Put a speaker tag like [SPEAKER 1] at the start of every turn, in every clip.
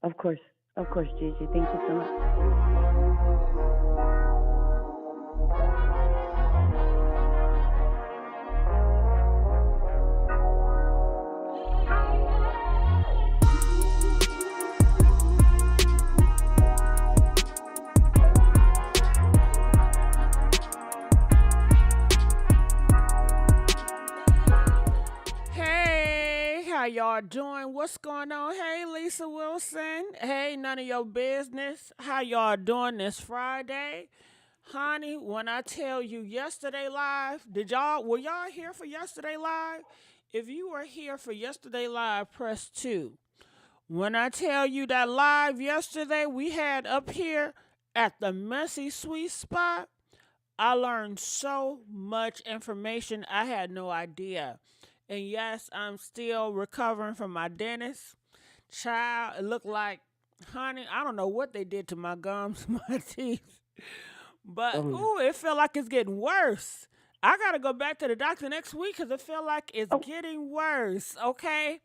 [SPEAKER 1] Of course, Gigi. Thank you so much.
[SPEAKER 2] Hey, how y'all doing? What's going on? Hey, Lisa Wilson. Hey, none of your business. How y'all doing this Friday? Honey, when I tell you yesterday live, were y'all here for yesterday live? If you were here for yesterday live, press 2. When I tell you that live yesterday we had up here at the Messy Sweet Spot, I learned so much information I had no idea. And yes, I'm still recovering from my dentist. Child, it looked like, honey, I don't know what they did to my gums, my teeth. But,
[SPEAKER 1] Oh no.
[SPEAKER 2] ooh, it felt like it's getting worse. I got to go back to the doctor next week because it feel like it's
[SPEAKER 1] Oh,
[SPEAKER 2] getting worse, okay?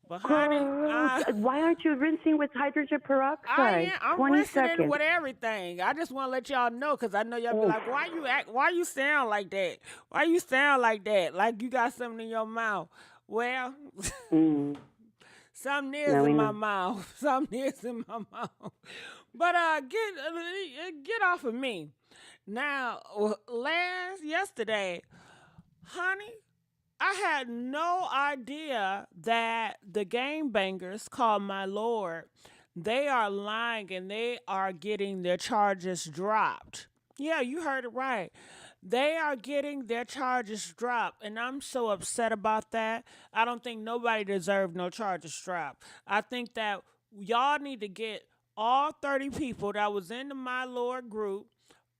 [SPEAKER 2] But, honey,
[SPEAKER 1] gross. Why aren't you rinsing with hydrogen peroxide?
[SPEAKER 2] I'm
[SPEAKER 1] 20
[SPEAKER 2] rinsing it
[SPEAKER 1] seconds.
[SPEAKER 2] with everything. I just want to let y'all know because I know y'all be
[SPEAKER 1] Oof.
[SPEAKER 2] like, why you sound like that? Why you sound like that? Like you got something in your mouth. Well,
[SPEAKER 1] Mm.
[SPEAKER 2] something is
[SPEAKER 1] Now we
[SPEAKER 2] in my
[SPEAKER 1] know.
[SPEAKER 2] mouth. Something is in my mouth. But get off of me. Now, yesterday, honey, I had no idea that the game bangers called My Lord, they are lying and they are getting their charges dropped. Yeah, you heard it right. They are getting their charges dropped, and I'm so upset about that. I don't think nobody deserved no charges dropped. I think that y'all need to get all 30 people that was in the My Lord group,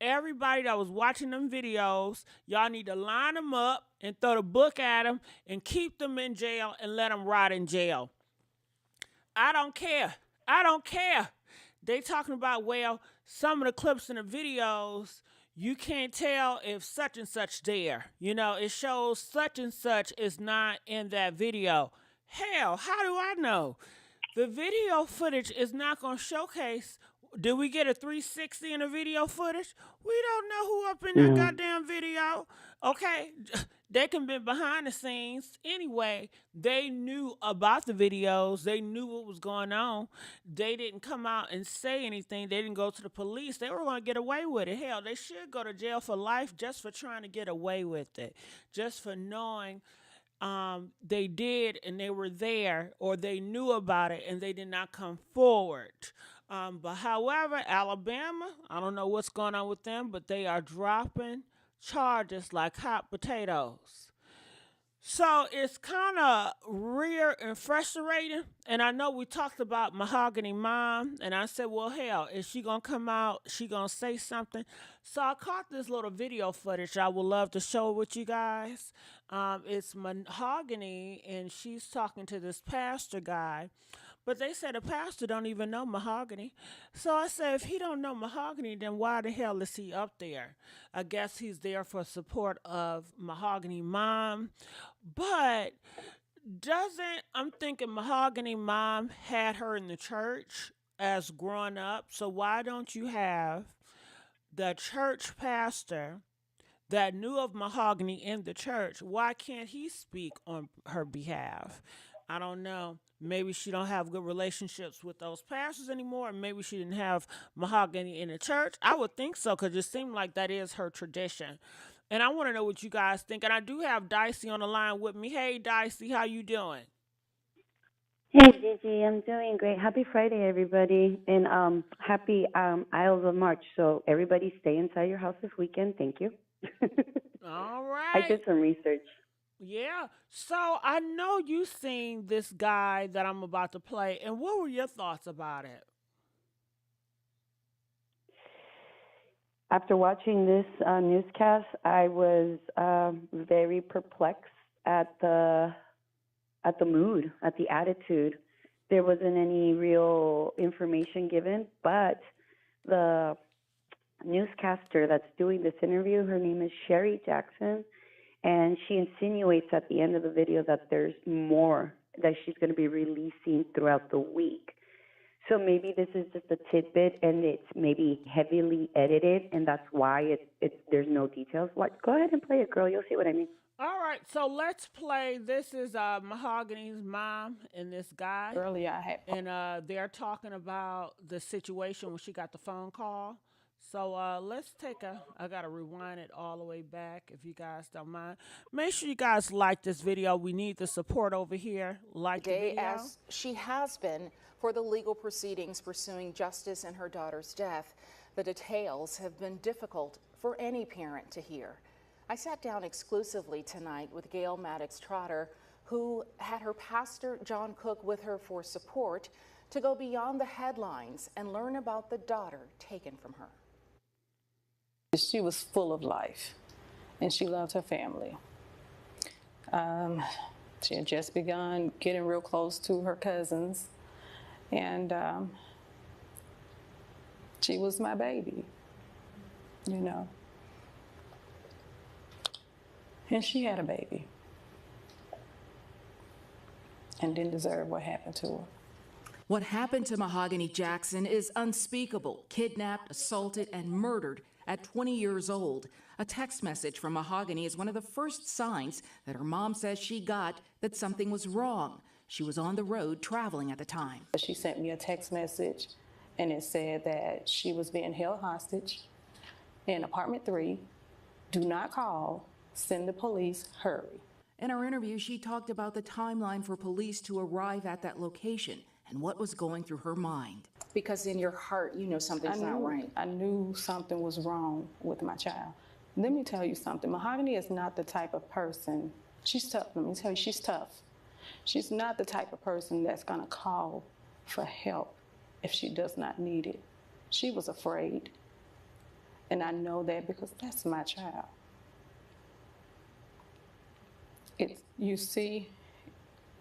[SPEAKER 2] everybody that was watching them videos, y'all need to line them up and throw the book at them and keep them in jail and let them rot in jail. I don't care. I don't care. They talking about, well, some of the clips in the videos, you can't tell if such and such there. You know, it shows such and such is not in that video. Hell, how do I know? The video footage is not going to showcase. Did we get a 360 in the video footage? We don't know who up in that
[SPEAKER 1] No.
[SPEAKER 2] goddamn video. Okay, they can be behind the scenes anyway. They knew about the videos. They knew what was going on. They didn't come out and say anything. They didn't go to the police. They were going to get away with it. Hell, they should go to jail for life just for trying to get away with it, just for knowing they did and they were there or they knew about it and they did not come forward. But however, Alabama, I don't know what's going on with them, but they are dropping charges like hot potatoes. So it's kind of rear and frustrating. And I know we talked about Mahogany Mom, and I said, well, hell, is she going to come out? She going to say something? So I caught this little video footage I would love to show with you guys. It's Mahogany, and she's talking to this pastor guy. But they said the pastor don't even know Mahogany. So I said, if he don't know Mahogany, then why the hell is he up there? I guess he's there for support of Mahogany Mom. But doesn't I'm thinking Mahogany Mom had her in the church as growing up. So why don't you have the church pastor that knew of Mahogany in the church? Why can't he speak on her behalf? I don't know. Maybe she don't have good relationships with those pastors anymore. Maybe she didn't have Mahogany in the church. I would think so because it seemed like that is her tradition. And I want to know what you guys think. And I do have Dicey on the line with me. Hey, Dicey, how you doing?
[SPEAKER 1] Hey, Gigi. I'm doing great. Happy Friday, everybody. And happy Isles of March. So, everybody stay inside your house this weekend. Thank you.
[SPEAKER 2] All
[SPEAKER 1] I
[SPEAKER 2] right.
[SPEAKER 1] did some research.
[SPEAKER 2] Yeah. So I know you seen this guy that I'm about to play. And what were your thoughts about it?
[SPEAKER 1] After watching this newscast, I was very perplexed at the mood, at the attitude. There wasn't any real information given, but the newscaster that's doing this interview, her name is Sherry Jackson, and she insinuates at the end of the video that there's more that she's going to be releasing throughout the week. So maybe this is just a tidbit, and it's maybe heavily edited, and that's why there's no details. What? Go ahead and play it, girl. You'll see what I mean.
[SPEAKER 2] All right, so let's play. This is Mahogany's mom and this guy,
[SPEAKER 3] Earlier, I had
[SPEAKER 2] and they're talking about the situation when she got the phone call. So let's take a. I gotta rewind it all the way back if you guys don't mind. Make sure you guys like this video. We need the support over here. Like the
[SPEAKER 4] Day
[SPEAKER 2] video.
[SPEAKER 4] as she has been for the legal proceedings pursuing justice in her daughter's death. The details have been difficult for any parent to hear. I sat down exclusively tonight with Gail Maddox Trotter, who had her pastor John Cook with her for support to go beyond the headlines and learn about the daughter taken from her.
[SPEAKER 3] She was full of life, and she loved her family. She had just begun getting real close to her cousins, and she was my baby, you know. And she had a baby and didn't deserve what happened to her.
[SPEAKER 4] What happened to Mahogany Jackson is unspeakable. Kidnapped, assaulted, and murdered at 20 years old. A text message from Mahogany is one of the first signs that her mom says she got that something was wrong. She was on the road traveling at the time.
[SPEAKER 3] She sent me a text message, and it said that she was being held hostage in apartment 3. Do not call. Send the police. Hurry.
[SPEAKER 4] In our interview, she talked about the timeline for police to arrive at that location and what was going through her mind. Because in your heart, you know something's not right.
[SPEAKER 3] I knew something was wrong with my child. Let me tell you something. Mahogany is not the type of person, she's tough. Let me tell you, she's tough. She's not the type of person that's going to call for help if she does not need it. She was afraid. And I know that because that's my child. You see,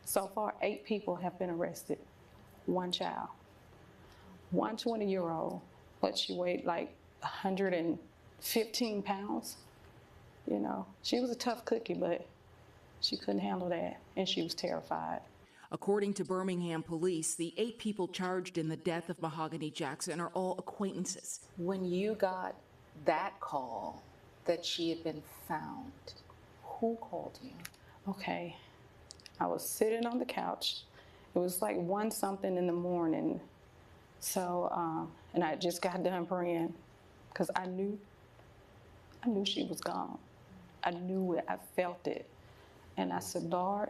[SPEAKER 3] so far 8 people have been arrested. 1 child. 1 20-year-old, but she weighed like 115 pounds. You know, she was a tough cookie, but she couldn't handle that, and she was terrified.
[SPEAKER 4] According to Birmingham police, the 8 people charged in the death of Mahogany Jackson are all acquaintances. When you got that call that she had been found, who called you?
[SPEAKER 3] Okay, I was sitting on the couch. It was like 1 something in the morning. So, and I just got done praying because I knew she was gone. I knew it, I felt it. And I said, Lord,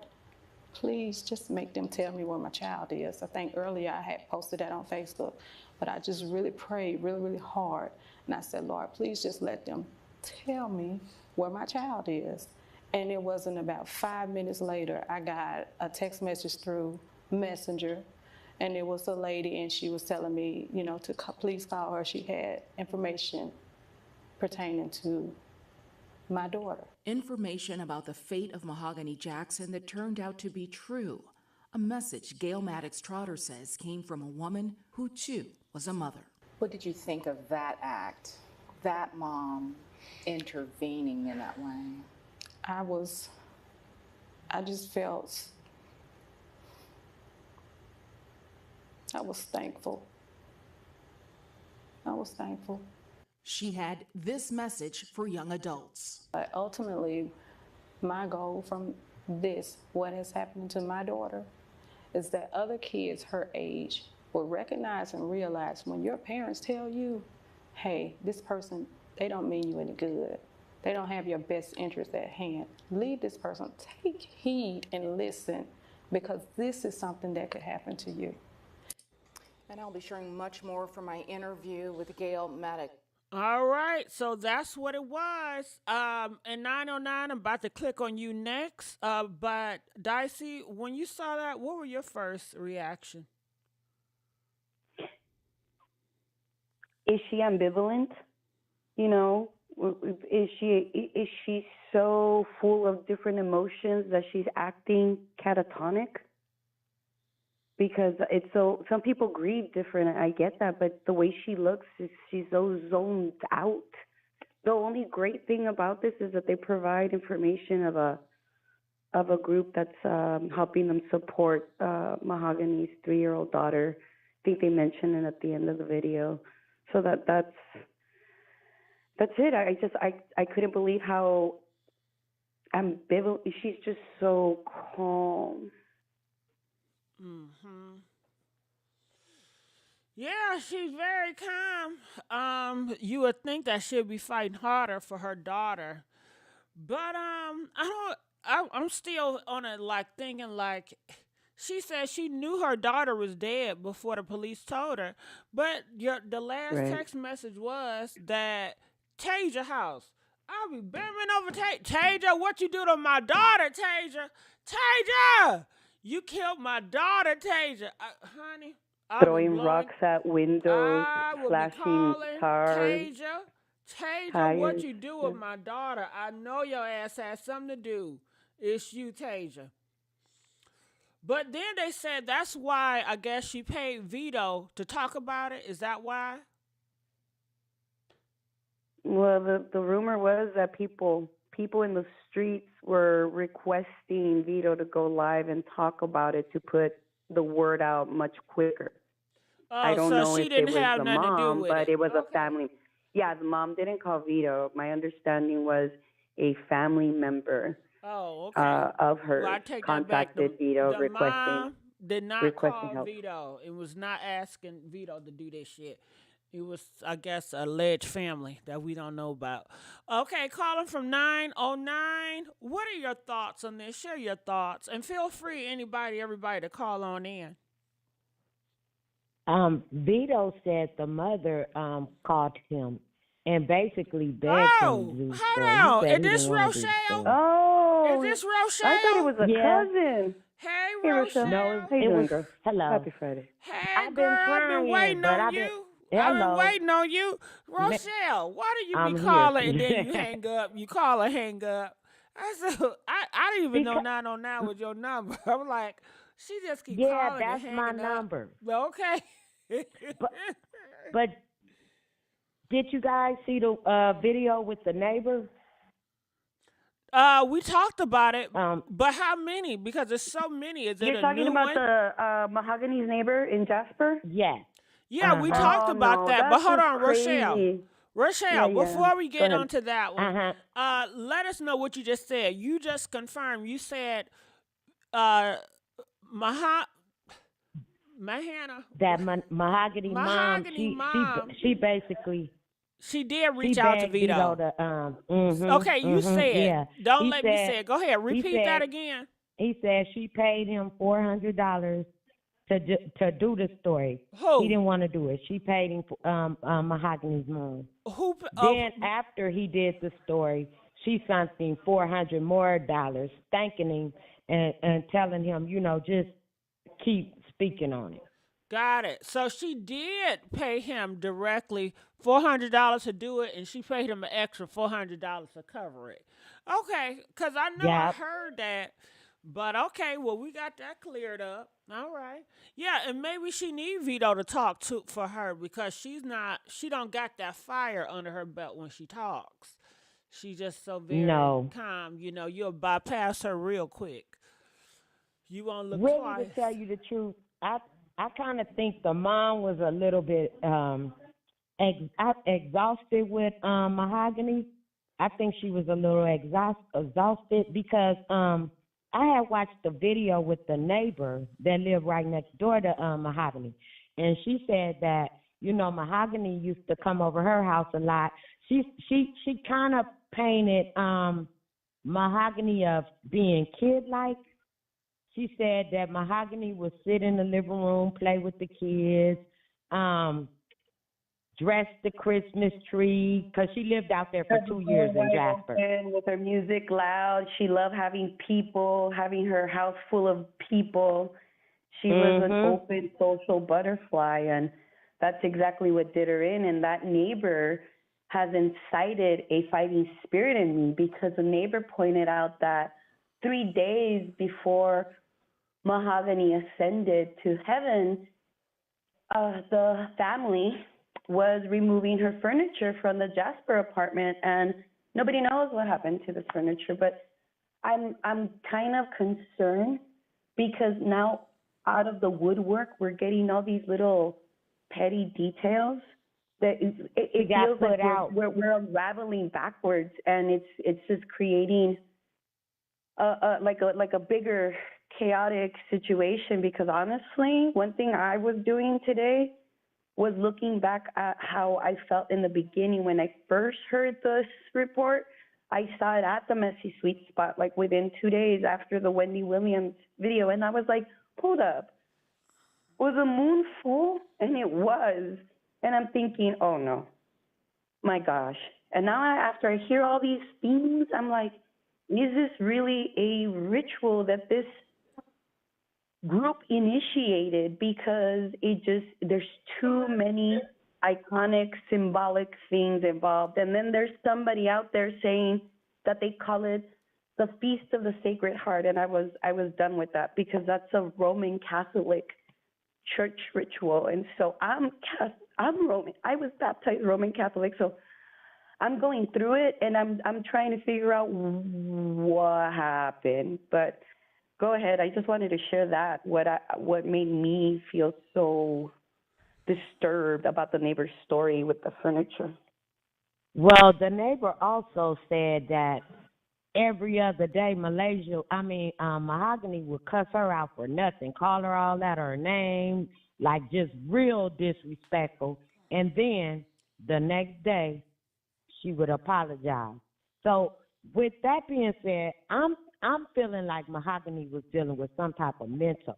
[SPEAKER 3] please just make them tell me where my child is. I think earlier I had posted that on Facebook, but I just really prayed really, really hard. And I said, Lord, please just let them tell me where my child is. And it wasn't about 5 minutes later, I got a text message through Messenger, and it was a lady, and she was telling me, you know, to please call her. She had information pertaining to my daughter.
[SPEAKER 4] Information about the fate of Mahogany Jackson that turned out to be true. A message Gail Maddox Trotter says came from a woman who, too, was a mother. What did you think of that act, that mom intervening in that way?
[SPEAKER 3] I just felt, I was thankful. I was thankful.
[SPEAKER 4] She had this message for young adults.
[SPEAKER 3] But ultimately, my goal from this, what has happened to my daughter, is that other kids her age will recognize and realize when your parents tell you, hey, this person, they don't mean you any good. They don't have your best interest at hand. Leave this person. Take heed and listen, because this is something that could happen to you.
[SPEAKER 4] And I'll be sharing much more from my interview with Gail Maddox.
[SPEAKER 2] All right, so that's what it was. And 909, I'm about to click on you next. But Dicey, when you saw that, what were your first reaction?
[SPEAKER 1] Is she ambivalent? You know, is she so full of different emotions that she's acting catatonic? Because it's so, some people grieve different. I get that, but the way she looks, she's so zoned out. The only great thing about this is that they provide information of a group that's helping them support Mahogany's 3-year-old daughter. think they mentioned it at the end of the video. So that's it. I couldn't believe how ambivalent. She's just so calm.
[SPEAKER 2] Yeah, she's very calm. You would think that she'd be fighting harder for her daughter, but I don't. I'm still on it, like thinking like. She said she knew her daughter was dead before the police told her, but the last
[SPEAKER 1] Right.
[SPEAKER 2] text message was that Tasia house. I'll be bending over Tasia. What you do to my daughter, Tasia? Tasia, you killed my daughter, Tasia. Honey, I'll be
[SPEAKER 1] Throwing
[SPEAKER 2] blowing.
[SPEAKER 1] rocks at windows,
[SPEAKER 2] I will be
[SPEAKER 1] flashing
[SPEAKER 2] calling
[SPEAKER 1] cars,
[SPEAKER 2] Tasia, what
[SPEAKER 1] tires.
[SPEAKER 2] you do with my daughter? I know your ass has something to do. It's you, Tasia. But then they said that's why I guess she paid Vito to talk about it. Is that why?
[SPEAKER 1] Well, the rumor was that people in the streets were requesting Vito to go live and talk about it to put the word out much quicker. I
[SPEAKER 2] Oh,
[SPEAKER 1] don't
[SPEAKER 2] so
[SPEAKER 1] know
[SPEAKER 2] she
[SPEAKER 1] if it
[SPEAKER 2] didn't
[SPEAKER 1] was
[SPEAKER 2] have
[SPEAKER 1] the
[SPEAKER 2] nothing to do
[SPEAKER 1] mom,
[SPEAKER 2] with
[SPEAKER 1] but
[SPEAKER 2] it.
[SPEAKER 1] it was a
[SPEAKER 2] Okay.
[SPEAKER 1] family. Yeah, the mom didn't call Vito. My understanding was a family member
[SPEAKER 2] Oh, okay.
[SPEAKER 1] of
[SPEAKER 2] Well, I
[SPEAKER 1] hers
[SPEAKER 2] take that back.
[SPEAKER 1] contacted Vito
[SPEAKER 2] The mom did not
[SPEAKER 1] requesting
[SPEAKER 2] call
[SPEAKER 1] help.
[SPEAKER 2] Vito. It was not asking Vito to do this shit. It was, I guess, alleged family that we don't know about. Okay, calling from 909. What are your thoughts on this? Share your thoughts. And feel free, everybody to call on in.
[SPEAKER 5] Vito said the mother called him and basically begged him to do the story. He
[SPEAKER 2] Hold on.
[SPEAKER 5] said
[SPEAKER 2] Is
[SPEAKER 5] he
[SPEAKER 2] this
[SPEAKER 5] didn't want to do the
[SPEAKER 2] Rochelle?
[SPEAKER 5] story.
[SPEAKER 1] Oh,
[SPEAKER 2] Is this
[SPEAKER 1] I thought it
[SPEAKER 2] Rochelle?
[SPEAKER 1] was a
[SPEAKER 5] Yeah.
[SPEAKER 1] cousin.
[SPEAKER 2] Hey,
[SPEAKER 1] Hey,
[SPEAKER 2] Rochelle.
[SPEAKER 1] Rochelle.
[SPEAKER 5] No,
[SPEAKER 1] How you
[SPEAKER 5] it
[SPEAKER 1] doing,
[SPEAKER 5] was
[SPEAKER 1] girl?
[SPEAKER 5] hello.
[SPEAKER 1] Happy Friday.
[SPEAKER 2] Hey,
[SPEAKER 5] I've
[SPEAKER 2] girl,
[SPEAKER 5] been
[SPEAKER 2] I've been
[SPEAKER 5] trying,
[SPEAKER 2] waiting
[SPEAKER 5] but
[SPEAKER 2] on
[SPEAKER 5] I've been
[SPEAKER 2] you. I've been
[SPEAKER 5] hello.
[SPEAKER 2] waiting on you. Rochelle, why do you be
[SPEAKER 5] I'm
[SPEAKER 2] calling
[SPEAKER 5] here.
[SPEAKER 2] and then you hang up? You call and hang up. I said, I didn't even know
[SPEAKER 5] Because
[SPEAKER 2] 909 was your number. I'm like, she just keep
[SPEAKER 5] yeah,
[SPEAKER 2] calling and
[SPEAKER 5] that's my
[SPEAKER 2] hanging up.
[SPEAKER 5] number.
[SPEAKER 2] But okay.
[SPEAKER 5] But but did you guys see the video with the neighbor?
[SPEAKER 2] We talked about it,
[SPEAKER 5] Um,
[SPEAKER 2] but how many? Because there's so many. Is it
[SPEAKER 1] You're
[SPEAKER 2] a
[SPEAKER 1] talking
[SPEAKER 2] new
[SPEAKER 1] about
[SPEAKER 2] one?
[SPEAKER 1] the Mahogany's neighbor in Jasper?
[SPEAKER 5] yeah.
[SPEAKER 2] Yeah, we
[SPEAKER 5] Uh-huh.
[SPEAKER 2] talked
[SPEAKER 1] Oh
[SPEAKER 2] about
[SPEAKER 1] no,
[SPEAKER 2] that. But
[SPEAKER 1] that's
[SPEAKER 2] hold
[SPEAKER 1] just
[SPEAKER 2] on, Rochelle.
[SPEAKER 1] crazy.
[SPEAKER 2] Rochelle,
[SPEAKER 1] Yeah.
[SPEAKER 2] before we
[SPEAKER 1] Go
[SPEAKER 2] get
[SPEAKER 1] ahead.
[SPEAKER 2] onto that one,
[SPEAKER 5] Uh-huh.
[SPEAKER 2] let us know what you just said. You just confirmed. You said uh, Mahana,
[SPEAKER 5] That mahogany mom,
[SPEAKER 2] Mahogany mom,
[SPEAKER 5] she basically
[SPEAKER 2] she did
[SPEAKER 5] she
[SPEAKER 2] reach out to
[SPEAKER 5] begged Vito
[SPEAKER 2] Vito.
[SPEAKER 5] to
[SPEAKER 2] Okay, you said.
[SPEAKER 5] yeah.
[SPEAKER 2] Don't
[SPEAKER 5] He
[SPEAKER 2] let me
[SPEAKER 5] said
[SPEAKER 2] say it. Go ahead.
[SPEAKER 5] he
[SPEAKER 2] Repeat that
[SPEAKER 5] said
[SPEAKER 2] again.
[SPEAKER 5] he said she paid him $400 to do the story. He
[SPEAKER 2] Who?
[SPEAKER 5] didn't want to do it. She paid him Mahogany's mom.
[SPEAKER 2] Who?
[SPEAKER 5] Then after he did the story, she sent him $400 more, thanking him and telling him, just keep speaking on it.
[SPEAKER 2] Got it. So she did pay him directly $400 to do it, and she paid him an extra $400 to cover it. Okay, because I know I
[SPEAKER 5] Yep.
[SPEAKER 2] heard that. But okay, well, we got that cleared up. All right. Yeah, and maybe she need Vito to talk to for her because she don't got that fire under her belt when she talks. She's just so very
[SPEAKER 5] No.
[SPEAKER 2] calm. You'll bypass her real quick. You won't look
[SPEAKER 5] Really,
[SPEAKER 2] twice.
[SPEAKER 5] to tell you the truth, I kind of think the mom was a little bit exhausted with Mahogany. I think she was a little exhausted because I had watched the video with the neighbor that lived right next door to Mahogany, and she said that Mahogany used to come over her house a lot. She kind of painted Mahogany of being kid-like. She said that Mahogany would sit in the living room, play with the kids, dress the Christmas tree, because she lived out there for 2 years in Jasper.
[SPEAKER 1] With her music loud, she loved having people, having her house full of people. She was an open social butterfly, and that's exactly what did her in. And that neighbor has incited a fighting spirit in me because the neighbor pointed out that 3 days before Mahogany ascended to heaven, the family was removing her furniture from the Jasper apartment, and nobody knows what happened to the furniture. But I'm kind of concerned because now out of the woodwork, we're getting all these little petty details that it
[SPEAKER 5] got
[SPEAKER 1] feels like
[SPEAKER 5] put out.
[SPEAKER 1] we're unraveling backwards, and it's just creating like a bigger chaotic situation. Because honestly, one thing I was doing today was looking back at how I felt in the beginning when I first heard this report. I saw it at the Messy Sweet Spot, like within 2 days after the Wendy Williams video, and I was like, hold up, was the moon full? And it was. And I'm thinking, oh no, my gosh. And now after I hear all these themes, I'm like, is this really a ritual that this group initiated? Because there's too many iconic, symbolic things involved. And then there's somebody out there saying that they call it the Feast of the Sacred Heart. And I was done with that, because that's a Roman Catholic church ritual. And so I'm Roman. I was baptized Roman Catholic. So I'm going through it, and I'm trying to figure out what happened. But go ahead. I just wanted to share that, what made me feel so disturbed about the neighbor's story with the furniture.
[SPEAKER 5] Well, the neighbor also said that every other day, Mahogany would cuss her out for nothing, call her all out her name, like just real disrespectful. And then the next day, she would apologize. So with that being said, I'm feeling like Mahogany was dealing with some type of mental,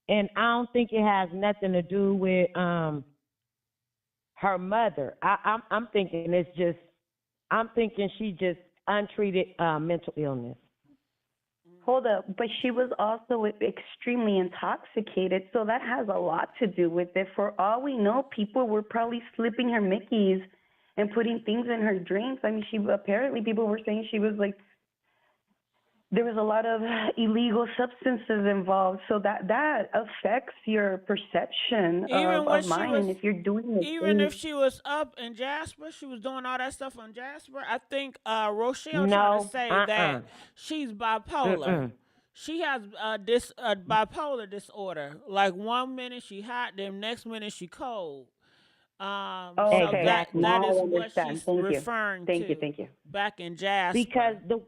[SPEAKER 5] and I don't think it has nothing to do with her mother. I'm thinking she just untreated mental illness.
[SPEAKER 1] Hold up, but she was also extremely intoxicated, so that has a lot to do with it. For all we know, people were probably slipping her Mickeys and putting things in her drinks. I mean, people were saying she was like, there was a lot of illegal substances involved, so that affects your perception of mine. And if you're doing it,
[SPEAKER 2] even if she was up in Jasper, she was doing all that stuff on Jasper. I think Rochelle trying to say that she's bipolar. She has a bipolar disorder. Like 1 minute she hot, then next minute she cold. So
[SPEAKER 5] Exactly.
[SPEAKER 2] that is
[SPEAKER 1] I
[SPEAKER 2] what
[SPEAKER 1] understand.
[SPEAKER 2] she's
[SPEAKER 1] Thank you.
[SPEAKER 2] referring
[SPEAKER 1] Thank
[SPEAKER 2] to.
[SPEAKER 1] you.
[SPEAKER 2] Back in Jasper.
[SPEAKER 5] Because the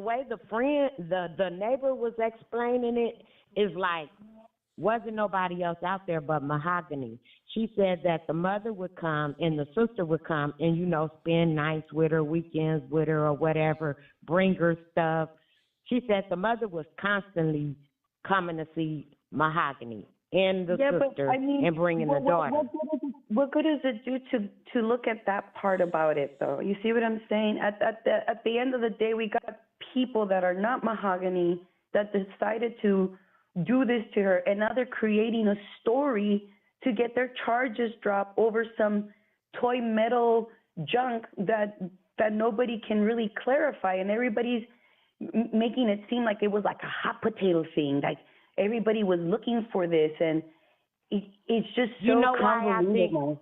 [SPEAKER 5] way the neighbor was explaining it is like wasn't nobody else out there but Mahogany. She said that the mother would come and the sister would come and, spend nights with her, weekends with her or whatever, bring her stuff. She said the mother was constantly coming to see Mahogany and the sister and bringing the daughter.
[SPEAKER 1] What good does it do to look at that part about it, though? You see what I'm saying? At the end of the day, we got people that are not Mahogany that decided to do this to her, and now they're creating a story to get their charges dropped over some toy metal junk that nobody can really clarify, and everybody's making it seem like it was like a hot potato thing, like everybody was looking for this, and it's just so convoluted.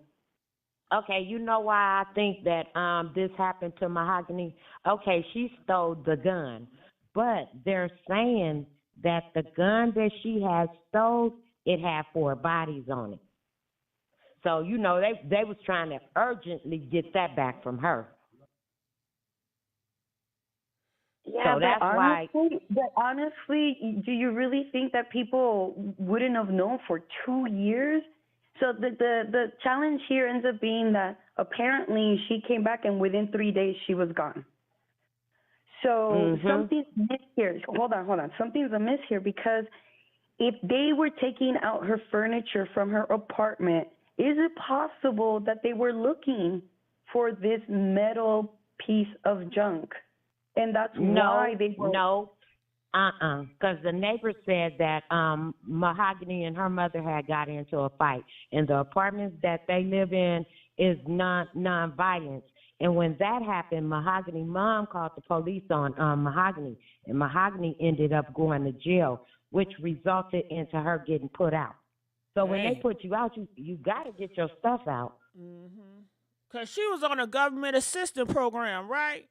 [SPEAKER 5] Okay, you know why I think that this happened to Mahogany? Okay, she stole the gun, but they're saying that the gun that she had stole, it had 4 bodies on it. So, they was trying to urgently get that back from her.
[SPEAKER 1] Yeah,
[SPEAKER 5] so that's
[SPEAKER 1] but honestly, do you really think that people wouldn't have known for 2 years? So the challenge here ends up being that apparently she came back and within 3 days she was gone. So something's amiss here. Hold on. Something's amiss here, because if they were taking out her furniture from her apartment, is it possible that they were looking for this metal piece of junk? And that's why they were...
[SPEAKER 5] No. Because the neighbor said that Mahogany and her mother had got into a fight, and the apartments that they live in is non-violence. And when that happened, Mahogany mom called the police on Mahogany, and Mahogany ended up going to jail, which resulted into her getting put out. So when they put you out, you got to get your stuff out.
[SPEAKER 2] Because she was on a government assistance program, right?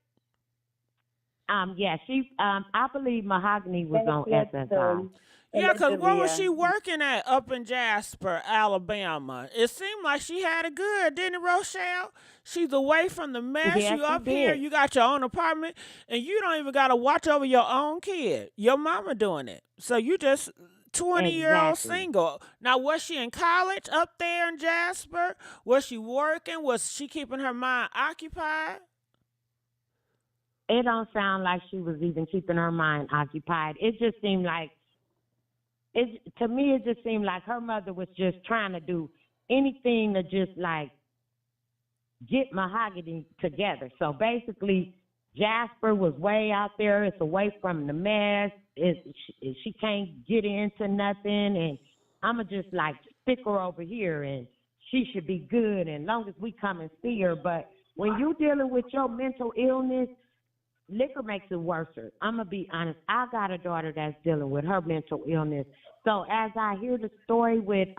[SPEAKER 5] Yeah, I believe Mahogany was on SSI.
[SPEAKER 2] Yeah, because where
[SPEAKER 1] Allegedly,
[SPEAKER 2] was
[SPEAKER 1] yeah.
[SPEAKER 2] she working at up in Jasper, Alabama? It seemed like she had it good, didn't it, Rochelle? She's away from the mess.
[SPEAKER 5] Yeah,
[SPEAKER 2] You
[SPEAKER 5] she
[SPEAKER 2] up here,
[SPEAKER 5] did.
[SPEAKER 2] you got your own apartment, and you don't even got to watch over your own kid. Your mama doing it. So you just 20-year-old
[SPEAKER 5] Exactly.
[SPEAKER 2] single. Now, was she in college up there in Jasper? Was she working? Was she keeping her mind occupied?
[SPEAKER 5] It don't sound like she was even keeping her mind occupied. It just seemed like it to me. It just seemed like her mother was just trying to do anything to just like get Mahogany together. So basically, Jasper was way out there. It's away from the mess. She can't get into nothing, and I'ma just like stick her over here, and she should be good. And long as we come and see her, but when you dealing with your mental illness, liquor makes it worse. I'm going to be honest. I got a daughter that's dealing with her mental illness. So as I hear the story with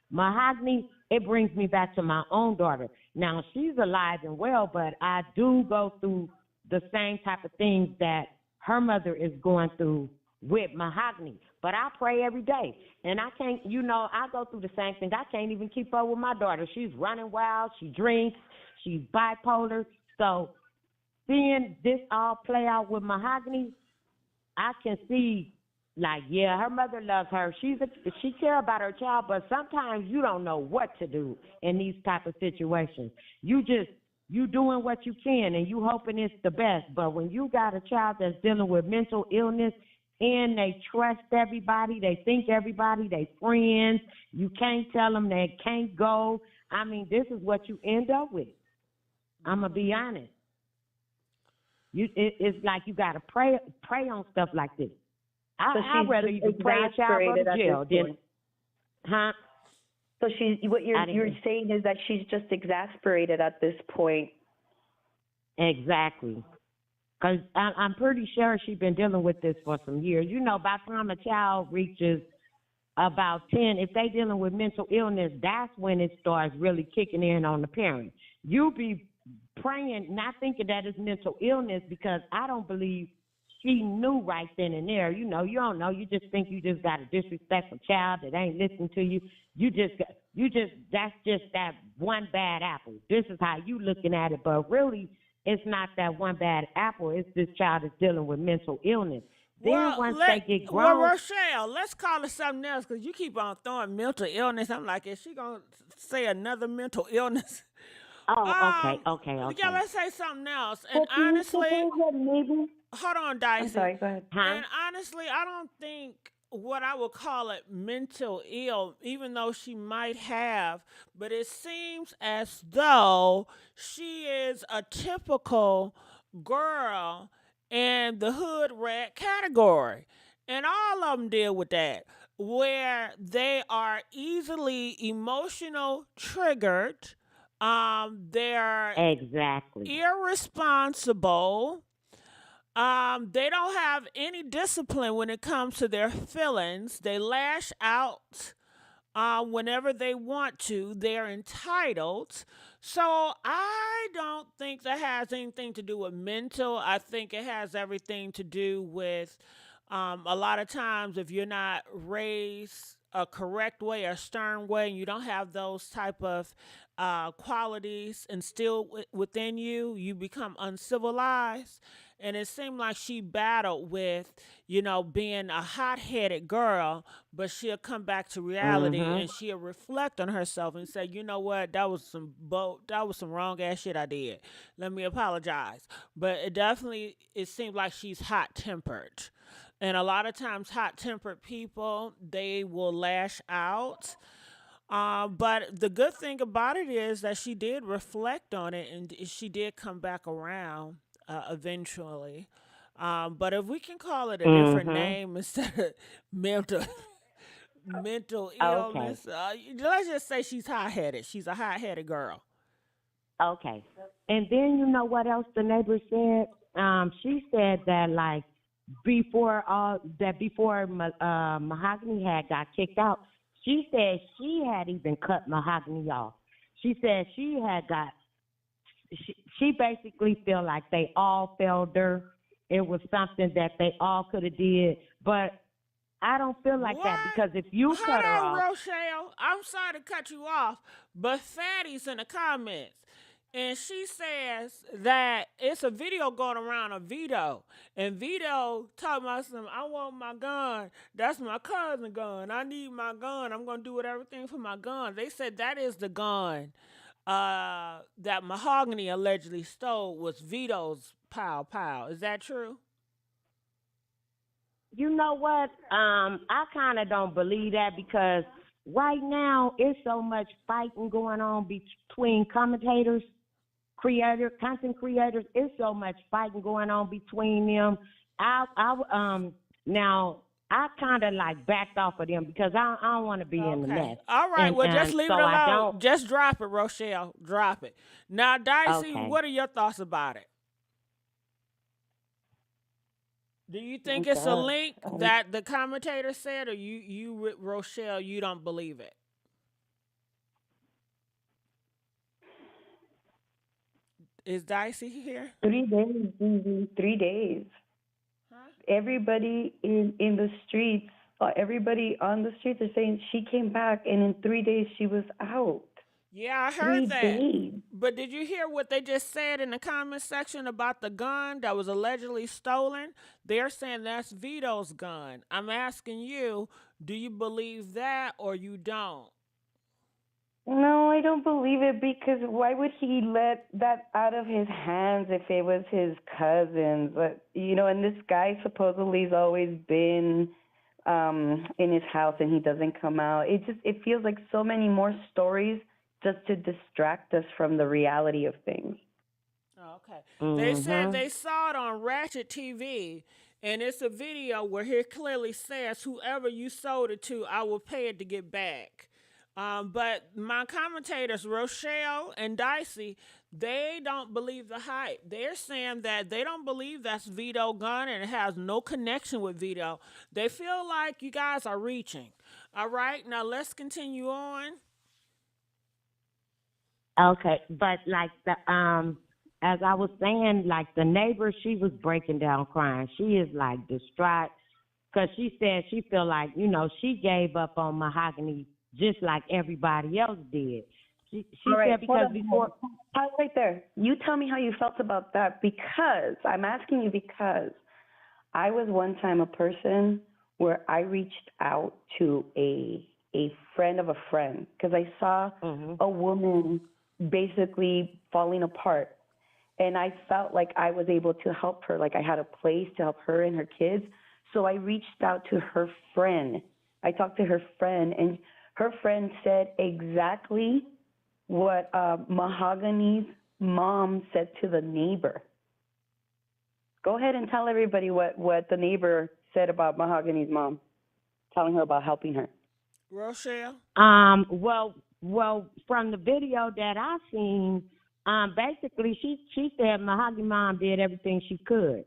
[SPEAKER 5] Mahogany, it brings me back to my own daughter. Now, she's alive and well, but I do go through the same type of things that her mother is going through with Mahogany. But I pray every day. And I can't, I go through the same thing. I can't even keep up with my daughter. She's running wild. She drinks. She's bipolar. So seeing this all play out with Mahogany, I can see, like, yeah, her mother loves her. She care about her child, but sometimes you don't know what to do in these type of situations. You doing what you can, and you hoping it's the best. But when you got a child that's dealing with mental illness, and they trust everybody, they think everybody, they friends, you can't tell them they can't go. I mean, this is what you end up with. I'm going to be honest. It's like you got to pray on stuff like this. I'd rather you pray a child go to jail than, huh?
[SPEAKER 1] So what you're saying is that she's just exasperated at this point.
[SPEAKER 5] Exactly. Because I'm pretty sure she's been dealing with this for some years. By the time a child reaches about 10, if they dealing with mental illness, that's when it starts really kicking in on the parent. You be praying, not thinking that it's mental illness, because I don't believe she knew right then and there. You don't know. You just think you just got a disrespectful child that ain't listening to you. That's just that one bad apple. This is how you looking at it, but really, it's not that one bad apple. It's this child is dealing with mental illness. Then once they get grown.
[SPEAKER 2] Well, Rochelle, let's call it something else, because you keep on throwing mental illness. I'm like, is she going to say another mental illness?
[SPEAKER 5] Oh, okay.
[SPEAKER 2] Yeah, let's say something else. And honestly, hold on, Dicey.
[SPEAKER 1] I'm sorry, go ahead.
[SPEAKER 5] Huh?
[SPEAKER 2] And honestly, I don't think what I would call it mental ill, even though she might have, but it seems as though she is a typical girl in the hood rat category. And all of them deal with that, where they are easily emotional triggered. They're
[SPEAKER 5] Exactly.
[SPEAKER 2] irresponsible. They don't have any discipline when it comes to their feelings. They lash out whenever they want to. They're entitled. So I don't think that has anything to do with mental. I think it has everything to do with a lot of times if you're not raised a correct way, a stern way, and you don't have those type of qualities instilled within you, you become uncivilized. And it seemed like she battled with, being a hot-headed girl, but she'll come back to reality and she'll reflect on herself and say, you know what, that was some wrong ass shit I did. Let me apologize. But it seems like she's hot-tempered. And a lot of times hot-tempered people, they will lash out. But the good thing about it is that she did reflect on it and she did come back around eventually. But if we can call it a different name instead of mental illness, let's just say she's hot-headed. She's a hot-headed girl.
[SPEAKER 5] Okay. And then you know what else the neighbor said? She said that like before Mahogany had got kicked out, she said she had even cut Mahogany off. She said she basically feel like they all failed her. It was something that they all could have did. But I don't feel like
[SPEAKER 2] What?
[SPEAKER 5] that because if you
[SPEAKER 2] Hold
[SPEAKER 5] cut her
[SPEAKER 2] on,
[SPEAKER 5] off,
[SPEAKER 2] Rochelle. I'm sorry to cut you off, but Fatty's in the comments. And she says that it's a video going around of Vito. And Vito talking about something, I want my gun. That's my cousin gun. I need my gun. I'm going to do everything for my gun. They said that is the gun that Mahogany allegedly stole was Vito's pow pow. Is that true?
[SPEAKER 5] you know what? I kind of don't believe that because right now it's so much fighting going on between commentators, content creators. It's so much fighting going on between them. Now I kind of like backed off of them because I don't want to be in the
[SPEAKER 2] Okay.
[SPEAKER 5] mess.
[SPEAKER 2] All right. Well, just
[SPEAKER 5] And
[SPEAKER 2] leave
[SPEAKER 5] so
[SPEAKER 2] it
[SPEAKER 5] I
[SPEAKER 2] alone.
[SPEAKER 5] don't.
[SPEAKER 2] Just drop it, Rochelle. Drop it. Now, Dicey,
[SPEAKER 5] Okay.
[SPEAKER 2] what are your thoughts about it? Do you think
[SPEAKER 1] Oh,
[SPEAKER 2] it's a
[SPEAKER 1] God.
[SPEAKER 2] link that the commentator said, or you, Rochelle, you don't believe it? Is Dicey here?
[SPEAKER 1] 3 days, Susie, 3 days.
[SPEAKER 2] Huh?
[SPEAKER 1] Everybody in the streets, everybody on the streets are saying she came back, and in 3 days she was out.
[SPEAKER 2] Yeah, I
[SPEAKER 1] Three
[SPEAKER 2] heard that.
[SPEAKER 1] days.
[SPEAKER 2] But did you hear what they just said in the comment section about the gun that was allegedly stolen? They're saying that's Vito's gun. I'm asking you, do you believe that or you don't?
[SPEAKER 1] No, I don't believe it because why would he let that out of his hands if it was his cousin? But and this guy supposedly has always been in his house and he doesn't come out. It feels like so many more stories just to distract us from the reality of things.
[SPEAKER 2] Oh, okay. They said
[SPEAKER 5] Mm-hmm.
[SPEAKER 2] they saw it on Ratchet TV, and it's a video where he clearly says, "Whoever you sold it to, I will pay it to get back." But my commentators, Rochelle and Dicey, they don't believe the hype. They're saying that they don't believe that's Vito gun and it has no connection with Vito. They feel like you guys are reaching. All right, now let's continue on.
[SPEAKER 5] Okay, but like as I was saying, like the neighbor, she was breaking down crying. She is like distraught because she said she feel like she gave up on Mahogany just like everybody else did. She
[SPEAKER 1] All right,
[SPEAKER 5] said because before.
[SPEAKER 1] Pause right there. You tell me how you felt about that because I'm asking you because I was one time a person where I reached out to a friend of a friend because I saw a woman basically falling apart. And I felt like I was able to help her, like I had a place to help her and her kids. So I reached out to her friend. I talked to her friend, and her friend said exactly what Mahogany's mom said to the neighbor. Go ahead and tell everybody what the neighbor said about Mahogany's mom, telling her about helping her.
[SPEAKER 2] Rochelle?
[SPEAKER 5] Well, from the video that I seen, basically she said Mahogany mom did everything she could.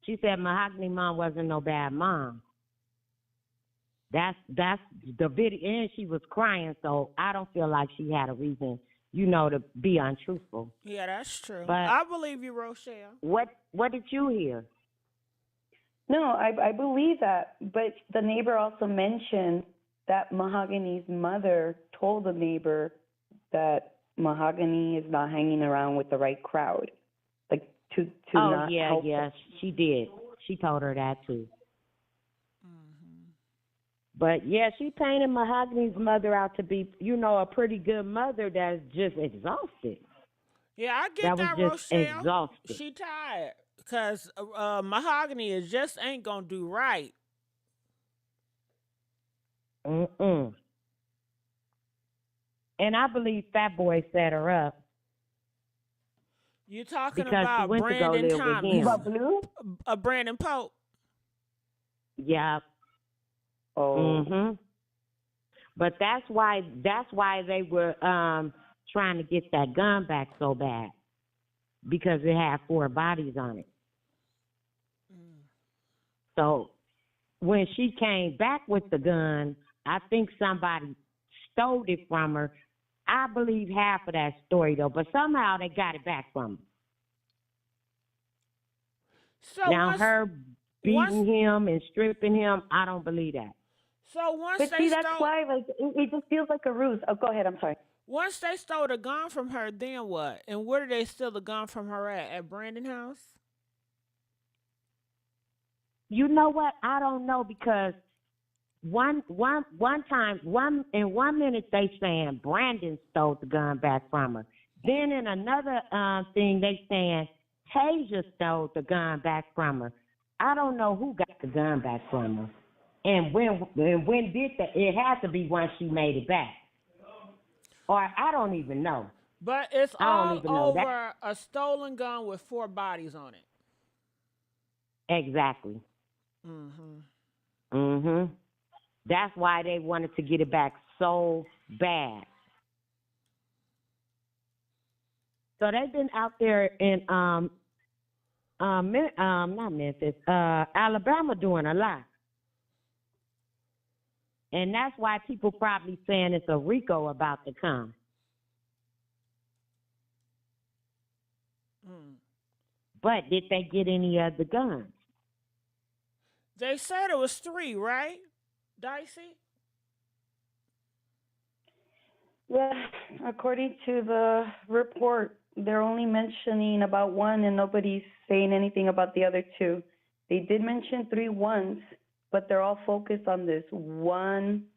[SPEAKER 5] She said Mahogany mom wasn't no bad mom. That's the video, and she was crying, so I don't feel like she had a reason, to be untruthful.
[SPEAKER 2] Yeah, that's true.
[SPEAKER 5] But
[SPEAKER 2] I believe you, Rochelle.
[SPEAKER 5] what did you hear?
[SPEAKER 1] No, I believe that, but the neighbor also mentioned that Mahogany's mother told the neighbor that Mahogany is not hanging around with the right crowd, like to not help.
[SPEAKER 5] Oh yeah, she did. She told her that too. But yeah, she painted Mahogany's mother out to be, a pretty good mother that's just exhausted.
[SPEAKER 2] Yeah, I get that,
[SPEAKER 5] was just
[SPEAKER 2] Rochelle.
[SPEAKER 5] exhausted.
[SPEAKER 2] She tired because Mahogany just ain't gonna do right.
[SPEAKER 5] Mm-mm. And I believe Fat Boy set her up.
[SPEAKER 2] You talking
[SPEAKER 5] because
[SPEAKER 2] about
[SPEAKER 5] she went
[SPEAKER 2] Brandon
[SPEAKER 5] to go live with
[SPEAKER 2] Thomas?
[SPEAKER 5] him.
[SPEAKER 2] Brandon Pope.
[SPEAKER 5] Yeah.
[SPEAKER 1] Oh.
[SPEAKER 5] But that's why they were trying to get that gun back so bad, because it had 4 bodies on it. So when she came back with the gun, I think somebody stole it from her. I believe half of that story though, but somehow they got it back from her.
[SPEAKER 2] So
[SPEAKER 5] now beating him and stripping him. I don't believe that.
[SPEAKER 2] So once
[SPEAKER 1] But
[SPEAKER 2] they
[SPEAKER 1] see, that's
[SPEAKER 2] stole,
[SPEAKER 1] why, like, it just feels like a ruse. Oh, go ahead. I'm sorry.
[SPEAKER 2] once they stole the gun from her, then what? And where did they steal the gun from her at? At Brandon house?
[SPEAKER 5] You know what? I don't know because one time, in 1 minute they saying Brandon stole the gun back from her. Then in another thing they saying Tasia stole the gun back from her. I don't know who got the gun back from her. And when did that? It has to be when she made it back. Or I don't even know.
[SPEAKER 2] But it's
[SPEAKER 5] I don't
[SPEAKER 2] all
[SPEAKER 5] even know that.
[SPEAKER 2] over a stolen gun with 4 bodies on it.
[SPEAKER 5] Exactly. That's why they wanted to get it back so bad. So they've been out there in not Memphis, Alabama doing a lot. And that's why people probably saying it's a RICO about to come. But did they get any of the guns?
[SPEAKER 2] They said it was 3, right, Dicey?
[SPEAKER 1] Yeah, according to the report, they're only mentioning about 1 and nobody's saying anything about the other 2. They did mention 3 once, but they're all focused on this one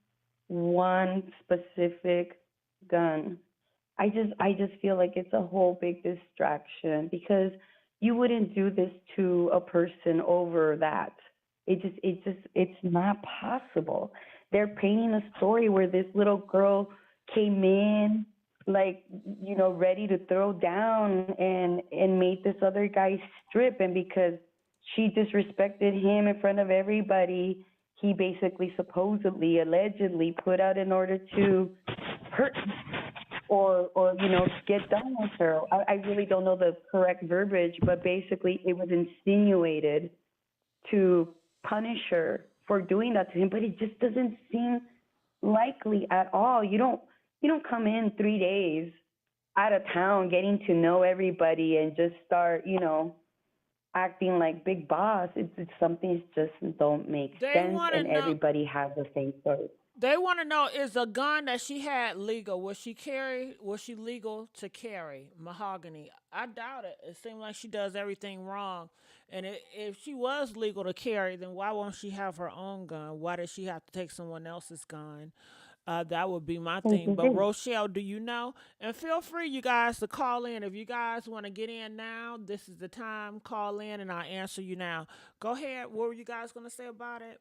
[SPEAKER 1] specific gun. I just feel like it's a whole big distraction because you wouldn't do this to a person over that. It's not possible. They're painting a story where this little girl came in like, ready to throw down and made this other guy strip, and because she disrespected him in front of everybody, he basically supposedly, allegedly put out an order to hurt or get done with her. I really don't know the correct verbiage, but basically it was insinuated to punish her for doing that to him, but it just doesn't seem likely at all. You don't come in 3 days out of town getting to know everybody and just start, acting like big boss. It's something that just don't make sense, and everybody has the same story.
[SPEAKER 2] They want to know, is a gun that she had legal? Was she legal to carry? Mahogany? I doubt it. It seems like she does everything wrong. And if she was legal to carry, then why won't she have her own gun? Why does she have to take someone else's gun? That would be my thing. But Rochelle, do you know? And feel free, you guys, to call in. If you guys want to get in now, this is the time. Call in and I'll answer you now. Go ahead. What were you guys going to say about it?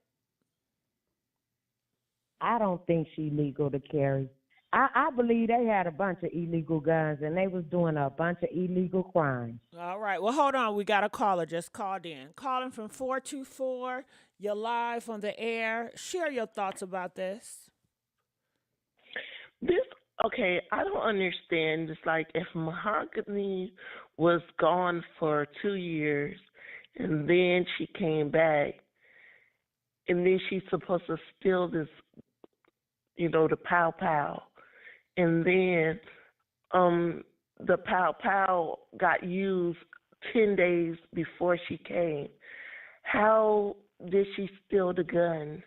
[SPEAKER 5] I don't think she's legal to carry. I believe they had a bunch of illegal guns and they was doing a bunch of illegal crimes.
[SPEAKER 2] All right. Well, hold on. We got a caller just called in. Calling from 424. You're live on the air. Share your thoughts about this.
[SPEAKER 6] Okay, I don't understand. It's like if Mahogany was gone for 2 years and then she came back and then she's supposed to steal this, the pow pow. And then the pow pow got used 10 days before she came. How did she steal the gun?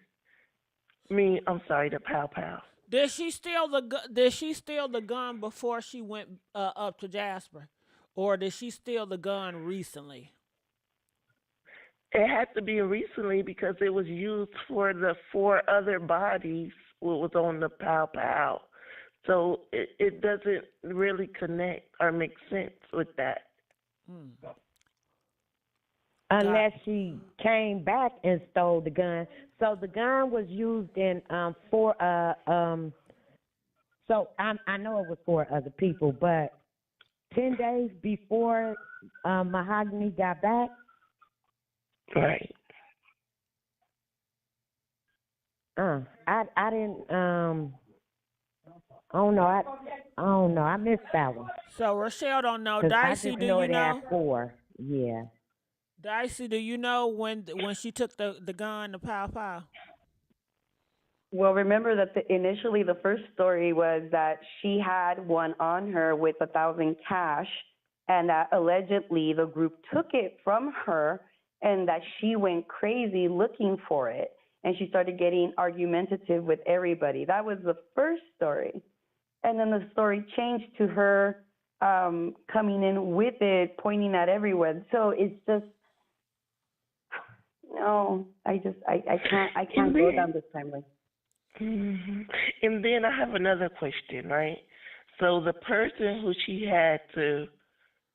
[SPEAKER 6] The pow pow.
[SPEAKER 2] Did she steal the gun before she went up to Jasper, or did she steal the gun recently?
[SPEAKER 6] It had to be recently because it was used for the 4 other bodies what was on the pow pow. So it doesn't really connect or make sense with that.
[SPEAKER 5] Unless she came back and stole the gun. So the gun was used in for so I know it was for other people, but 10 days before Mahogany got back.
[SPEAKER 6] Right.
[SPEAKER 5] I didn't I don't know. I don't know. I missed that one.
[SPEAKER 2] So Rochelle don't know. Dicey,
[SPEAKER 5] I just
[SPEAKER 2] do
[SPEAKER 5] know
[SPEAKER 2] you
[SPEAKER 5] it
[SPEAKER 2] know?
[SPEAKER 5] had 4. Yeah.
[SPEAKER 2] Dicey, do you know when she took the gun, the pow pow?
[SPEAKER 1] Well, remember that initially the first story was that she had one on her with 1,000 cash, and that allegedly the group took it from her and that she went crazy looking for it, and she started getting argumentative with everybody. That was the first story. And then the story changed to her coming in with it, pointing at everyone. So it's just, no, I can't go down this timeline.
[SPEAKER 6] Mm-hmm. And then I have another question, right? So the person who she had to,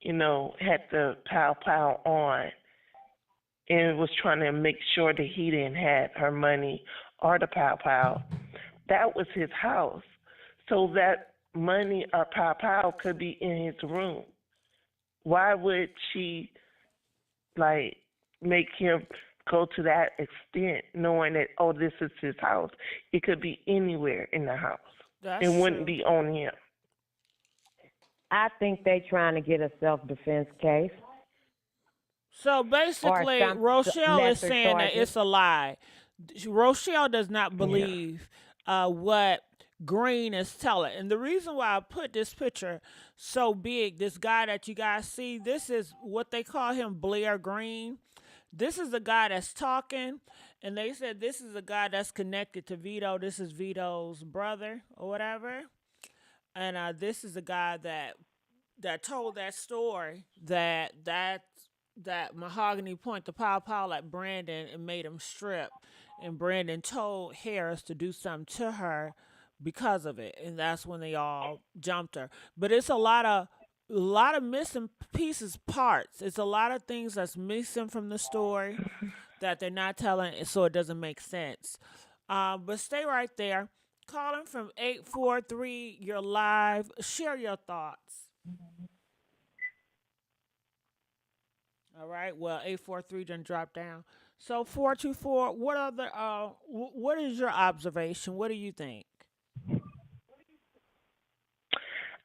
[SPEAKER 6] had the pow on and was trying to make sure that he didn't have her money or the pow, that was his house. So that money or pow could be in his room. Why would she, make him go to that extent knowing that, oh, this is his house? It could be anywhere in the house.
[SPEAKER 2] That's
[SPEAKER 6] It
[SPEAKER 2] true.
[SPEAKER 6] wouldn't be on him.
[SPEAKER 5] I think they trying to get a self-defense case.
[SPEAKER 2] So basically,
[SPEAKER 5] some
[SPEAKER 2] Rochelle is
[SPEAKER 5] lesser
[SPEAKER 2] saying that
[SPEAKER 5] charges.
[SPEAKER 2] it's a lie. Rochelle does not believe what Green is telling. And the reason why I put this picture so big, this guy that you guys see, this is what they call him, Blair Green. This is the guy that's talking, and they said this is a guy that's connected to Vito. This is Vito's brother or whatever. And this is the guy that told that story that Mahogany point the pow at Brandon and made him strip, and Brandon told Harris to do something to her because of it, and that's when they all jumped her. But it's a lot of missing pieces, parts. It's a lot of things that's missing from the story that they're not telling, so it doesn't make sense. But stay right there. Calling from 843, you're live. Share your thoughts. All right. Well, 843 done dropped down. So 424. What is your observation? What do you think?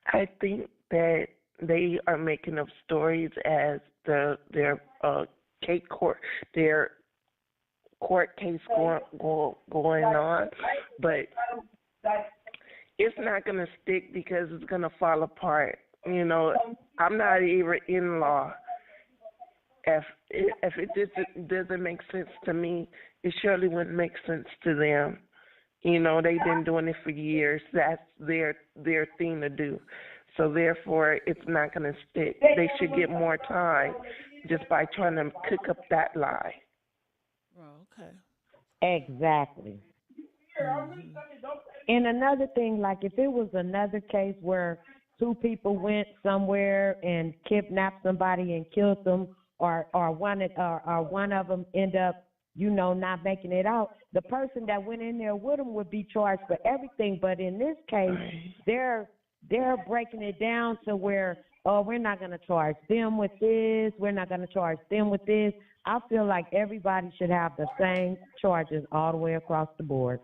[SPEAKER 6] I think that they are making up stories as their court case going on, but it's not going to stick because it's going to fall apart. I'm not even in law. If it doesn't make sense to me, it surely wouldn't make sense to them. They've been doing it for years. That's their thing to do. So therefore, it's not going to stick. They should get more time just by trying to cook up that lie.
[SPEAKER 2] Oh, okay.
[SPEAKER 5] Exactly.
[SPEAKER 2] Mm-hmm.
[SPEAKER 5] And another thing, like if it was another case where two people went somewhere and kidnapped somebody and killed them, or one of them end up, not making it out, the person that went in there with them would be charged for everything. But in this case, they're breaking it down to where, oh, we're not going to charge them with this, we're not going to charge them with this. I feel like everybody should have the same charges all the way across the board.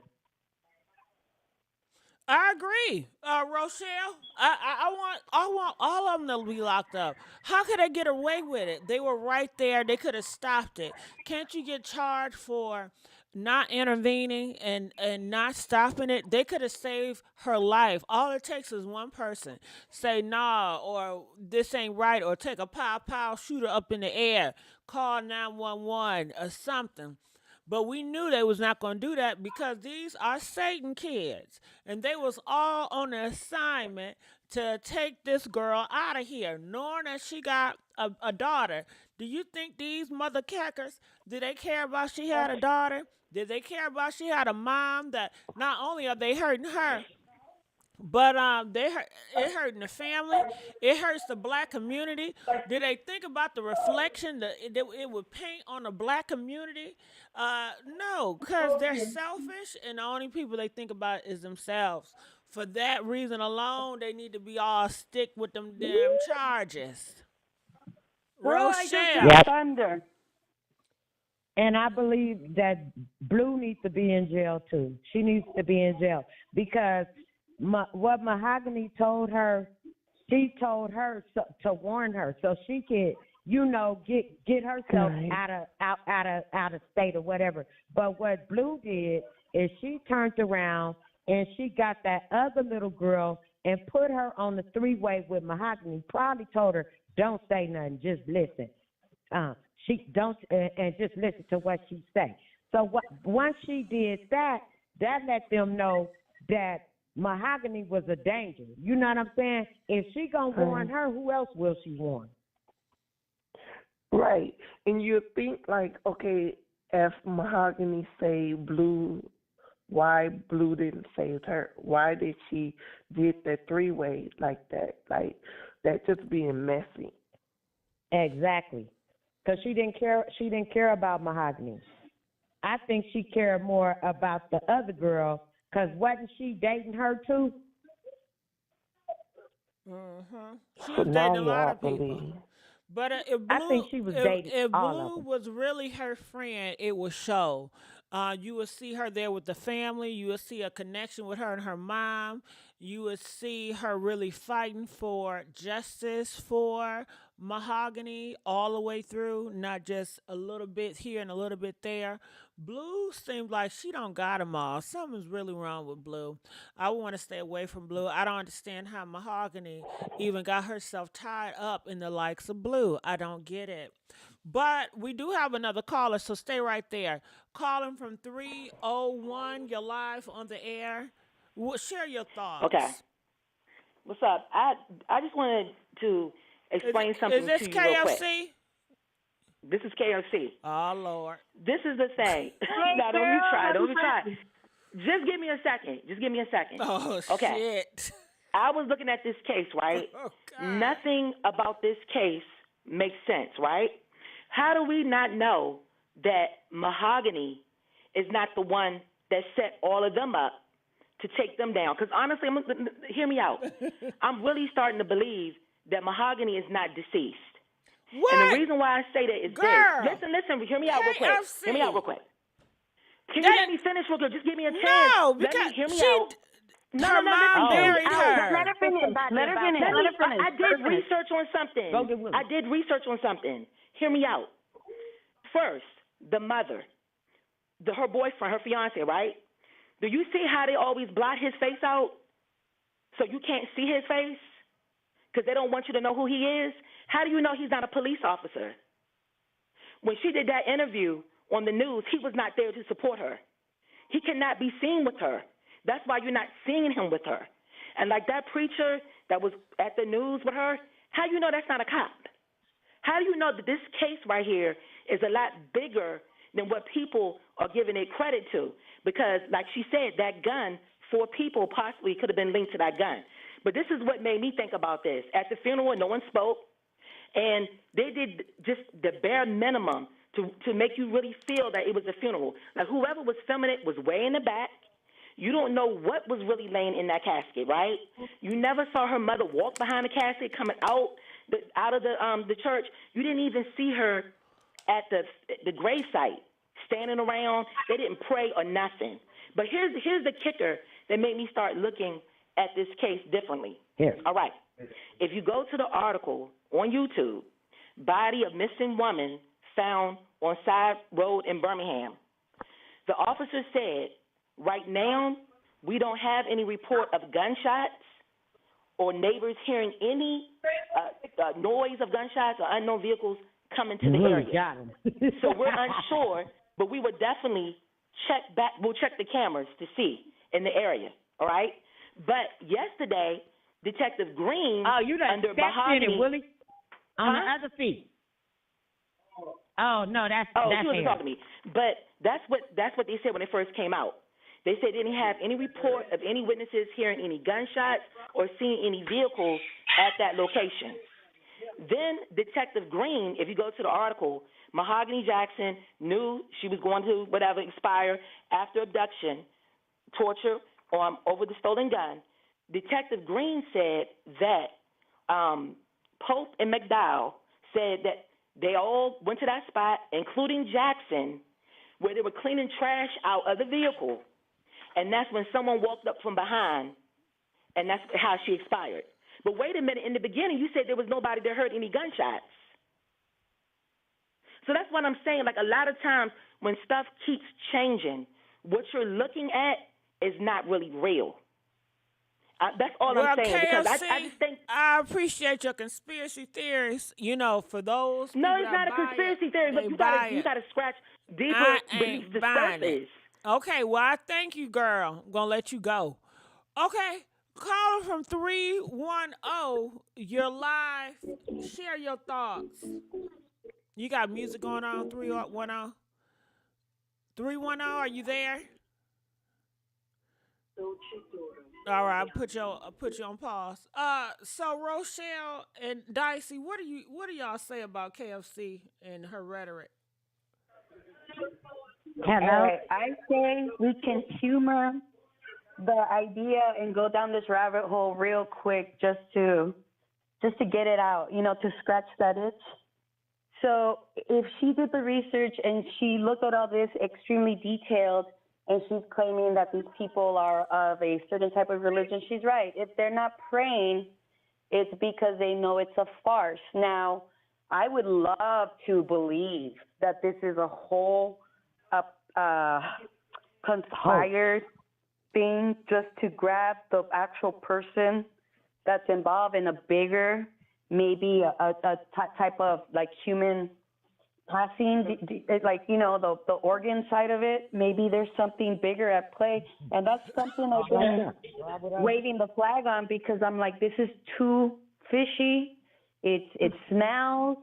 [SPEAKER 2] I agree, Rochelle. I want all of them to be locked up. How could they get away with it? They were right there. They could have stopped it. Can't you get charged for not intervening and not stopping it? They could have saved her life. All it takes is one person say nah, or this ain't right, or take a pow shooter up in the air, call 911 or something. But we knew they was not going to do that because these are Satan kids. And they was all on an assignment to take this girl out of here, knowing that she got a daughter. Do you think these mother cackers, did they care about she had a daughter? Did they care about she had a mom that not only are they hurting her, but it hurting the family. It hurts the black community. Did they think about the reflection that it would paint on the black community? No, because they're selfish, and the only people they think about is themselves. For that reason alone, they need to be all stick with them damn charges.
[SPEAKER 1] Bro, I just
[SPEAKER 2] Rochelle.
[SPEAKER 1] got thunder.
[SPEAKER 5] And I believe that Blue needs to be in jail too. She needs to be in jail because what Mahogany told her, she told her to warn her so she could, get herself out of state or whatever. But what Blue did is she turned around and she got that other little girl and put her on the three-way with Mahogany. Probably told her, don't say nothing, just listen. She don't and just listen to what she say. So once she did that, that let them know that Mahogany was a danger. You know what I'm saying? If she gonna warn her, who else will she warn?
[SPEAKER 6] Right. And you think like, okay, if Mahogany saved Blue, why Blue didn't save her? Why did she did that 3-way like that? Like that just being messy.
[SPEAKER 5] Exactly. Because she didn't care. She didn't care about Mahogany. I think she cared more about the other girl. Because wasn't she dating her too?
[SPEAKER 2] She
[SPEAKER 6] So
[SPEAKER 2] was
[SPEAKER 6] now
[SPEAKER 2] dating a
[SPEAKER 6] you
[SPEAKER 2] lot
[SPEAKER 6] all
[SPEAKER 2] of people.
[SPEAKER 6] believe.
[SPEAKER 2] But
[SPEAKER 5] I think she was dating
[SPEAKER 2] if
[SPEAKER 5] all of
[SPEAKER 2] Blue
[SPEAKER 5] them.
[SPEAKER 2] was really her friend, it would show. You would see her there with the family. You would see a connection with her and her mom. You would see her really fighting for justice for Mahogany all the way through, not just a little bit here and a little bit there. Blue seems like she don't got them all. Something's really wrong with Blue. I want to stay away from Blue. I don't understand how Mahogany even got herself tied up in the likes of Blue. I don't get it. But we do have another caller, so stay right there. Calling from 301, you're live on the air. Share your
[SPEAKER 7] Okay.
[SPEAKER 2] thoughts.
[SPEAKER 7] What's up? I just wanted to explain
[SPEAKER 2] Is
[SPEAKER 7] something
[SPEAKER 2] this
[SPEAKER 7] to you real quick.
[SPEAKER 2] KFC?
[SPEAKER 7] This is KFC.
[SPEAKER 2] Oh, Lord.
[SPEAKER 7] This is the thing. Now, don't you try. Don't you try. Just give me a second. Just give me a second.
[SPEAKER 2] Oh,
[SPEAKER 7] Okay.
[SPEAKER 2] shit.
[SPEAKER 7] I was looking at this case, right?
[SPEAKER 2] Oh, God.
[SPEAKER 7] Nothing about this case makes sense, right? How do we not know that Mahogany is not the one that set all of them up to take them down? Because honestly, hear me out. I'm really starting to believe that Mahogany is not deceased.
[SPEAKER 2] What?
[SPEAKER 7] And the reason why I say that is
[SPEAKER 2] Girl.
[SPEAKER 7] this. Listen, hear me out real quick.
[SPEAKER 2] KFC.
[SPEAKER 7] Hear me out real quick. Can you let me finish real quick? Just give me a chance.
[SPEAKER 2] No,
[SPEAKER 7] Let
[SPEAKER 2] because
[SPEAKER 7] me hear me
[SPEAKER 2] she,
[SPEAKER 7] out.
[SPEAKER 2] her mom buried her.
[SPEAKER 8] Let her finish. Let her finish.
[SPEAKER 7] I did research on something.
[SPEAKER 5] Go get Willie.
[SPEAKER 7] I did research on something. Hear me out. First, the mother, her boyfriend, her fiance, right? Do you see how they always blot his face out so you can't see his face? Because they don't want you to know who he is? How do you know he's not a police officer? When she did that interview on the news, he was not there to support her. He cannot be seen with her. That's why you're not seeing him with her. And like that preacher that was at the news with her, how do you know that's not a cop? How do you know that this case right here is a lot bigger than what people are giving it credit to? Because, like she said, that gun, 4 people possibly could have been linked to that gun. But this is what made me think about this. At the funeral, no one spoke, and they did just the bare minimum to make you really feel that it was a funeral. Like whoever was filming it was way in the back. You don't know what was really laying in that casket, right? You never saw her mother walk behind the casket coming out of the church. You didn't even see her at the grave site standing around. They didn't pray or nothing. But here's the kicker that made me start looking at this case differently.
[SPEAKER 5] Here.
[SPEAKER 7] All right. If you go to the article on YouTube, body of missing woman found on side road in Birmingham, the officer said, right now, we don't have any report of gunshots or neighbors hearing any noise of gunshots or unknown vehicles coming to the area.
[SPEAKER 5] Got him.
[SPEAKER 7] So we're unsure, but we would definitely check back. We'll check the cameras to see in the area, all right? But yesterday, Detective Green under Mahogany.
[SPEAKER 5] Willie, on the other feet. Oh no, that's
[SPEAKER 7] she wasn't
[SPEAKER 5] him.
[SPEAKER 7] talking to me. But that's what they said when it first came out. They said they didn't have any report of any witnesses hearing any gunshots or seeing any vehicles at that location. Then Detective Green, if you go to the article, Mahogany Jackson knew she was going to expire after abduction, torture, over the stolen gun. Detective Green said that Pope and McDowell said that they all went to that spot, including Jackson, where they were cleaning trash out of the vehicle. And that's when someone walked up from behind, and that's how she expired. But wait a minute, in the beginning, you said there was nobody that heard any gunshots. So that's what I'm saying. Like a lot of times when stuff keeps changing, what you're looking at is not really real. That's all
[SPEAKER 2] Well,
[SPEAKER 7] I'm saying because I
[SPEAKER 2] KFC,
[SPEAKER 7] just think
[SPEAKER 2] I appreciate your conspiracy theories. You know, for those people
[SPEAKER 7] no, it's
[SPEAKER 2] that
[SPEAKER 7] not a
[SPEAKER 2] buy it,
[SPEAKER 7] conspiracy theory, but
[SPEAKER 2] they
[SPEAKER 7] you
[SPEAKER 2] buy
[SPEAKER 7] gotta
[SPEAKER 2] it.
[SPEAKER 7] scratch deeper
[SPEAKER 2] I
[SPEAKER 7] beneath
[SPEAKER 2] ain't
[SPEAKER 7] the
[SPEAKER 2] buying it.
[SPEAKER 7] surface.
[SPEAKER 2] Okay, well, I thank you, girl. I'm going to let you go. Okay, caller from 310. You're live. Share your thoughts. You got music going on, 310? 310, are you there? All right, I'll put you on pause. So Rochelle and Dicey, what do y'all say about KFC and her rhetoric?
[SPEAKER 5] Hello.
[SPEAKER 1] I say we can humor the idea and go down this rabbit hole real quick just to get it out, to scratch that itch. So if she did the research and she looked at all this extremely detailed and she's claiming that these people are of a certain type of religion, she's right. If they're not praying, it's because they know it's a farce. Now, I would love to believe that this is a whole conspired thing just to grab the actual person that's involved in a bigger, maybe a type of like human passing, like, the organ side of it. Maybe there's something bigger at play. And that's something I've been waving the flag on because I'm like, this is too fishy. It smells.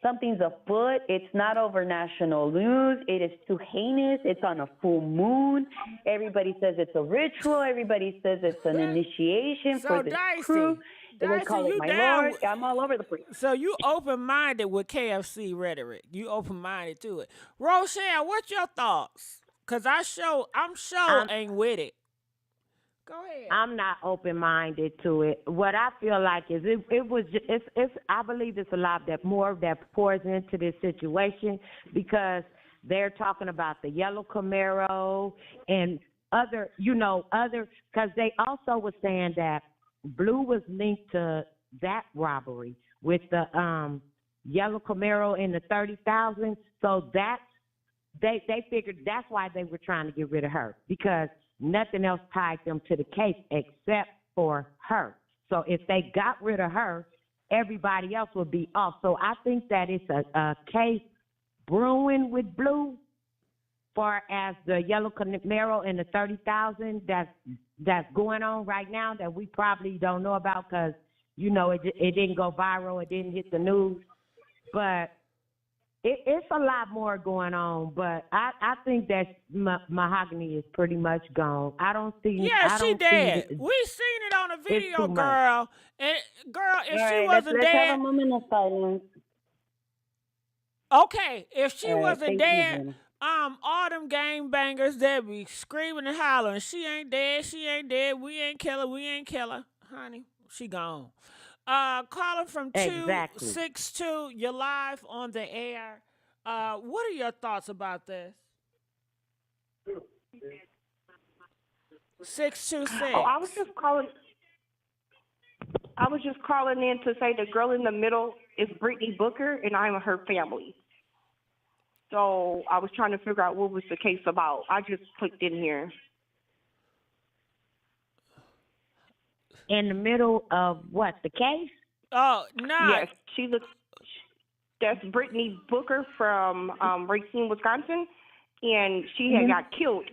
[SPEAKER 1] Something's afoot. It's not over national news. It is too heinous. It's on a full moon. Everybody says it's a ritual. Everybody says it's an initiation for the crew. They call it my lord. I'm all over the place.
[SPEAKER 2] So you open-minded with KFC rhetoric. You open-minded to it. Rochelle, what's your thoughts? Because I'm sure ain't with it. Go ahead.
[SPEAKER 5] I'm not open-minded to it. What I feel like is I believe it's a lot more that pours into this situation because they're talking about the yellow Camaro and other, because they also were saying that Blue was linked to that robbery with the yellow Camaro and the 30,000. So they figured that's why they were trying to get rid of her because nothing else tied them to the case except for her. So if they got rid of her, everybody else would be off. So I think that it's a case brewing with Blue, far as the yellow Camaro and the 30,000 that's going on right now that we probably don't know about because it didn't go viral, it didn't hit the news, but it's a lot more going on. But I think that Mahogany is pretty much gone. I don't see.
[SPEAKER 2] Yeah, she dead. We seen it on a video, girl. And girl, if she wasn't
[SPEAKER 1] let's
[SPEAKER 2] dead,
[SPEAKER 1] have a moment of silence.
[SPEAKER 2] okay, if she wasn't dead.
[SPEAKER 1] You.
[SPEAKER 2] All them gangbangers that be screaming and hollering, she ain't dead, we ain't kill her, honey, she gone. Calling from 262, you're live on the air. What are your thoughts about this? 626.
[SPEAKER 8] Oh, I was just calling in to say the girl in the middle is Brittany Booker, and I'm her family. So I was trying to figure out what was the case about. I just clicked in here.
[SPEAKER 5] In the middle of what, the case?
[SPEAKER 2] Oh, no.
[SPEAKER 8] Yes, that's Brittany Booker from Racine, Wisconsin, and she had got killed.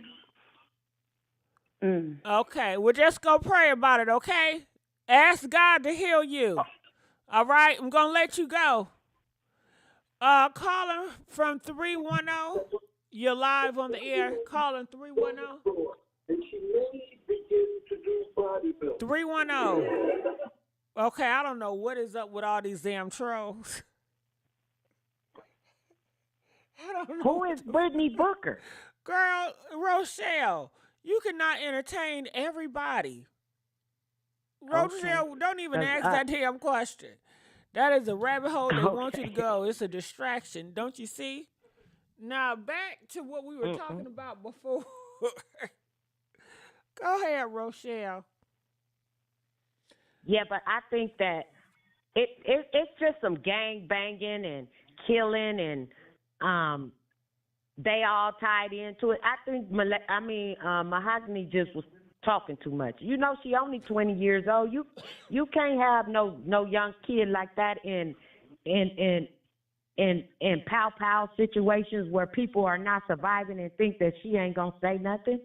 [SPEAKER 2] Okay, well, just go pray about it, okay? Ask God to heal you. All right, I'm going to let you go. Calling from 310. You're live on the air. Calling 310. 310. Okay, I don't know what is up with all these damn trolls. I don't know.
[SPEAKER 5] Who is Brittany Booker?
[SPEAKER 2] Girl, Rochelle, you cannot entertain everybody. Rochelle, don't even ask that damn question. That is a rabbit hole they want you to go. It's a distraction. Don't you see? Now, back to what we were talking about before. Go ahead, Rochelle.
[SPEAKER 5] Yeah, but I think that it's just some gang banging and killing and they all tied into it. I think Mahogany just was talking too much. You know, she only 20 years old. You can't have no young kid like that in pow situations where people are not surviving and think that she ain't gonna say nothing.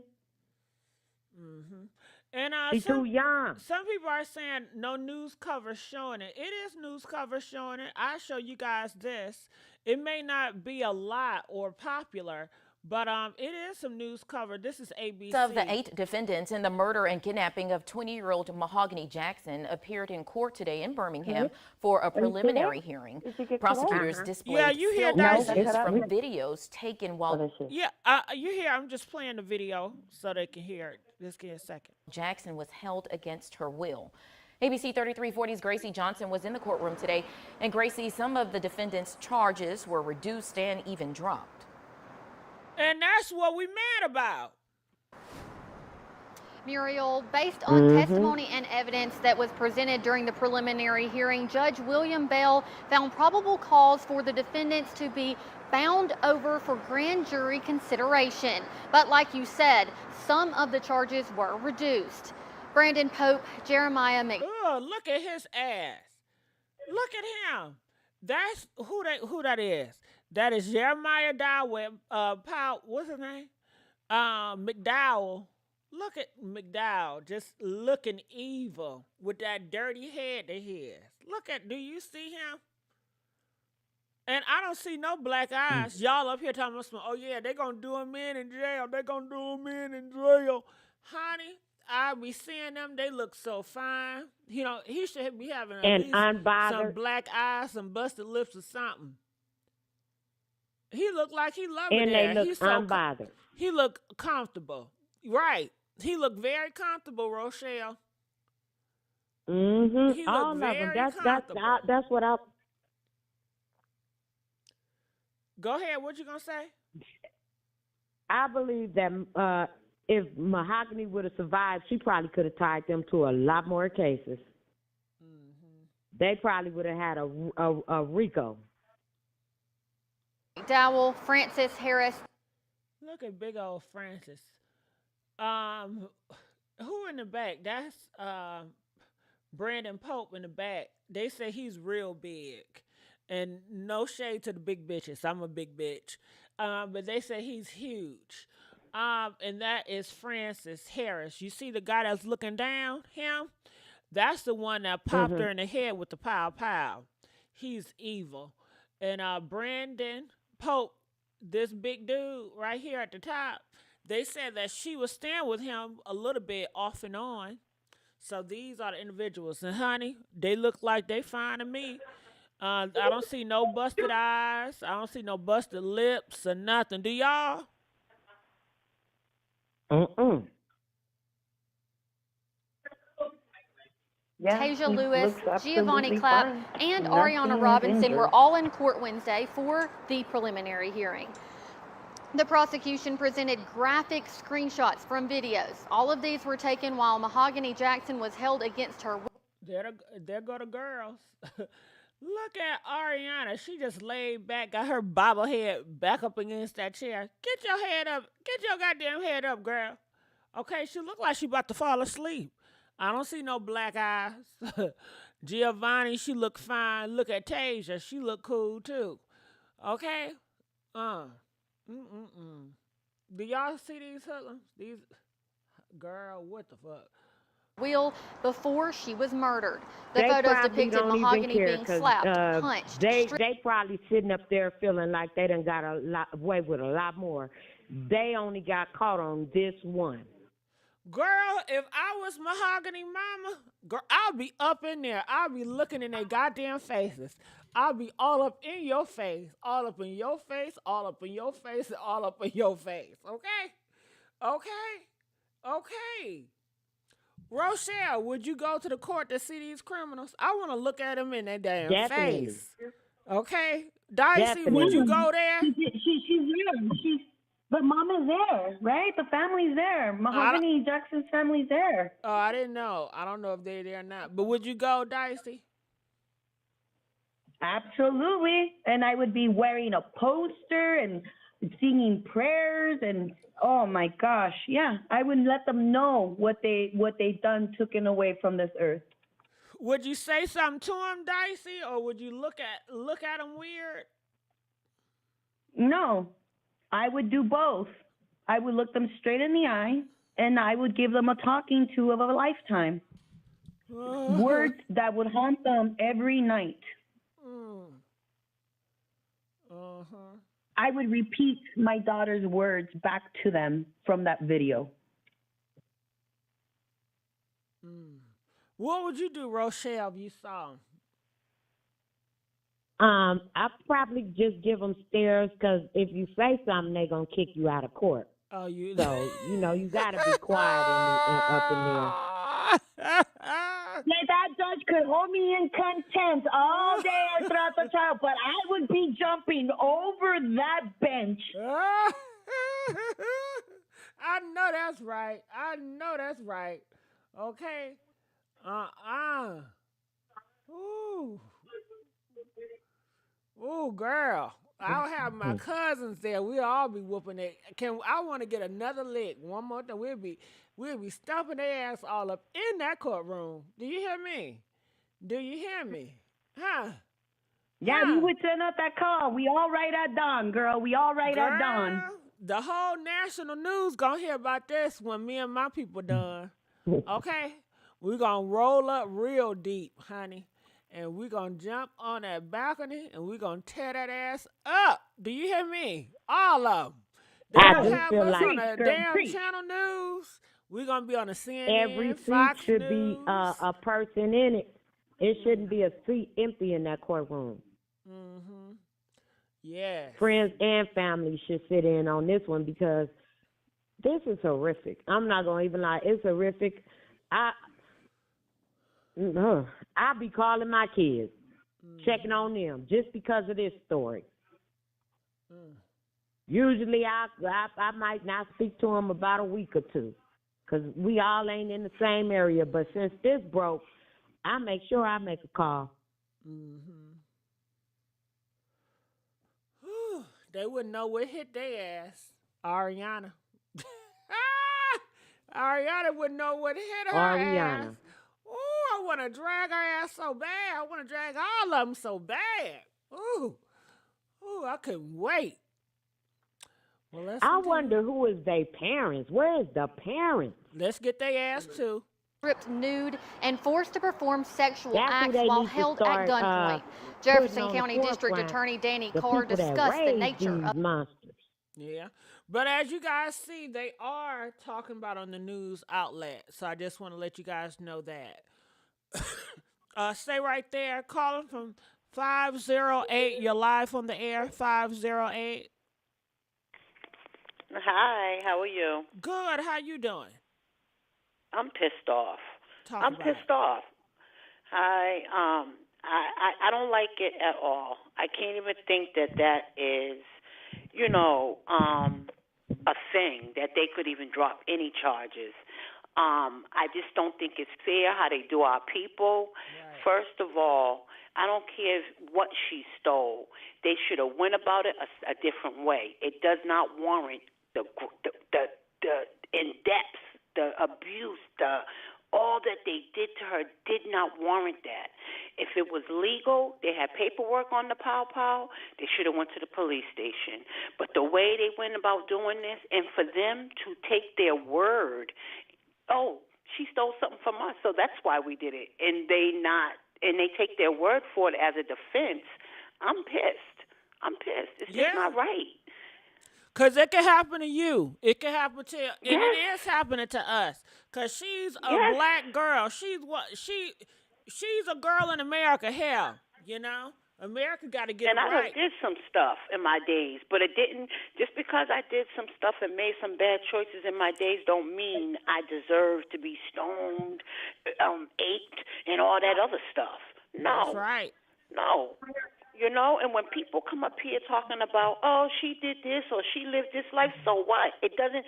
[SPEAKER 2] Mm-hmm. And
[SPEAKER 5] She's too young.
[SPEAKER 2] some people are saying no news cover showing it. It is news cover showing it. I show you guys this. It may not be a lot or popular, but it is some news cover. This is ABC.
[SPEAKER 9] Of the 8 defendants in the murder and kidnapping of 20-year-old Mahogany Jackson appeared in court today in Birmingham for a preliminary hearing. Prosecutors displayed still images from videos taken while
[SPEAKER 2] you hear. I'm just playing the video so they can hear it. Just give me a second.
[SPEAKER 9] Jackson was held against her will. ABC 3340's Gracie Johnson was in the courtroom today. And Gracie, some of the defendants' charges were reduced and even dropped.
[SPEAKER 2] And that's what we mad about.
[SPEAKER 10] Muriel, based on testimony and evidence that was presented during the preliminary hearing, Judge William Bell found probable cause for the defendants to be bound over for grand jury consideration. But like you said, some of the charges were reduced. Brandon Pope, Jeremiah Mc...
[SPEAKER 2] Oh, look at his ass. Look at him. That's who that is. That is Jeremiah Dowell, what's his name? McDowell. Look at McDowell, just looking evil with that dirty head that he has. Do you see him? And I don't see no black eyes. Y'all up here talking about, oh yeah, they're going to do him in jail. They're going to do him in jail. Honey, I be seeing them. They look so fine. You know, he should be having at least some black eyes, some busted lips or something. He looked like he loved it.
[SPEAKER 5] And they look unbothered.
[SPEAKER 2] He looked comfortable. Right. He looked very comfortable, Rochelle.
[SPEAKER 5] Mm-hmm. All of them. That's what I...
[SPEAKER 2] Go ahead. What you going to say?
[SPEAKER 5] I believe that if Mahogany would have survived, she probably could have tied them to a lot more cases. Mm-hmm. They probably would have had a RICO.
[SPEAKER 10] Dowell, Francis Harris.
[SPEAKER 2] Look at big old Francis. Who in the back? That's Brandon Pope in the back. They say he's real big. And no shade to the big bitches. I'm a big bitch. But they say he's huge. And that is Francis Harris. You see the guy that's looking down? Him? That's the one that popped her in the head with the pow. He's evil. And Brandon Pope, this big dude right here at the top, they said that she was staying with him a little bit off and on. So these are the individuals. And honey, they look like they fine to me. I don't see no busted eyes. I don't see no busted lips or nothing. Do y'all?
[SPEAKER 1] Yeah,
[SPEAKER 10] Tasia Lewis, Giovanni
[SPEAKER 1] fine.
[SPEAKER 10] Clapp, and Ariana Robinson were all in court Wednesday for the preliminary hearing. The prosecution presented graphic screenshots from videos. All of these were taken while Mahogany Jackson was held against her.
[SPEAKER 2] There go the girls. Look at Ariana. She just laid back, got her bobblehead back up against that chair. Get your head up. Get your goddamn head up, girl. Okay, she look like she about to fall asleep. I don't see no black eyes. Giovanni, she look fine. Look at Tasia. She look cool, too. Okay? Do y'all see these hoodlums? These... Girl, what the fuck?
[SPEAKER 10] Wheel before she was murdered. The photos depicted Mahogany being slapped, punched.
[SPEAKER 5] They probably sitting up there feeling like they done got away with a lot more. They only got caught on this one.
[SPEAKER 2] Girl, if I was Mahogany mama, girl, I'll be up in there. I'll be looking in their goddamn faces. I'll be all up in your face, all up in your face, all up in your face, and all up in your face. Okay? Rochelle, would you go to the court to see these criminals? I want to look at them in their damn face. Okay? Dicey, would you go there?
[SPEAKER 11] She's there. But Mama's there, right? The family's there. Mahogany Jackson's family's there.
[SPEAKER 2] Oh, I didn't know. I don't know if they're there or not. But would you go, Dicey?
[SPEAKER 11] Absolutely. And I would be wearing a poster and singing prayers and oh my gosh, yeah, I would let them know what they done taken away from this earth.
[SPEAKER 2] Would you say something to him, Dicey, or would you look at him weird?
[SPEAKER 11] No, I would do both. I would look them straight in the eye, and I would give them a talking to of a lifetime. Words that would haunt them every night. I would repeat my daughter's words back to them from that video.
[SPEAKER 2] What would you do, Rochelle, if you saw him?
[SPEAKER 5] I'd probably just give them stares because if you say something, they're going to kick you out of court.
[SPEAKER 2] Oh, you.
[SPEAKER 5] So, you got to be quiet up in there.
[SPEAKER 11] That judge could hold me in contempt all day throughout the trial, but I would be jumping over that bench.
[SPEAKER 2] I know that's right. Okay. Ooh, girl. I'll have my cousins there. We'll all be whooping it. I want to get another lick. One more time. We'll be stumping their ass all up in that courtroom. Do you hear me? Huh?
[SPEAKER 11] Yeah, we would send out that call. We all right at dawn, girl. We all right at dawn.
[SPEAKER 2] The whole national news gonna hear about this when me and my people done. Okay? We're gonna roll up real deep, honey. And we're going to jump on that balcony, and we're going to tear that ass up. Do you hear me? All of them. They're going to have us on the damn channel news. We're going to be on the CNN,
[SPEAKER 5] every seat
[SPEAKER 2] Fox
[SPEAKER 5] should
[SPEAKER 2] News.
[SPEAKER 5] be a person in it. It shouldn't be a seat empty in that courtroom.
[SPEAKER 2] Mm-hmm. Yeah.
[SPEAKER 5] Friends and family should sit in on this one because this is horrific. I'm not going to even lie. It's horrific. I'll be calling my kids, checking on them, just because of this story. Usually I might not speak to them about a week or two, because we all ain't in the same area. But since this broke, I make sure I make a call.
[SPEAKER 2] They wouldn't know what hit their ass. Ariana. Ariana wouldn't know what hit her ass. Ooh, I want to drag her ass so bad. I want to drag all of them so bad. Ooh, I couldn't wait. Well,
[SPEAKER 5] I wonder who is their parents. Where is the parents?
[SPEAKER 2] Let's get their ass too.
[SPEAKER 10] Stripped nude and forced to perform sexual acts
[SPEAKER 5] who
[SPEAKER 10] while
[SPEAKER 5] need to
[SPEAKER 10] held
[SPEAKER 5] start,
[SPEAKER 10] at gunpoint. Jefferson County District Attorney Danny Carr discussed the nature of
[SPEAKER 5] monsters.
[SPEAKER 2] Yeah. But as you guys see, they are talking about on the news outlet. So I just want to let you guys know that. Stay right there. Calling from 508. You're live on the air. 508.
[SPEAKER 12] Hi, how are you?
[SPEAKER 2] Good. How you doing?
[SPEAKER 12] I'm pissed off.
[SPEAKER 2] I'm
[SPEAKER 12] pissed off. I don't like it at all. I can't even think that is, a thing that they could even drop any charges. I just don't think it's fair how they do our people. Right. First of all, I don't care what she stole. They should have went about it a different way. It does not warrant the in-depth, the abuse, all that they did to her did not warrant that. If it was legal, they had paperwork on the pow, they should have went to the police station. But the way they went about doing this, and for them to take their word, she stole something from us, so that's why we did it. And they take their word for it as a defense. I'm pissed. It's just not right.
[SPEAKER 2] Because it can happen to you. It can happen to you. And it is happening to us. Because she's a black girl. She's a girl in America. Hell, America got to get it right.
[SPEAKER 12] And I did some stuff in my days, but it didn't. Just because I did some stuff and made some bad choices in my days don't mean I deserve to be stoned, aped, and all that other stuff. No.
[SPEAKER 2] That's right.
[SPEAKER 12] No. And when people come up here talking about, she did this or she lived this life, so what? It doesn't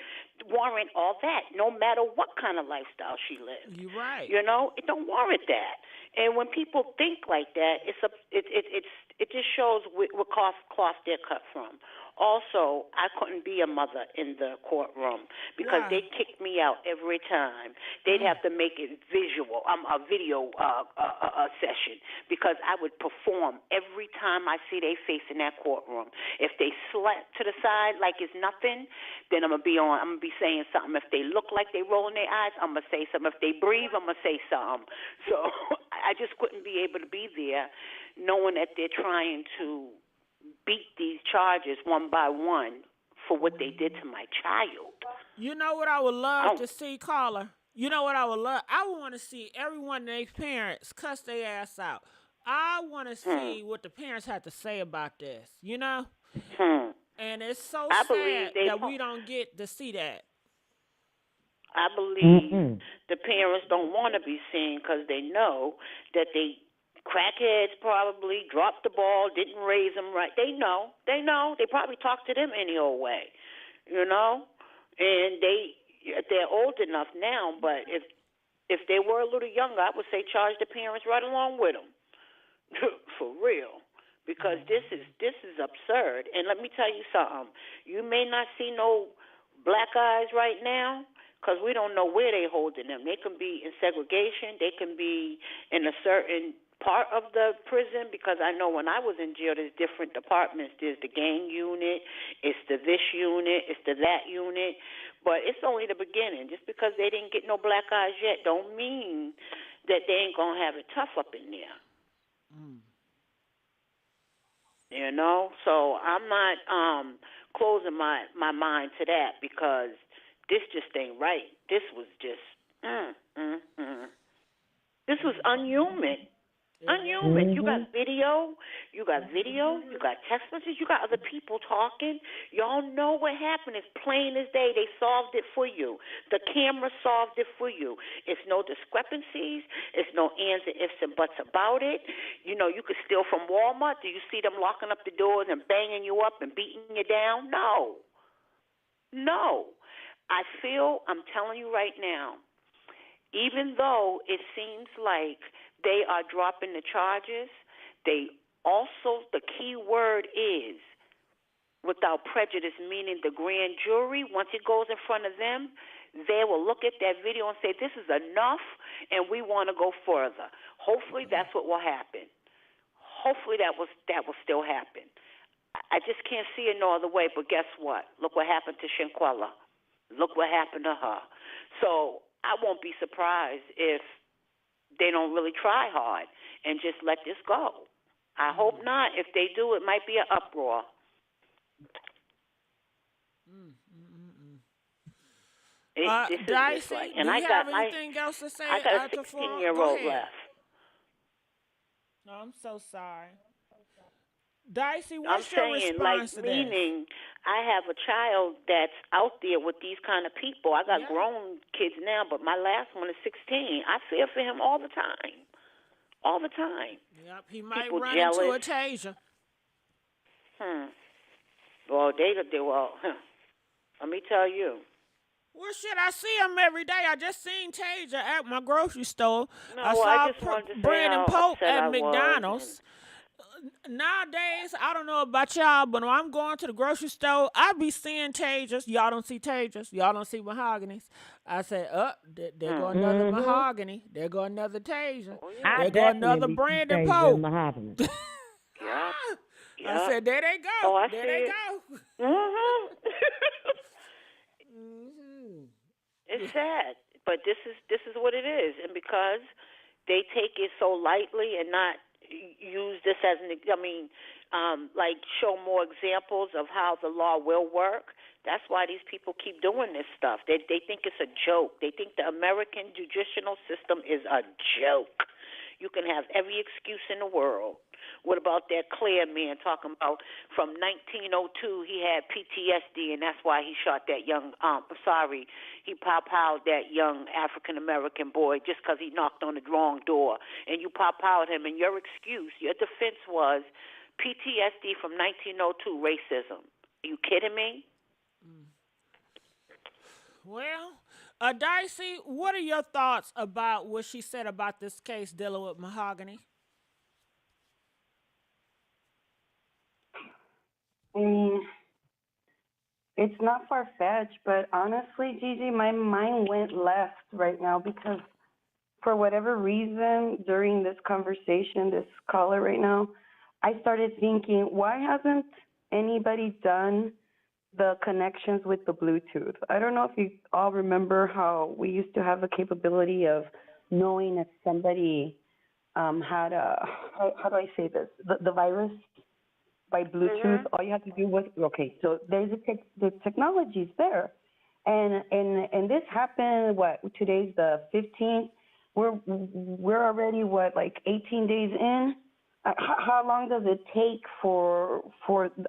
[SPEAKER 12] warrant all that, no matter what kind of lifestyle she lived.
[SPEAKER 2] You're right.
[SPEAKER 12] It don't warrant that. And when people think like that, it just shows what cloth they're cut from. also, I couldn't be a mother in the courtroom because they kicked me out every time. They'd have to make it visual, a video session, because I would perform every time I see their face in that courtroom. If they slack to the side like it's nothing, then I'm gonna be saying something. If they look like they rolling their eyes, I'm gonna say something. If they breathe, I'm gonna say something. So I just couldn't be able to be there, knowing that they're trying to beat these charges one by one for what they did to my child.
[SPEAKER 2] You know what I would love to see, caller? You know what I would love? I would want to see everyone, their parents, cuss their ass out. I want to see what the parents have to say about this, you know? And it's so sad that we don't get to see that.
[SPEAKER 12] I believe the parents don't want to be seen because they know that they crackheads probably dropped the ball, didn't raise them right. They know. They probably talk to them any old way, you know. And they're old enough now, but if they were a little younger, I would say charge the parents right along with them, for real, because this is absurd. And let me tell you something. You may not see no black eyes right now, because we don't know where they're holding them. They can be in segregation. They can be in a certain part of the prison, because I know when I was in jail, there's different departments. There's the gang unit, it's the this unit, it's the that unit. But it's only the beginning. Just because they didn't get no black eyes yet don't mean that they ain't going to have it tough up in there. You know? So I'm not closing my mind to that, because this just ain't right. This was just, this was unhuman. Unhuman. You got video, you got text messages, you got other people talking. Y'all know what happened. It's plain as day. They solved it for you. The camera solved it for you. It's no discrepancies. It's no ands and ifs and buts about it. You know, you could steal from Walmart. Do you see them locking up the doors and banging you up and beating you down? No. I'm telling you right now, even though it seems like they are dropping the charges, they also, the key word is without prejudice, meaning the grand jury, once it goes in front of them, they will look at that video and say, this is enough, and we want to go further. Hopefully that's what will happen. Hopefully that will still happen. I just can't see it no other way, but guess what? Look what happened to Shanquella. Look what happened to her. So I won't be surprised if they don't really try hard and just let this go. I hope not. If they do, it might be an uproar.
[SPEAKER 2] Dicey, do you have anything else to say?
[SPEAKER 12] I got a 16-year-old left.
[SPEAKER 2] No, I'm so sorry. Dicey, what's your response to
[SPEAKER 12] meaning I have a child that's out there with these kind of people. I got grown kids now, but my last one is 16. I fear for him all the time. All the time.
[SPEAKER 2] Yep, he might
[SPEAKER 12] people
[SPEAKER 2] run
[SPEAKER 12] jealous.
[SPEAKER 2] into a taser.
[SPEAKER 12] Well, let me tell you.
[SPEAKER 2] Well, shit, I see him every day. I just seen Taser at my grocery store.
[SPEAKER 12] No,
[SPEAKER 2] I saw Brandon Pope at McDonald's. Nowadays, I don't know about y'all, but when I'm going to the grocery store, I be seeing Tasers. Y'all don't see Tasers. Y'all don't see Mahoganies. I say, there go another Mahogany. There go another Taser. There go another Brandon Pope. I said, there they go. There they go.
[SPEAKER 12] It's sad, but this is what it is, and because they take it so lightly and not use this as like show more examples of how the law will work. That's why these people keep doing this stuff. They think it's a joke. They think the American judicial system is a joke. You can have every excuse in the world. What about that Claire man talking about from 1902 he had PTSD and that's why he shot that young, he pow-powed that young African-American boy just because he knocked on the wrong door. And you pow-powed him and your excuse, your defense was PTSD from 1902 racism. Are you kidding me?
[SPEAKER 2] Well, Dicey, what are your thoughts about what she said about this case dealing with Mahogany?
[SPEAKER 1] It's not far-fetched, but honestly, Gigi, my mind went left right now because for whatever reason, during this conversation, this caller right now, I started thinking, why hasn't anybody done the connections with the Bluetooth? I don't know if you all remember how we used to have the capability of knowing if somebody had a, how do I say this, the virus by Bluetooth.
[SPEAKER 12] Mhm.
[SPEAKER 1] All you have to do was, okay, so the technology's there. And this happened, today's the 15th. We're already, like 18 days in? How long does it take for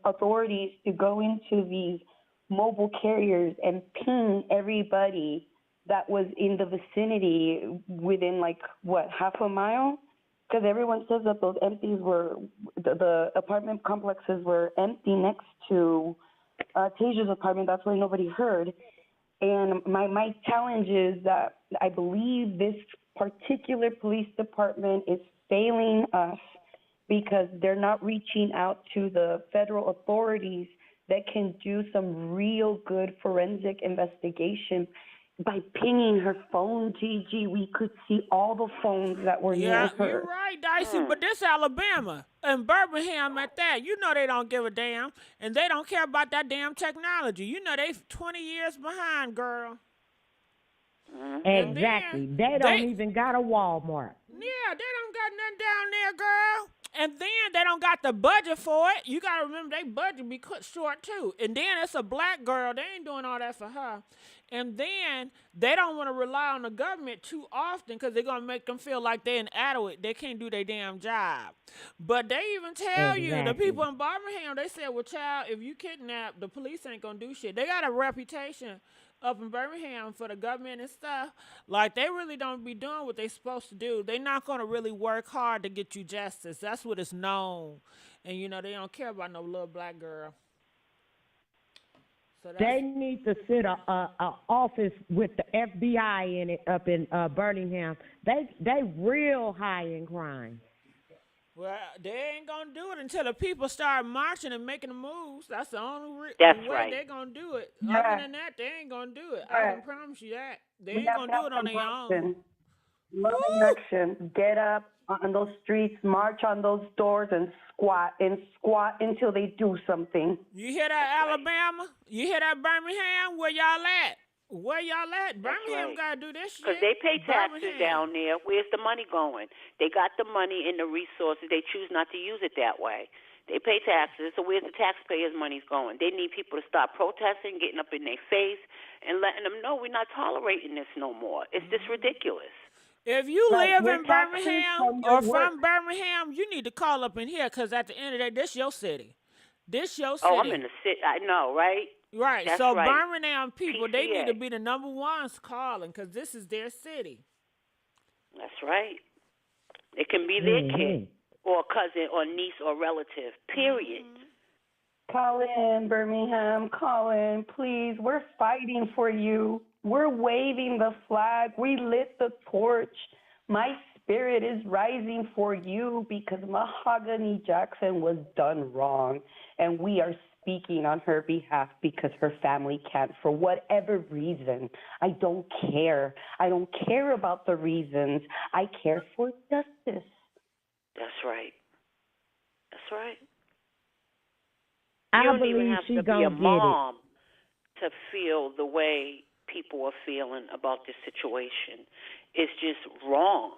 [SPEAKER 1] authorities to go into these mobile carriers and ping everybody that was in the vicinity within, half a mile? Because everyone says that those the apartment complexes were empty next to Tasia's apartment. That's why nobody heard. And my challenge is that I believe this particular police department is failing us because they're not reaching out to the federal authorities that can do some real good forensic investigation. By pinging her phone, Gigi, we could see all the phones that were near her.
[SPEAKER 2] You're right, Dicey, but this Alabama and Birmingham at that, you know they don't give a damn, and they don't care about that damn technology. You know they 20 years behind, girl.
[SPEAKER 5] Exactly. They don't even got a Walmart.
[SPEAKER 2] Yeah, they don't got nothing down there, girl. And then they don't got the budget for it. You got to remember they budget be cut short too. And then it's a black girl. They ain't doing all that for her. And then they don't want to rely on the government too often because they're going to make them feel like they're inadequate. They can't do their damn job. But they even tell you, the people in Birmingham, they said, well, child, if you kidnap, the police ain't going to do shit. They got a reputation up in Birmingham for the government and stuff. Like, they really don't be doing what they supposed to do. They're not going to really work hard to get you justice. That's what it's known. And, you know, they don't care about no little black girl. So
[SPEAKER 5] they need to sit a office with the FBI in it up in Birmingham. They real high in crime.
[SPEAKER 2] Well, they ain't going to do it until the people start marching and making the moves. That's the only way they're going to do it.
[SPEAKER 1] Yeah.
[SPEAKER 2] Other than that, they ain't going to do it. I can promise you that. They ain't going to do it on their own.
[SPEAKER 1] Love in action. Get up on those streets, march on those doors, and squat until they do something.
[SPEAKER 2] You hear that, Alabama? You hear that, Birmingham? Where y'all at? Where y'all at? Birmingham got to do this shit.
[SPEAKER 12] Because they pay taxes down there. Where's the money going? They got the money and the resources. They choose not to use it that way. They pay taxes, so where's the taxpayers' money's going? They need people to stop protesting, getting up in their face, and letting them know we're not tolerating this no more. It's just ridiculous.
[SPEAKER 2] If you live in Birmingham or from Birmingham, you need to call up in here because at the end of the day, this your city. This your city.
[SPEAKER 12] Oh, I'm in the city. I know, right?
[SPEAKER 2] Right.
[SPEAKER 12] That's
[SPEAKER 2] so
[SPEAKER 12] right.
[SPEAKER 2] Birmingham people,
[SPEAKER 12] PCA.
[SPEAKER 2] they need to be the number ones calling because this is their city.
[SPEAKER 12] That's right. It can be their kid or cousin or niece or relative, period.
[SPEAKER 1] Call in, Birmingham. Call in, please. We're fighting for you. We're waving the flag. We lit the torch. My spirit is rising for you because Mahogany Jackson was done wrong. And we are speaking on her behalf because her family can't for whatever reason. I don't care. I don't care about the reasons. I care for justice.
[SPEAKER 12] That's right. That's right.
[SPEAKER 5] I
[SPEAKER 12] You don't
[SPEAKER 5] believe
[SPEAKER 12] even have
[SPEAKER 5] she
[SPEAKER 12] to be
[SPEAKER 5] gonna
[SPEAKER 12] a
[SPEAKER 5] get
[SPEAKER 12] mom to feel the way people are feeling about this situation. It's just wrong.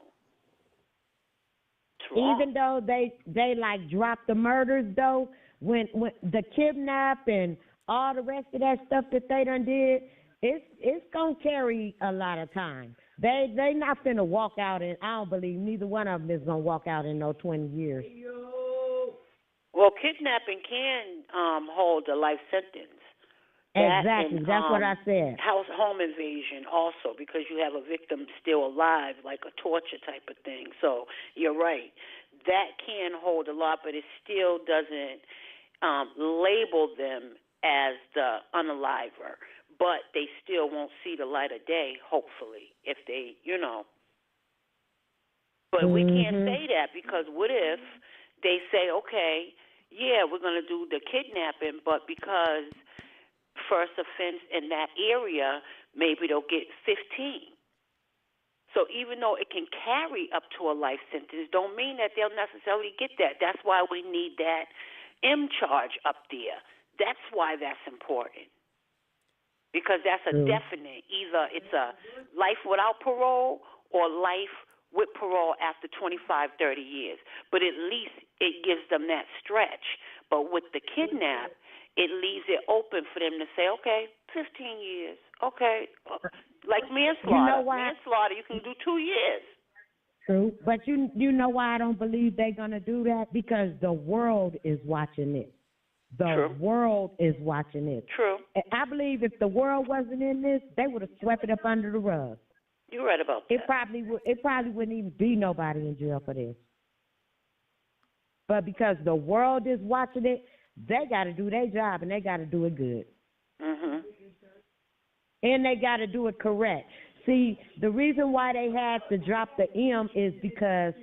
[SPEAKER 12] It's wrong.
[SPEAKER 5] Even though they like dropped the murders though, when the kidnap and all the rest of that stuff that they done did, it's gonna carry a lot of time. They not finna walk out, and I don't believe neither one of them is gonna walk out in no 20 years.
[SPEAKER 12] Well, kidnapping can hold a life sentence.
[SPEAKER 5] Exactly, that's what I said.
[SPEAKER 12] Home invasion also, because you have a victim still alive, like a torture type of thing. So you're right. That can hold a lot, but it still doesn't label them as the unaliver. But they still won't see the light of day, hopefully, if they, But we can't say that because what if they say, okay, yeah, we're going to do the kidnapping, but because first offense in that area, maybe they'll get 15. So even though it can carry up to a life sentence, don't mean that they'll necessarily get that. That's why we need that M charge up there. That's why that's important. Because that's a definite. Either it's a life without parole or life with parole after 25, 30 years. But at least it gives them that stretch. But with the kidnap, it leaves it open for them to say, okay, 15 years. Okay. Like manslaughter.
[SPEAKER 5] You know why?
[SPEAKER 12] Manslaughter, you can do 2 years.
[SPEAKER 5] True. But you know why I don't believe they're going to do that? Because the world is watching it. The world is watching it.
[SPEAKER 12] True.
[SPEAKER 5] And I believe if the world wasn't in this, they would have swept it up under the rug.
[SPEAKER 12] You're right about that.
[SPEAKER 5] It probably wouldn't even be nobody in jail for this. But because the world is watching it, they got to do their job, and they got to do it good.
[SPEAKER 12] Mm-hmm.
[SPEAKER 5] And they got to do it correct. See, the reason why they had to drop the M is because,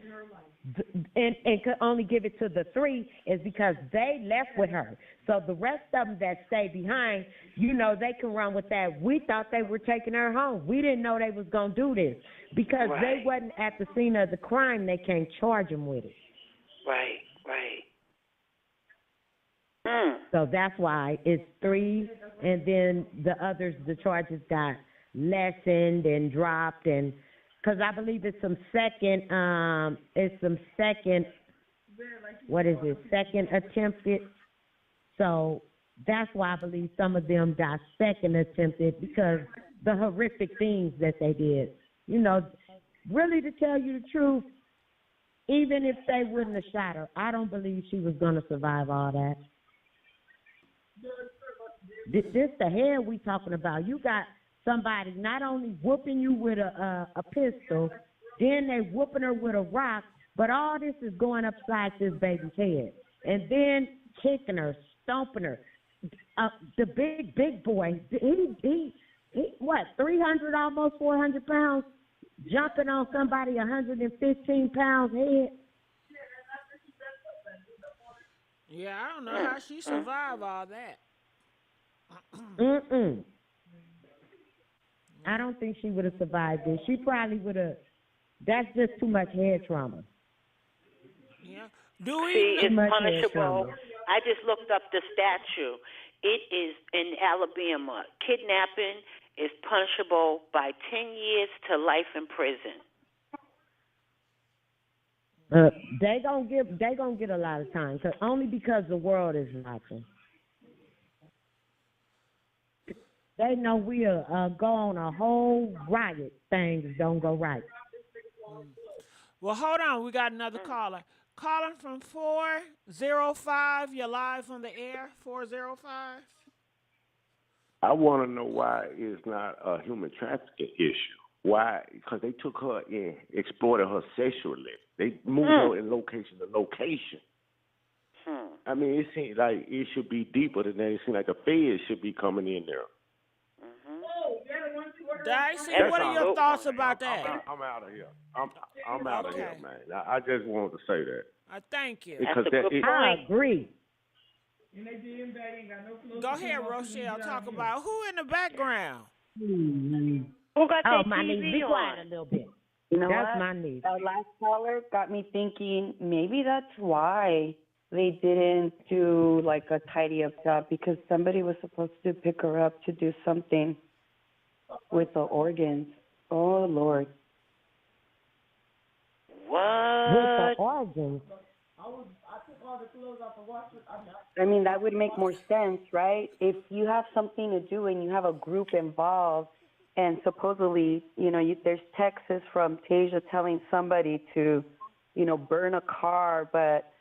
[SPEAKER 5] and could only give it to the 3, is because they left with her. So the rest of them that stayed behind, you know, they can run with that. We thought they were taking her home. We didn't know they was going to do this. Because they wasn't at the scene of the crime, they can't charge them with it.
[SPEAKER 12] Right.
[SPEAKER 5] So that's why it's 3, and then the others, the charges got lessened and dropped, and because I believe it's some second, second attempted. So that's why I believe some of them got second attempted, because the horrific things that they did. You know, really, to tell you the truth, even if they wouldn't have shot her, I don't believe she was going to survive all that. This the hell we talking about. You got somebody not only whooping you with a pistol, then they whooping her with a rock, but all this is going upside this baby's head. And then kicking her, stomping her. The big boy, he what, 300, almost 400 pounds, jumping on somebody 115 pounds head.
[SPEAKER 2] Yeah, I don't know how she survived all that.
[SPEAKER 5] I don't think she would have survived this. She probably would have. That's just too much head trauma.
[SPEAKER 2] Yeah.
[SPEAKER 12] See, it's punishable. I just looked up the statute. It is in Alabama. Kidnapping is punishable by 10 years to life in prison.
[SPEAKER 5] They gonna get a lot of time, only because the world is watching. They know we'll go on a whole riot. Things don't go right.
[SPEAKER 2] Well, hold on. We got another caller. Calling from 405. You're live on the air. 405.
[SPEAKER 13] I want to know why it's not a human trafficking issue. Why? Because they took her and exploited her sexually. They moved her in location to location. I mean, it seems like it should be deeper than that. It seems like the feds should be coming in there.
[SPEAKER 2] Dicey, what are your thoughts about that?
[SPEAKER 13] I'm out of here. I'm out of here, man. I just wanted to say that.
[SPEAKER 2] Thank you.
[SPEAKER 13] Because
[SPEAKER 5] I agree.
[SPEAKER 2] Go ahead, Rochelle. Talk about who in the background.
[SPEAKER 1] Who got that
[SPEAKER 5] my
[SPEAKER 1] TV
[SPEAKER 5] niece. Be quiet
[SPEAKER 1] on?
[SPEAKER 5] a little bit.
[SPEAKER 1] You know
[SPEAKER 5] That's
[SPEAKER 1] what?
[SPEAKER 5] my niece.
[SPEAKER 1] Our last caller got me thinking maybe that's why they didn't do like a tidy up job, because somebody was supposed to pick her up to do something with the organs. Oh, Lord.
[SPEAKER 12] What?
[SPEAKER 5] With the organs.
[SPEAKER 1] I mean, that would make more sense, right? If you have something to do and you have a group involved, and supposedly, there's texts from Tasia telling somebody to, burn a car, but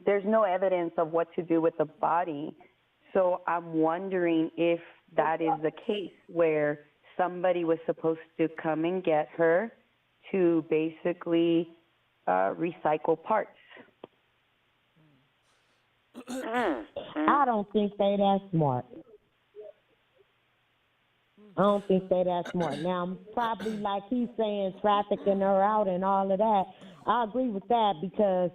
[SPEAKER 1] there's no evidence of what to do with the body. So I'm wondering if that is the case where somebody was supposed to come and get her to basically recycle parts.
[SPEAKER 5] I don't think they that smart. I don't think they that smart. Now, probably like he's saying, trafficking her out and all of that. I agree with that, because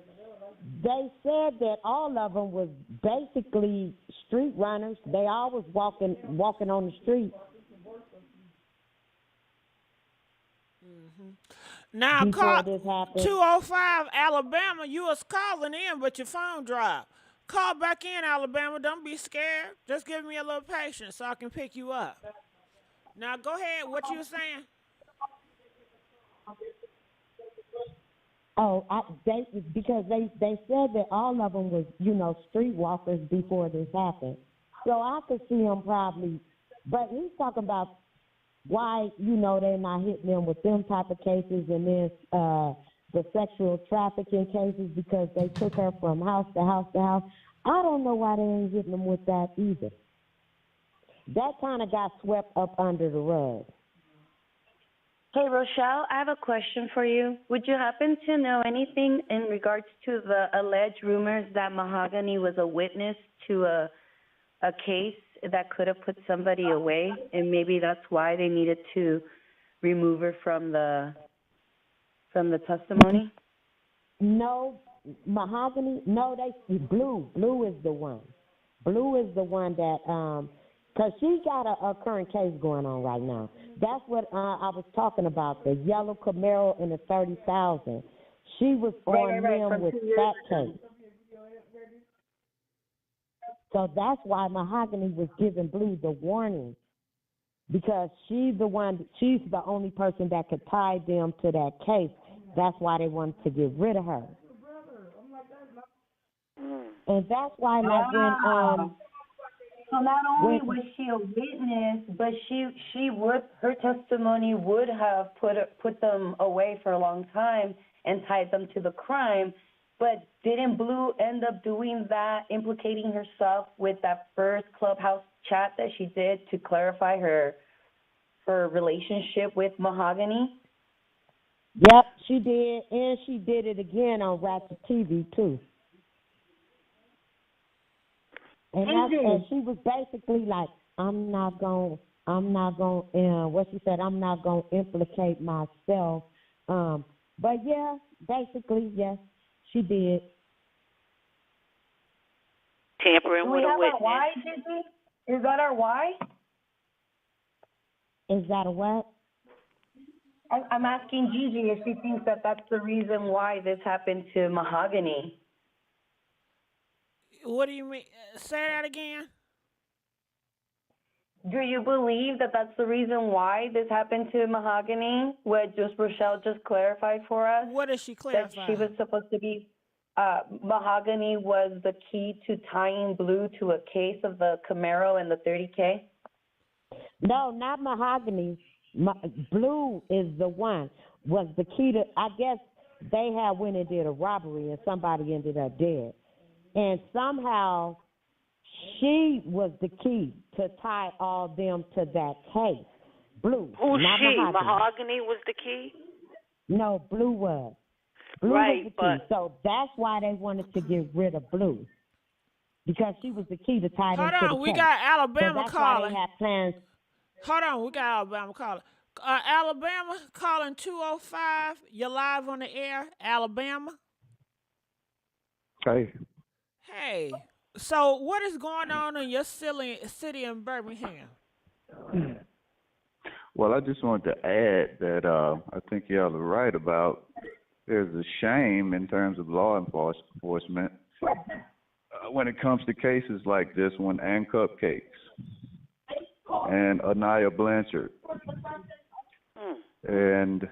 [SPEAKER 5] they said that all of them was basically street runners. They always walking on the street.
[SPEAKER 2] Now,
[SPEAKER 5] Before
[SPEAKER 2] call
[SPEAKER 5] this happened.
[SPEAKER 2] 205 Alabama. You was calling in, but your phone dropped. Call back in, Alabama. Don't be scared. Just give me a little patience so I can pick you up. Now, go ahead. What you were saying?
[SPEAKER 5] Oh, because they said that all of them was, streetwalkers before this happened. So I could see him probably, but he's talking about why, they're not hitting them with them type of cases, and then the sexual trafficking cases because they took her from house to house to house. I don't know why they ain't hitting them with that either. That kind of got swept up under the rug.
[SPEAKER 1] Hey, Rochelle, I have a question for you. Would you happen to know anything in regards to the alleged rumors that Mahogany was a witness to a case that could have put somebody away, and maybe that's why they needed to remove her from the testimony?
[SPEAKER 5] No, Mahogany. No, Blue. Blue is the one. Blue is the one that because she got a current case going on right now. That's what I was talking about, the yellow Camaro and the 30,000. She was on him with that case. So that's why Mahogany was giving Blue the warning, because she's the only person that could tie them to that case. That's why they wanted to get rid of her. And that's why, like, when
[SPEAKER 1] so not only was she a witness, but her testimony would have put them away for a long time and tied them to the crime. But didn't Blue end up doing that, implicating herself with that first Clubhouse chat that she did to clarify her relationship with Mahogany?
[SPEAKER 5] Yep, she did, and she did it again on Ratchet TV too. And she was basically like, I'm not going, what she said, I'm not going to implicate myself. But yeah, basically, yes, she did.
[SPEAKER 12] Tampering with a witness.
[SPEAKER 1] Why, Gigi? Is that our why?
[SPEAKER 5] Is that a what?
[SPEAKER 1] I'm asking Gigi if she thinks that that's the reason why this happened to Mahogany.
[SPEAKER 2] What do you mean? Say that again.
[SPEAKER 1] Do you believe that that's the reason why this happened to Mahogany? What Rochelle just clarified for us?
[SPEAKER 2] What did she clarify?
[SPEAKER 1] That she was supposed to be, Mahogany was the key to tying Blue to a case of the Camaro and the 30K?
[SPEAKER 5] No, not Mahogany. Blue is the one, was the key to, I guess they had went and did a robbery and somebody ended up dead. And somehow she was the key to tie all them to that case. Blue.
[SPEAKER 12] Who's
[SPEAKER 5] not
[SPEAKER 12] she?
[SPEAKER 5] Mahogany
[SPEAKER 12] Was the key?
[SPEAKER 5] No, Blue was. Blue was the key. So that's why they wanted to get rid of Blue. Because she was the key to tie them to the case.
[SPEAKER 2] Hold on, we got Alabama
[SPEAKER 5] so
[SPEAKER 2] calling.
[SPEAKER 5] Why they had plans.
[SPEAKER 2] Hold on, we got Alabama calling. Alabama calling 205. You're live on the air, Alabama.
[SPEAKER 14] Hey.
[SPEAKER 2] Hey. So what is going on in your city in Birmingham?
[SPEAKER 14] Well, I just wanted to add that I think y'all are right about there's a shame in terms of law enforcement when it comes to cases like this one and Cupcakes and Anaya Blanchard. And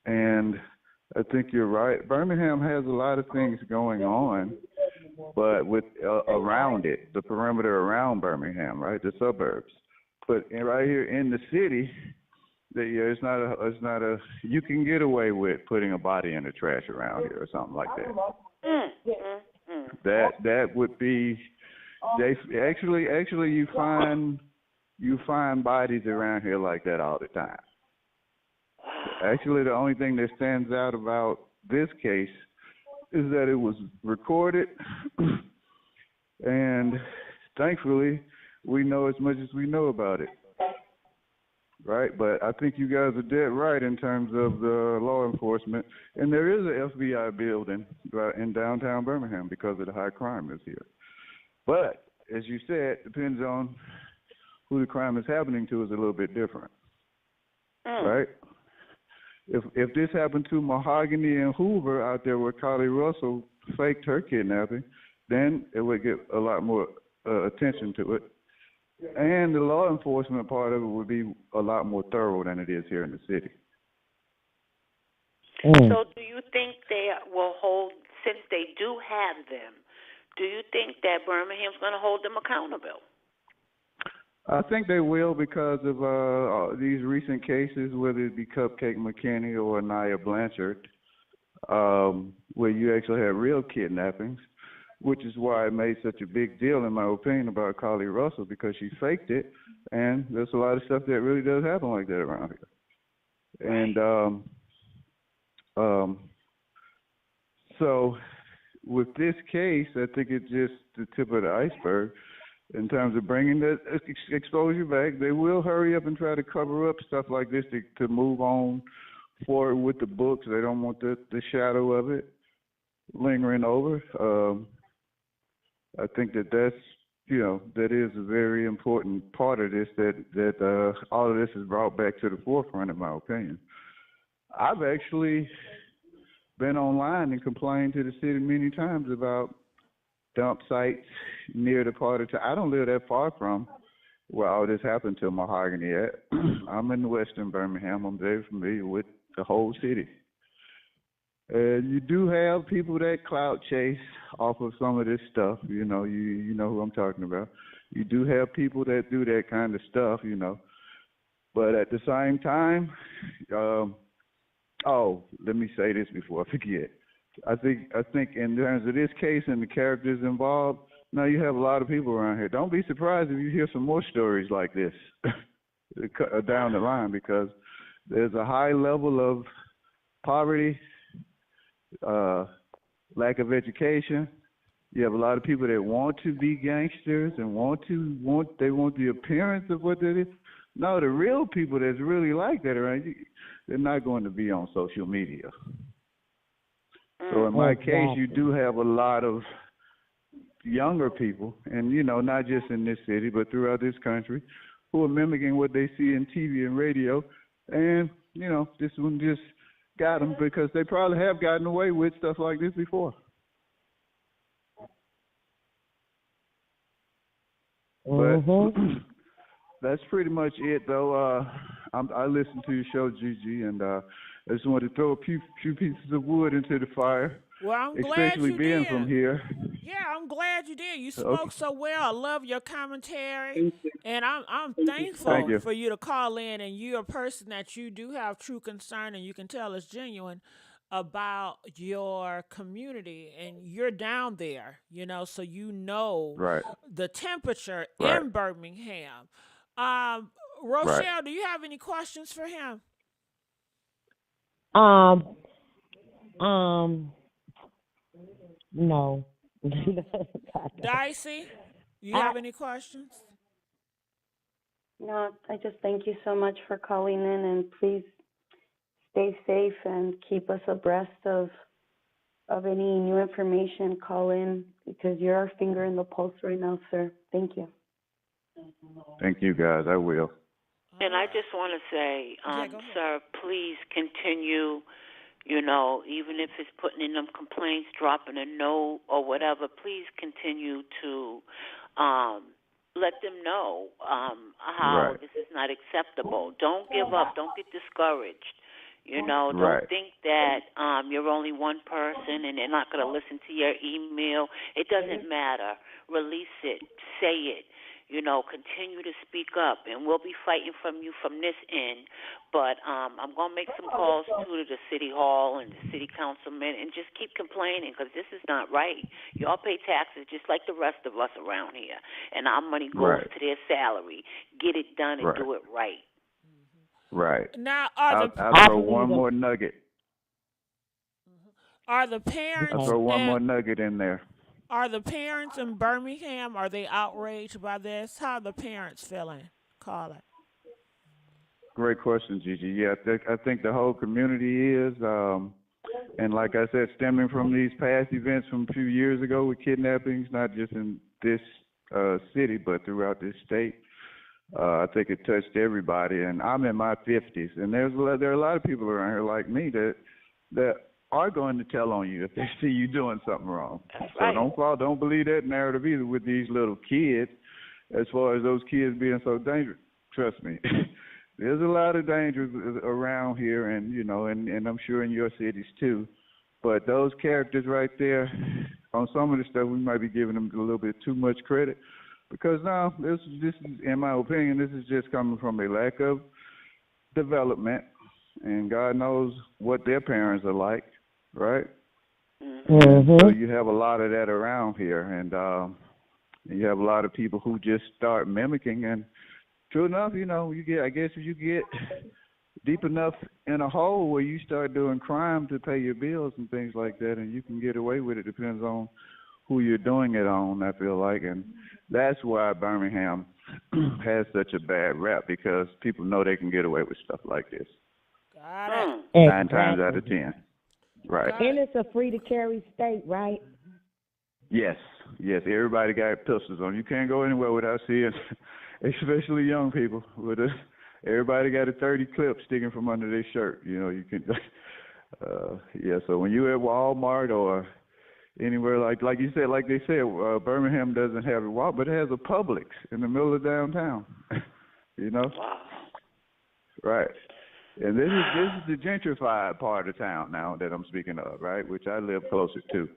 [SPEAKER 14] I think you're right. Birmingham has a lot of things going on, but with around it, the perimeter around Birmingham, right, the suburbs. But right here in the city, it's not a. You can get away with putting a body in the trash around here or something like that. That would be. They actually you find bodies around here like that all the time. Actually, the only thing that stands out about this case is that it was recorded, and thankfully, we know as much as we know about it. Right? But I think you guys are dead right in terms of the law enforcement. And there is an FBI building in downtown Birmingham because of the high crime is here. But as you said, depends on who the crime is happening to is a little bit different, right? If this happened to Mahogany and Hoover out there where Carly Russell faked her kidnapping, then it would get a lot more attention to it. And the law enforcement part of it would be a lot more thorough than it is here in the city.
[SPEAKER 12] So do you think they will hold, since they do have them, do you think that Birmingham's going to hold them accountable?
[SPEAKER 14] I think they will because of these recent cases, whether it be Cupcake McKinney or Anaya Blanchard, where you actually had real kidnappings, which is why it made such a big deal, in my opinion, about Carly Russell, because she faked it, and there's a lot of stuff that really does happen like that around here. And so with this case, I think it's just the tip of the iceberg. In terms of bringing the exposure back, they will hurry up and try to cover up stuff like this to move on forward with the books. They don't want the shadow of it lingering over. I think that's, that is a very important part of this, that all of this is brought back to the forefront, in my opinion. I've actually been online and complained to the city many times about dump sites near the part of town. I don't live that far from where all this happened to Mahogany at. I'm in western Birmingham. I'm very familiar with the whole city. And you do have people that clout chase off of some of this stuff. You know who I'm talking about. You do have people that do that kind of stuff, But at the same time, let me say this before I forget. I think in terms of this case and the characters involved, now you have a lot of people around here. Don't be surprised if you hear some more stories like this down the line, because there's a high level of poverty, lack of education. You have a lot of people that want to be gangsters and want the appearance of what that is. No, the real people that's really like that around you, they're not going to be on social media. So in my case, you do have a lot of younger people, and not just in this city, but throughout this country, who are mimicking what they see in TV and radio, and this one just got them because they probably have gotten away with stuff like this before. But that's pretty much it, though. I listened to your show, Gigi, and I just wanted to throw a few pieces of wood into the fire.
[SPEAKER 2] Well, I'm glad
[SPEAKER 14] especially
[SPEAKER 2] you
[SPEAKER 14] being
[SPEAKER 2] did.
[SPEAKER 14] from here.
[SPEAKER 2] Yeah, I'm glad you did. You spoke so well. I love your commentary, and I'm thankful for you to call in. And you're a person that you do have true concern, and you can tell it's genuine about your community, and you're down there, so the temperature in Birmingham. Rochelle, do you have any questions for him?
[SPEAKER 5] No.
[SPEAKER 2] Dicey, you have any questions?
[SPEAKER 1] No, I just thank you so much for calling in, and please stay safe and keep us abreast of any new information. Call in, because you're our finger in the pulse right now, sir. Thank you.
[SPEAKER 14] Thank you, guys. I will.
[SPEAKER 12] And I just want to say, sir, please continue, even if it's putting in them complaints, dropping a note or whatever, please continue to let them know how this is not acceptable. Don't give up. Don't get discouraged. Don't think that you're only one person and they're not going to listen to your email. It doesn't matter. Release it. Say it. Continue to speak up, and we'll be fighting from you from this end. But I'm going to make some calls, too, to the city hall and the city councilmen, and just keep complaining, because this is not right. Y'all pay taxes just like the rest of us around here, and our money goes to their salary. Get it done and do it right.
[SPEAKER 14] Right.
[SPEAKER 2] Now,
[SPEAKER 14] I'll throw one more nugget.
[SPEAKER 2] Are the parents...
[SPEAKER 14] I'll throw one more nugget in there.
[SPEAKER 2] Are the parents in Birmingham, are they outraged by this? How are the parents feeling? Call it.
[SPEAKER 14] Great question, Gigi. Yeah, I think the whole community is. And like I said, stemming from these past events from a few years ago with kidnappings, not just in this city, but throughout this state. I think it touched everybody, and I'm in my 50s, and there are a lot of people around here like me that are going to tell on you if they see you doing something wrong.
[SPEAKER 12] That's
[SPEAKER 14] so
[SPEAKER 12] right.
[SPEAKER 14] don't believe that narrative either with these little kids. As far as those kids being so dangerous, trust me, there's a lot of dangers around here, and and I'm sure in your cities too. But those characters right there, on some of the stuff, we might be giving them a little bit too much credit. Because now, this is, in my opinion, this is just coming from a lack of development, and God knows what their parents are like, right?
[SPEAKER 5] Mm-hmm.
[SPEAKER 14] So you have a lot of that around here, and you have a lot of people who just start mimicking. And true enough, I guess if you get deep enough in a hole where you start doing crime to pay your bills and things like that, and you can get away with it. Depends on who you're doing it on, I feel like, and that's why Birmingham has such a bad rap, because people know they can get away with stuff like this.
[SPEAKER 2] Got it.
[SPEAKER 14] 9 times out of 10. Right.
[SPEAKER 5] And it's a free to carry state, right?
[SPEAKER 14] Yes. Everybody got pistols on. You can't go anywhere without seeing, especially young people. Everybody got a 30 clip sticking from under their shirt. You can. So when you at Walmart or anywhere like you said, like they said, Birmingham doesn't have a Walmart, but it has a Publix in the middle of downtown.
[SPEAKER 12] Wow.
[SPEAKER 14] Right. And this is the gentrified part of town now that I'm speaking of, right? Which I live closer to.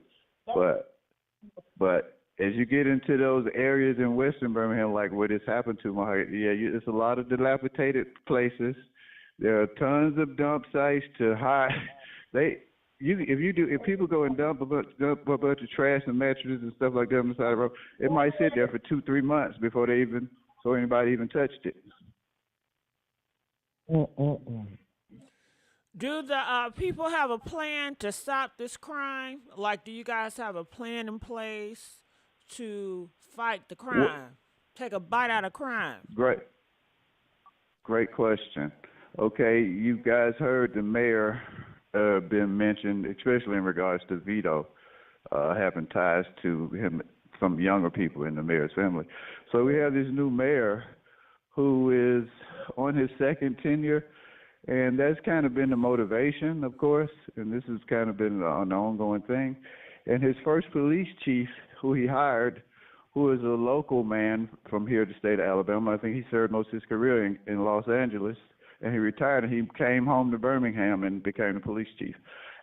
[SPEAKER 14] But as you get into those areas in Western Birmingham, like where this happened to, it's a lot of dilapidated places. There are tons of dump sites to hide. If people go and dump a bunch of trash and mattresses and stuff like that on the side of the road, it might sit there for 2-3 months before anybody even touched it.
[SPEAKER 2] Do the people have a plan to stop this crime? Like, do you guys have a plan in place to fight the crime? Take a bite out of crime?
[SPEAKER 14] Great question. Okay, you guys heard the mayor been mentioned, especially in regards to Vito, having ties to him, some younger people in the mayor's family. So we have this new mayor who is on his second tenure, and that's kind of been the motivation, of course, and this has kind of been an ongoing thing. And his first police chief, who he hired, who is a local man from here, the state of Alabama, I think he served most of his career in Los Angeles, and he retired, and he came home to Birmingham and became the police chief.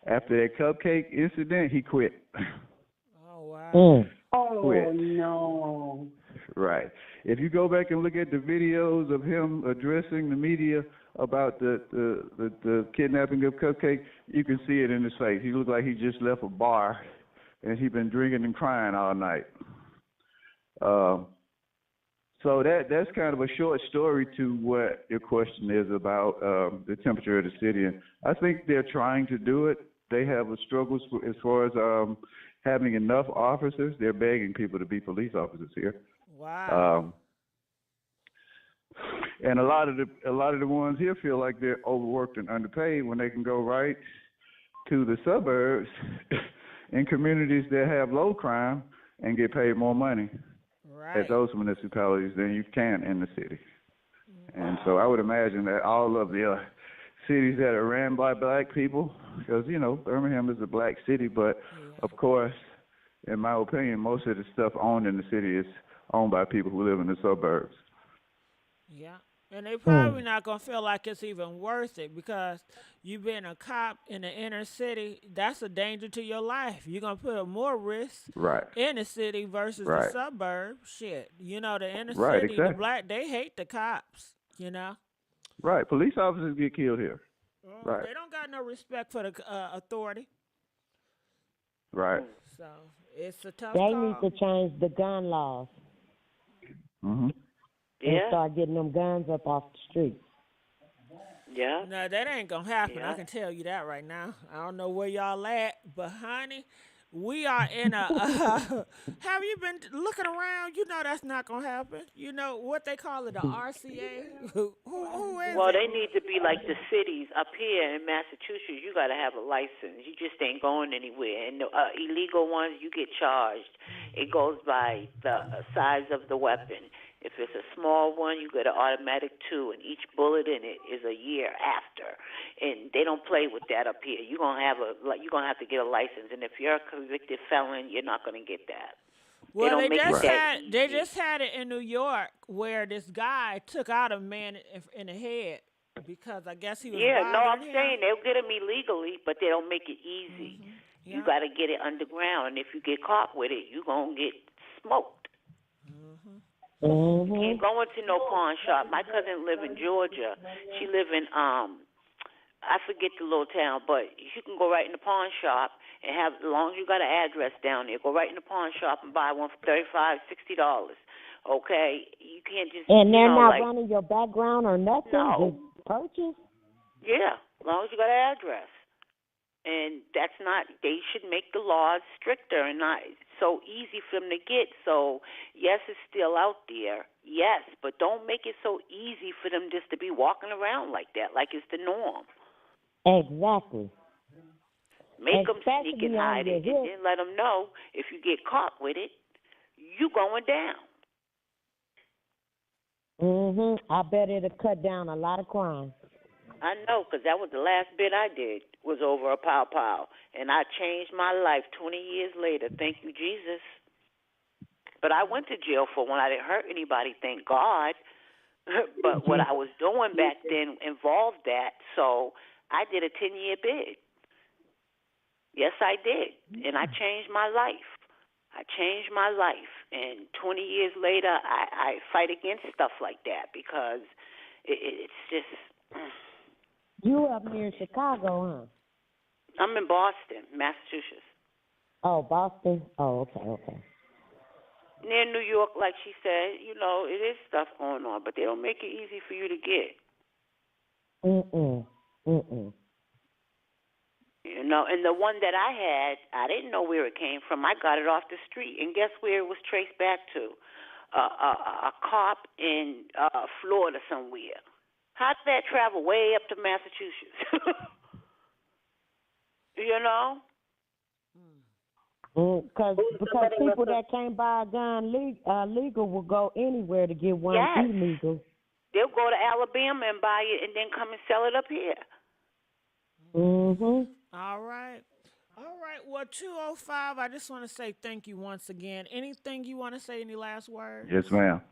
[SPEAKER 14] After that cupcake incident, he quit.
[SPEAKER 2] Oh, wow.
[SPEAKER 14] Quit.
[SPEAKER 1] No.
[SPEAKER 14] Right. If you go back and look at the videos of him addressing the media about the kidnapping of Cupcake, you can see it in his face. He looked like he just left a bar, and he'd been drinking and crying all night. So that's kind of a short story to what your question is about the temperature of the city. And I think they're trying to do it. They have a struggles as far as having enough officers. They're begging people to be police officers here.
[SPEAKER 2] Wow.
[SPEAKER 14] And a lot of the ones here feel like they're overworked and underpaid when they can go right to the suburbs in communities that have low crime and get paid more money at those municipalities than you can in the city. And so I would imagine that all of the cities that are ran by black people, because, Birmingham is a black city, but of course, in my opinion, most of the stuff owned in the city is owned by people who live in the suburbs.
[SPEAKER 2] Yeah. And they probably not going to feel like it's even worth it, because you being a cop in the inner city, that's a danger to your life. You're going to put at more risk in the city versus the suburbs. Shit. The inner city,
[SPEAKER 14] exactly.
[SPEAKER 2] the black, they hate the cops,
[SPEAKER 14] Right. Police officers get killed here. Right.
[SPEAKER 2] They don't got no respect for the authority.
[SPEAKER 14] Right.
[SPEAKER 2] So it's a tough
[SPEAKER 5] They
[SPEAKER 2] call.
[SPEAKER 5] need to change the gun laws.
[SPEAKER 14] Mm-hmm.
[SPEAKER 5] And start getting them guns up off the streets.
[SPEAKER 12] Yeah.
[SPEAKER 2] No, that ain't going to happen. I can tell you that right now. I don't know where y'all at, but honey, We are in a. Have you been looking around? You know that's not gonna happen. You know what they call it, the RCA. Who is
[SPEAKER 12] Well,
[SPEAKER 2] it?
[SPEAKER 12] they need to be like the cities up here in Massachusetts. You got to have a license. You just ain't going anywhere. And the illegal ones, you get charged. It goes by the size of the weapon. If it's a small one, you get an automatic 2, and each bullet in it is a year after. And they don't play with that up here. You're gonna have to get a license. And if you're a convicted felon, you're not gonna get that.
[SPEAKER 2] Well,
[SPEAKER 12] they
[SPEAKER 2] just had it in New York where this guy took out a man in the head because I guess he was.
[SPEAKER 12] I'm saying they'll get them illegally, but they don't make it easy.
[SPEAKER 2] Mm-hmm.
[SPEAKER 12] You got to get it underground, and if you get caught with it, you're gonna get smoked. You can't go into no pawn shop. My cousin live in Georgia. She live in I forget the little town, but you can go right in the pawn shop and have, as long as you got an address down there, go right in the pawn shop and buy one for $35, $60. Okay, you can't just.
[SPEAKER 5] And they're not running your background or nothing.
[SPEAKER 12] No.
[SPEAKER 5] Just purchase.
[SPEAKER 12] Yeah, as long as you got an address. And that's not, they should make the laws stricter and not so easy for them to get. So, yes, it's still out there, yes, but don't make it so easy for them just to be walking around like that, like it's the norm.
[SPEAKER 5] Exactly.
[SPEAKER 12] Make them sneak and hide it, and then let them know if you get caught with it, you going down.
[SPEAKER 5] I bet it'll cut down a lot of crime.
[SPEAKER 12] I know, because that was the last bit I did, was over a pow. And I changed my life 20 years later. Thank you, Jesus. But I went to jail for one. I didn't hurt anybody, thank God. But what I was doing back then involved that. So I did a 10-year bid. Yes, I did. And I changed my life. And 20 years later, I fight against stuff like that because it's just...
[SPEAKER 5] You up near Chicago, huh?
[SPEAKER 12] I'm in Boston, Massachusetts.
[SPEAKER 5] Oh, Boston? Oh, okay.
[SPEAKER 12] Near New York, like she said, it is stuff going on, but they don't make it easy for you to get. And the one that I had, I didn't know where it came from. I got it off the street, and guess where it was traced back to? A cop in Florida somewhere. How did that travel way up to Massachusetts?
[SPEAKER 5] Because people that can't buy a gun legal will go anywhere to get one illegal.
[SPEAKER 12] They'll go to Alabama and buy it and then come and sell it up here.
[SPEAKER 2] All right. Well, 205, I just want to say thank you once again. Anything you want to say, any last words?
[SPEAKER 14] Yes, ma'am.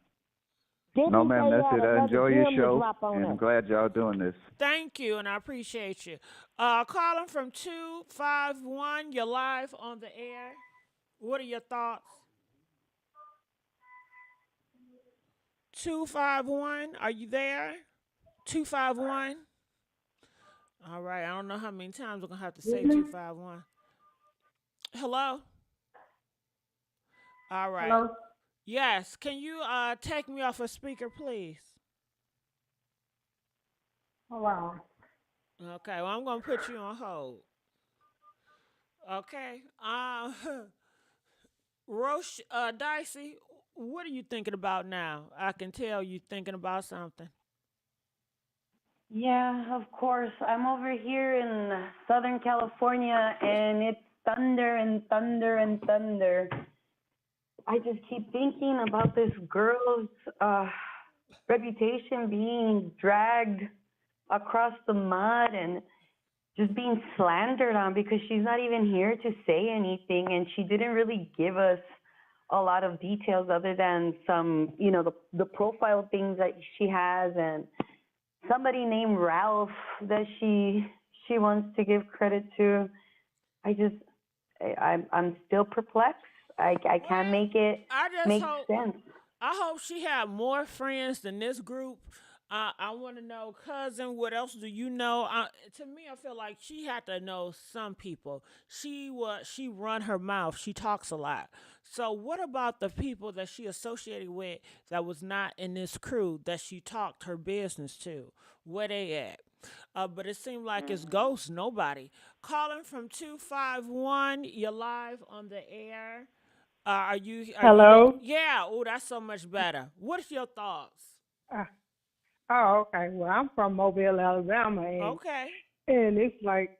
[SPEAKER 14] No, ma'am, that's it. I enjoy your show, and I'm glad y'all doing this.
[SPEAKER 2] Thank you, and I appreciate you. Calling from 251, you're live on the air. What are your thoughts? 251, are you there? 251? All right, I don't know how many times we're going to have to say 251. Hello? All right.
[SPEAKER 15] Hello?
[SPEAKER 2] Yes, can you take me off a speaker, please?
[SPEAKER 15] Hold on.
[SPEAKER 2] Okay, well, I'm going to put you on hold. Okay. Roche, Dicey, what are you thinking about now? I can tell you thinking about something.
[SPEAKER 11] Yeah, of course. I'm over here in Southern California, and it's thunder and thunder and thunder. I just keep thinking about this girl's reputation being dragged across the mud and just being slandered on because she's not even here to say anything, and she didn't really give us a lot of details other than some, the profile things that she has and somebody named Ralph that she wants to give credit to. I'm still perplexed. I can't make it make sense.
[SPEAKER 2] I hope she had more friends than this group. I want to know, cousin, what else do you know? To me, I feel like she had to know some people. She run her mouth. She talks a lot. So what about the people that she associated with that was not in this crew that she talked her business to? Where they at? But it seemed like it's ghosts, nobody. Calling from 251, you're live on the air. Are you?
[SPEAKER 15] Hello?
[SPEAKER 2] Yeah. Oh, that's so much better. What's your thoughts?
[SPEAKER 15] Okay. Well, I'm from Mobile, Alabama, and
[SPEAKER 2] Okay.
[SPEAKER 15] it's like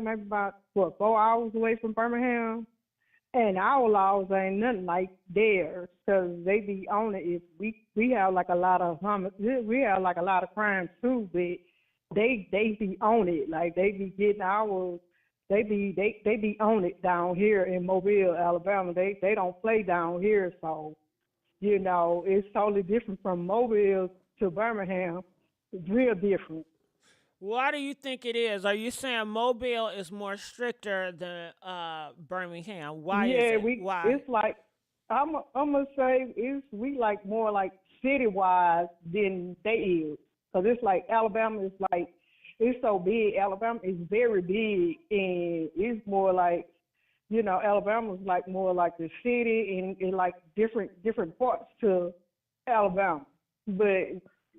[SPEAKER 15] maybe about 4 hours away from Birmingham, and our laws ain't nothing like theirs because they be on it. If we have like a lot of we have like a lot of crime too, but they be on it. Like they be getting ours. They be on it down here in Mobile, Alabama. They don't play down here, so it's totally different from Mobile to Birmingham. It's real different.
[SPEAKER 2] Why do you think it is? Are you saying Mobile is more stricter than Birmingham? Why is it? Why?
[SPEAKER 15] It's like I'm gonna say we like more like city wise than they is, cause it's like Alabama is like it's so big. Alabama is very big, and it's more like Alabama's like more like the city and like different parts to Alabama, but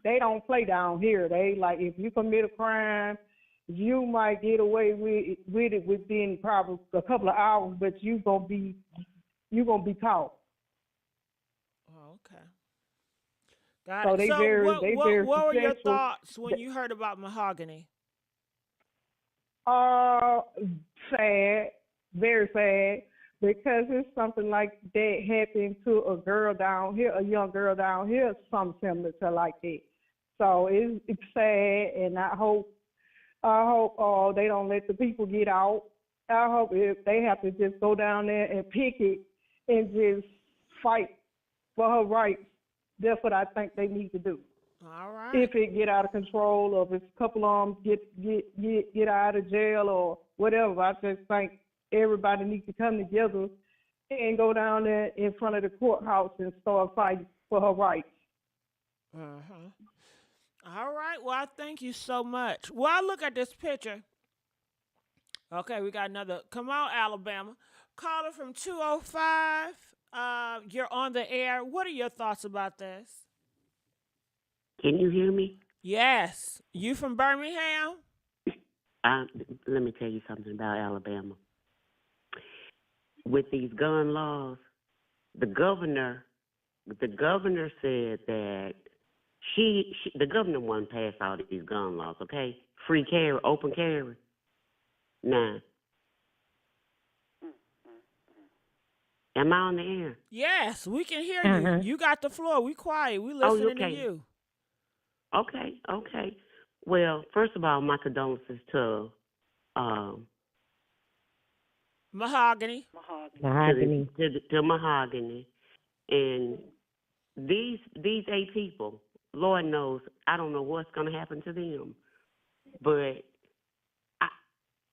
[SPEAKER 15] they don't play down here. They like if you commit a crime, you might get away with it within probably a couple of hours, but you gonna be caught.
[SPEAKER 2] Oh, okay. Got
[SPEAKER 15] So
[SPEAKER 2] it.
[SPEAKER 15] they
[SPEAKER 2] So
[SPEAKER 15] very
[SPEAKER 2] what were your
[SPEAKER 15] successful.
[SPEAKER 2] thoughts when you heard about Mahogany?
[SPEAKER 15] Sad, very sad, because it's something like that happened to a girl down here, a young girl down here, something similar to like that. So it's sad, and I hope they don't let the people get out. I hope if they have to just go down there and picket and just fight for her rights. That's what I think they need to do.
[SPEAKER 2] All right.
[SPEAKER 15] If it get out of control, or if it's a couple of them get out of jail or whatever, I just think everybody needs to come together and go down there in front of the courthouse and start fighting for her rights.
[SPEAKER 2] Uh-huh. All right. Well, I thank you so much. Well, I look at this picture. Okay, we got another. Come on, Alabama. Caller from 205. You're on the air. What are your thoughts about this?
[SPEAKER 12] Can you hear me?
[SPEAKER 2] Yes. You from Birmingham?
[SPEAKER 12] Let me tell you something about Alabama. With these gun laws, the governor said that the governor wouldn't pass all these gun laws, okay? Free carry, open carry. Now, am I on the air?
[SPEAKER 2] Yes, we can hear you. You got the floor. We quiet. We listening to you.
[SPEAKER 12] Okay. Well, first of all, my condolences to
[SPEAKER 2] Mahogany.
[SPEAKER 12] To Mahogany. And these 8 people, Lord knows, I don't know what's going to happen to them. But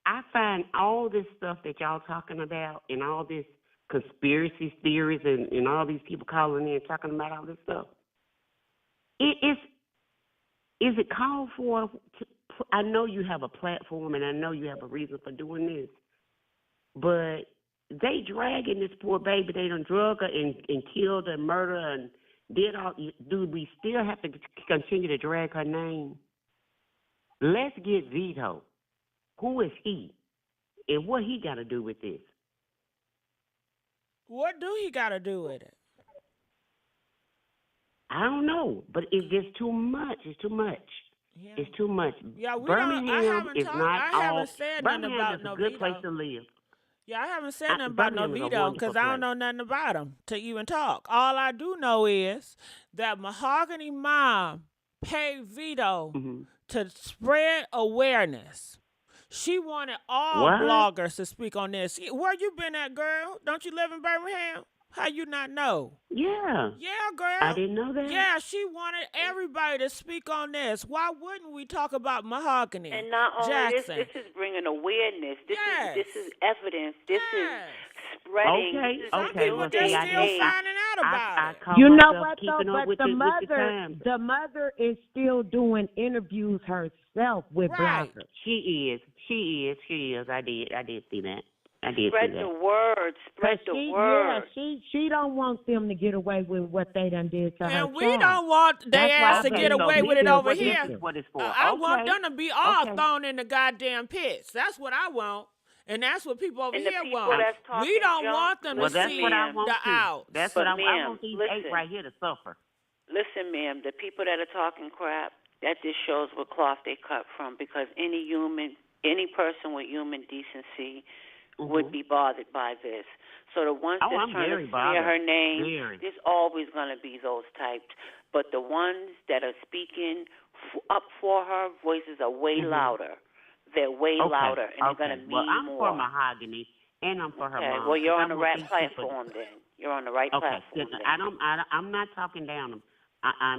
[SPEAKER 12] I find all this stuff that y'all talking about and all this conspiracy theories and all these people calling in talking about all this stuff, is it called for? I know you have a platform and I know you have a reason for doing this, but they dragging this poor baby. They done drug her and killed her and murdered her and did all. Do we still have to continue to drag her name? Let's get Vito. Who is he? And what he got to do with this?
[SPEAKER 2] What do he got to do with it?
[SPEAKER 12] I don't know, but it's just too much. It's too much.
[SPEAKER 2] Yeah.
[SPEAKER 12] It's too much.
[SPEAKER 2] Yeah,
[SPEAKER 12] Birmingham is not
[SPEAKER 2] I haven't
[SPEAKER 12] all.
[SPEAKER 2] said nothing
[SPEAKER 12] Birmingham
[SPEAKER 2] about
[SPEAKER 12] is
[SPEAKER 2] no
[SPEAKER 12] a good
[SPEAKER 2] Vito.
[SPEAKER 12] place to live.
[SPEAKER 2] Yeah, I haven't said nothing about no
[SPEAKER 12] Birmingham is a
[SPEAKER 2] Vito because I don't know
[SPEAKER 12] wonderful
[SPEAKER 2] nothing about him to even talk. All I do know is that Mahogany mom paid Vito to spread awareness. She wanted all bloggers to speak on this. Where you been at, girl? Don't you live in Birmingham? How you not know?
[SPEAKER 12] Yeah.
[SPEAKER 2] Yeah, girl.
[SPEAKER 12] I didn't know that.
[SPEAKER 2] Yeah, she wanted everybody to speak on this. Why wouldn't we talk about Mahogany
[SPEAKER 12] And
[SPEAKER 2] not
[SPEAKER 12] Jackson?
[SPEAKER 7] This is bringing awareness. This is evidence. This is spreading.
[SPEAKER 12] Okay.
[SPEAKER 2] Some people
[SPEAKER 12] Well,
[SPEAKER 2] just
[SPEAKER 12] see,
[SPEAKER 2] still finding out about it.
[SPEAKER 5] You know what though? But the mother is still doing interviews herself with bloggers.
[SPEAKER 12] She is. I did see that.
[SPEAKER 16] I did
[SPEAKER 12] Spread
[SPEAKER 16] see that.
[SPEAKER 12] the word. Spread the word.
[SPEAKER 5] Yeah, she don't want them to get away with what they done did to her
[SPEAKER 2] And we
[SPEAKER 5] child.
[SPEAKER 2] don't want their ass to get away with it over
[SPEAKER 16] This
[SPEAKER 2] here.
[SPEAKER 16] is what it's for.
[SPEAKER 2] I want them to be all
[SPEAKER 16] Okay.
[SPEAKER 2] thrown in the goddamn pits. That's what I want. And that's what people over
[SPEAKER 12] And the
[SPEAKER 2] here
[SPEAKER 12] people
[SPEAKER 2] want.
[SPEAKER 12] that's talking
[SPEAKER 2] We don't
[SPEAKER 12] junk,
[SPEAKER 2] want them
[SPEAKER 16] Well,
[SPEAKER 2] to
[SPEAKER 16] that's
[SPEAKER 2] see
[SPEAKER 16] what I want
[SPEAKER 2] the
[SPEAKER 16] too.
[SPEAKER 2] outs.
[SPEAKER 16] That's
[SPEAKER 12] But
[SPEAKER 16] what I
[SPEAKER 12] ma'am,
[SPEAKER 16] want these
[SPEAKER 12] listen.
[SPEAKER 16] eight right here to suffer.
[SPEAKER 12] Listen, ma'am, the people that are talking crap, that just shows what cloth they cut from, because any person with human decency would be bothered by this. So the ones
[SPEAKER 16] Oh,
[SPEAKER 12] that's
[SPEAKER 16] I'm
[SPEAKER 12] trying
[SPEAKER 16] very
[SPEAKER 12] to smear her
[SPEAKER 16] bothered.
[SPEAKER 12] name,
[SPEAKER 16] Very.
[SPEAKER 12] there's always going to be those types. But the ones that are speaking up for her, voices are way louder. They're way louder, and they're going to mean
[SPEAKER 16] well, I'm
[SPEAKER 12] more.
[SPEAKER 16] for Mahogany, and I'm for her
[SPEAKER 12] Okay,
[SPEAKER 16] mom.
[SPEAKER 12] well, you're
[SPEAKER 16] 'cause
[SPEAKER 12] on the
[SPEAKER 16] I want
[SPEAKER 12] right
[SPEAKER 16] these
[SPEAKER 12] platform
[SPEAKER 16] people-
[SPEAKER 12] then. You're on the right platform then.
[SPEAKER 16] I'm not talking down them.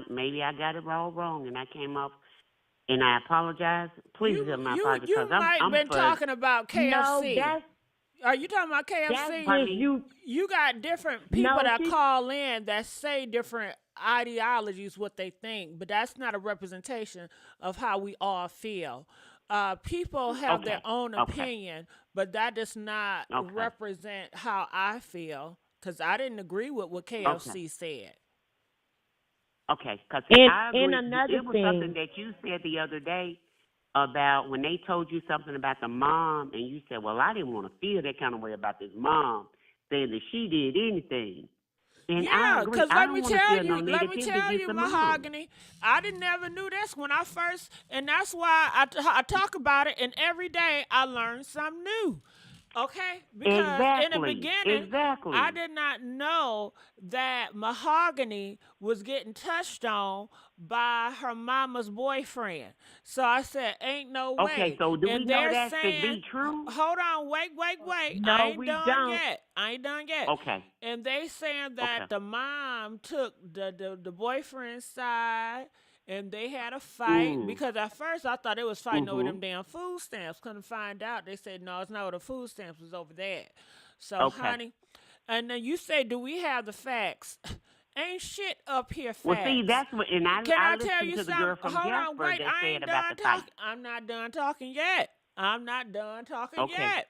[SPEAKER 16] Maybe I got it all wrong, and I came up, and I apologize. Please hear my apology.
[SPEAKER 2] You might have been talking about KFC.
[SPEAKER 5] No,
[SPEAKER 2] Are you talking about KFC? You got different people that call in that say different ideologies, what they think, but that's not a representation of how we all feel. People have their own opinion, but that does not represent how I feel, because I didn't agree with what KFC said.
[SPEAKER 16] Okay, because
[SPEAKER 5] I agree.
[SPEAKER 16] it
[SPEAKER 5] Another
[SPEAKER 16] was
[SPEAKER 5] thing,
[SPEAKER 16] something that you said the other day about when they told you something about the mom, and you said, well, I didn't want to feel that kind of way about this mom, saying that she did anything. And
[SPEAKER 2] yeah,
[SPEAKER 16] because
[SPEAKER 2] let me tell you, Mahogany, I never knew this when I first, and that's why I talk about it, and every day I learn something new. Okay? Because in the beginning, I did not know that Mahogany was getting touched on by her mama's boyfriend. So I said, ain't no way.
[SPEAKER 16] Okay, so do we know that to be true?
[SPEAKER 2] Hold on, wait.
[SPEAKER 5] No,
[SPEAKER 2] I ain't
[SPEAKER 5] we
[SPEAKER 2] done
[SPEAKER 5] don't.
[SPEAKER 2] yet. I ain't done yet.
[SPEAKER 16] Okay.
[SPEAKER 2] And they saying that the mom took the boyfriend's side, and they had a fight, because at first I thought they was fighting over them damn food stamps. Couldn't find out. They said, no, it's not over the food stamps. It's over there. So, honey, and then you say, do we have the facts? Ain't shit up here facts.
[SPEAKER 16] Well, see, that's what, and I
[SPEAKER 2] tell you
[SPEAKER 16] listened to
[SPEAKER 2] something?
[SPEAKER 16] the girl from
[SPEAKER 2] Hold
[SPEAKER 16] Jasper
[SPEAKER 2] on, wait,
[SPEAKER 16] that
[SPEAKER 2] I
[SPEAKER 16] said
[SPEAKER 2] ain't
[SPEAKER 16] about
[SPEAKER 2] done
[SPEAKER 16] the fight.
[SPEAKER 2] talking. I'm not done talking yet. I'm not done talking
[SPEAKER 16] Okay.
[SPEAKER 2] yet.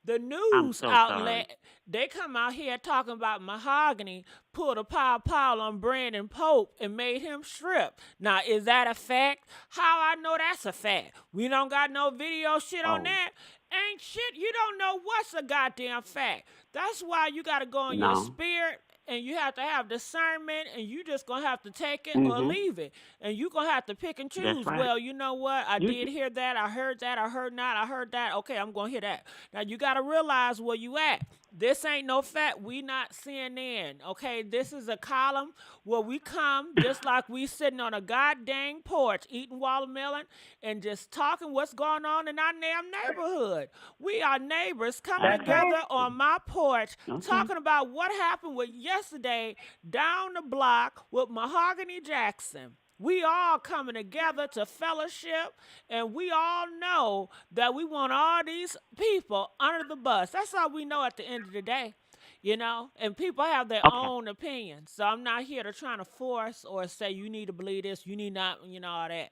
[SPEAKER 2] The news
[SPEAKER 16] so
[SPEAKER 2] outlet, they come out here talking about Mahogany pulled a pow on Brandon Pope and made him strip. Now, is that a fact? How I know that's a fact? We don't got no video shit on that. Ain't shit. You don't know what's a goddamn fact. That's why you got to go in your spirit, and you have to have discernment, and you just going to have to take it or leave it. And you going to have to pick and choose.
[SPEAKER 16] That's right.
[SPEAKER 2] Well, you know what? I did hear that. I heard that. I heard not. I heard that. Okay, I'm going to hear that. Now, you got to realize where you at. This ain't no fact. We not CNN, okay? This is a column where we come just like we sitting on a goddamn porch eating watermelon and just talking what's going on in our damn neighborhood. We are neighbors coming together on my porch talking about what happened with yesterday down the block with Mahogany Jackson. We all coming together to fellowship, and we all know that we want all these people under the bus. That's all we know at the end of the day, you know? And people have their own opinions. So I'm not here to try to force or say you need to believe this, you need not, you know, all that.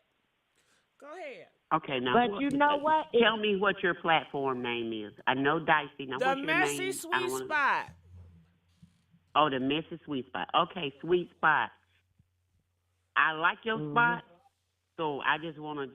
[SPEAKER 2] Go ahead.
[SPEAKER 16] Okay, now,
[SPEAKER 5] but you know what?
[SPEAKER 16] Tell me what your platform name is. I know Dicey. Now, what's your name?
[SPEAKER 2] TheMessySweetSpot.
[SPEAKER 16] Oh, the Messy Sweet Spot. Okay, Sweet Spot. I like your spot, so I want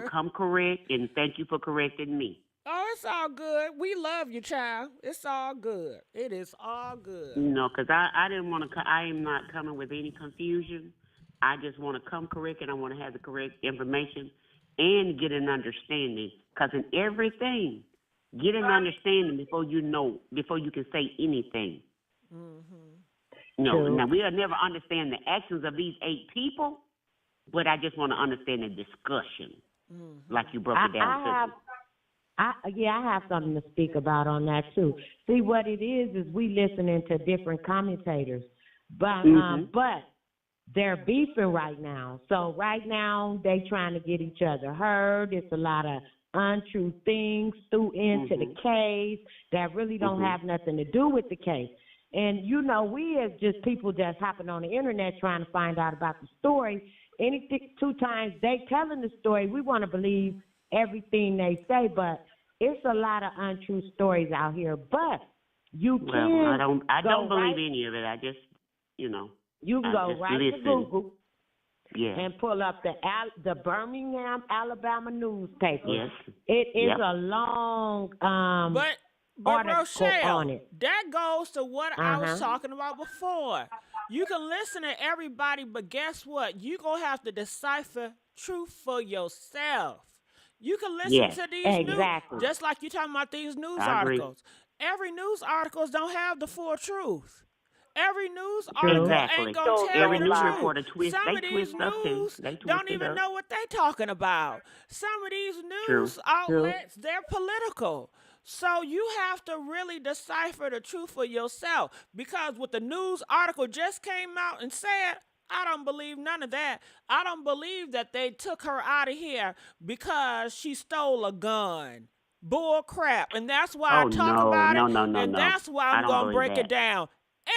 [SPEAKER 16] to come correct, and thank you for correcting me.
[SPEAKER 2] Oh, it's all good. We love you, child. It's all good. It is all good.
[SPEAKER 16] No, because I didn't want to. I am not coming with any confusion. I just want to come correct, and I want to have the correct information and get an understanding. Because in everything, get an understanding before you can say anything. No, now we'll never understand the actions of these 8 people, but I just want to understand the discussion, like you broke it down.
[SPEAKER 5] I have something to speak about on that too. See, what it is we listening to different commentators, but they're beefing right now. So right now they trying to get each other heard. It's a lot of untrue things threw into the case that really don't have nothing to do with the case. And, you know, we as just people just hopping on the internet trying to find out about the story, anything 2 times they telling the story, we want to believe everything they say. But it's a lot of untrue stories out here, but you
[SPEAKER 16] Well,
[SPEAKER 5] can
[SPEAKER 16] I don't
[SPEAKER 5] go
[SPEAKER 16] believe
[SPEAKER 5] right,
[SPEAKER 16] any of it. I just, you know,
[SPEAKER 5] you can
[SPEAKER 16] I
[SPEAKER 5] go
[SPEAKER 16] just
[SPEAKER 5] right to
[SPEAKER 16] listen.
[SPEAKER 5] Google
[SPEAKER 16] Yeah.
[SPEAKER 5] and pull up the Birmingham, Alabama newspaper.
[SPEAKER 16] Yes.
[SPEAKER 5] It is
[SPEAKER 16] Yep.
[SPEAKER 5] a long
[SPEAKER 2] But
[SPEAKER 5] article on
[SPEAKER 2] Rochelle,
[SPEAKER 5] it.
[SPEAKER 2] that goes to what I was
[SPEAKER 5] Uh-huh.
[SPEAKER 2] talking about before. You can listen to everybody, but guess what? You gonna have to decipher truth for yourself. You can listen
[SPEAKER 16] Yes.
[SPEAKER 2] to these
[SPEAKER 5] Exactly.
[SPEAKER 2] just like you talking about these news
[SPEAKER 16] I agree.
[SPEAKER 2] articles. Every news articles don't have the full truth. Every news
[SPEAKER 5] True.
[SPEAKER 2] article
[SPEAKER 16] Exactly.
[SPEAKER 2] ain't gonna tell
[SPEAKER 16] Every
[SPEAKER 2] you the
[SPEAKER 16] news
[SPEAKER 2] truth.
[SPEAKER 16] reporter twist.
[SPEAKER 2] Some
[SPEAKER 16] They
[SPEAKER 2] of these
[SPEAKER 16] twist up too.
[SPEAKER 2] news
[SPEAKER 16] They twist
[SPEAKER 2] don't
[SPEAKER 16] it
[SPEAKER 2] even
[SPEAKER 16] up.
[SPEAKER 2] know what they talking about. Some of these
[SPEAKER 16] True.
[SPEAKER 2] news outlets, they're political. So you have to really decipher the truth for yourself. Because what the news article just came out and said, I don't believe none of that. I don't believe that they took her out of here because she stole a gun. Bull crap. And that's why I
[SPEAKER 16] Oh
[SPEAKER 2] talk
[SPEAKER 16] no,
[SPEAKER 2] about it.
[SPEAKER 16] no, no, no,
[SPEAKER 2] And
[SPEAKER 16] no.
[SPEAKER 2] that's why
[SPEAKER 16] I
[SPEAKER 2] I'm
[SPEAKER 16] don't
[SPEAKER 2] going to
[SPEAKER 16] believe
[SPEAKER 2] break it
[SPEAKER 16] that.
[SPEAKER 2] down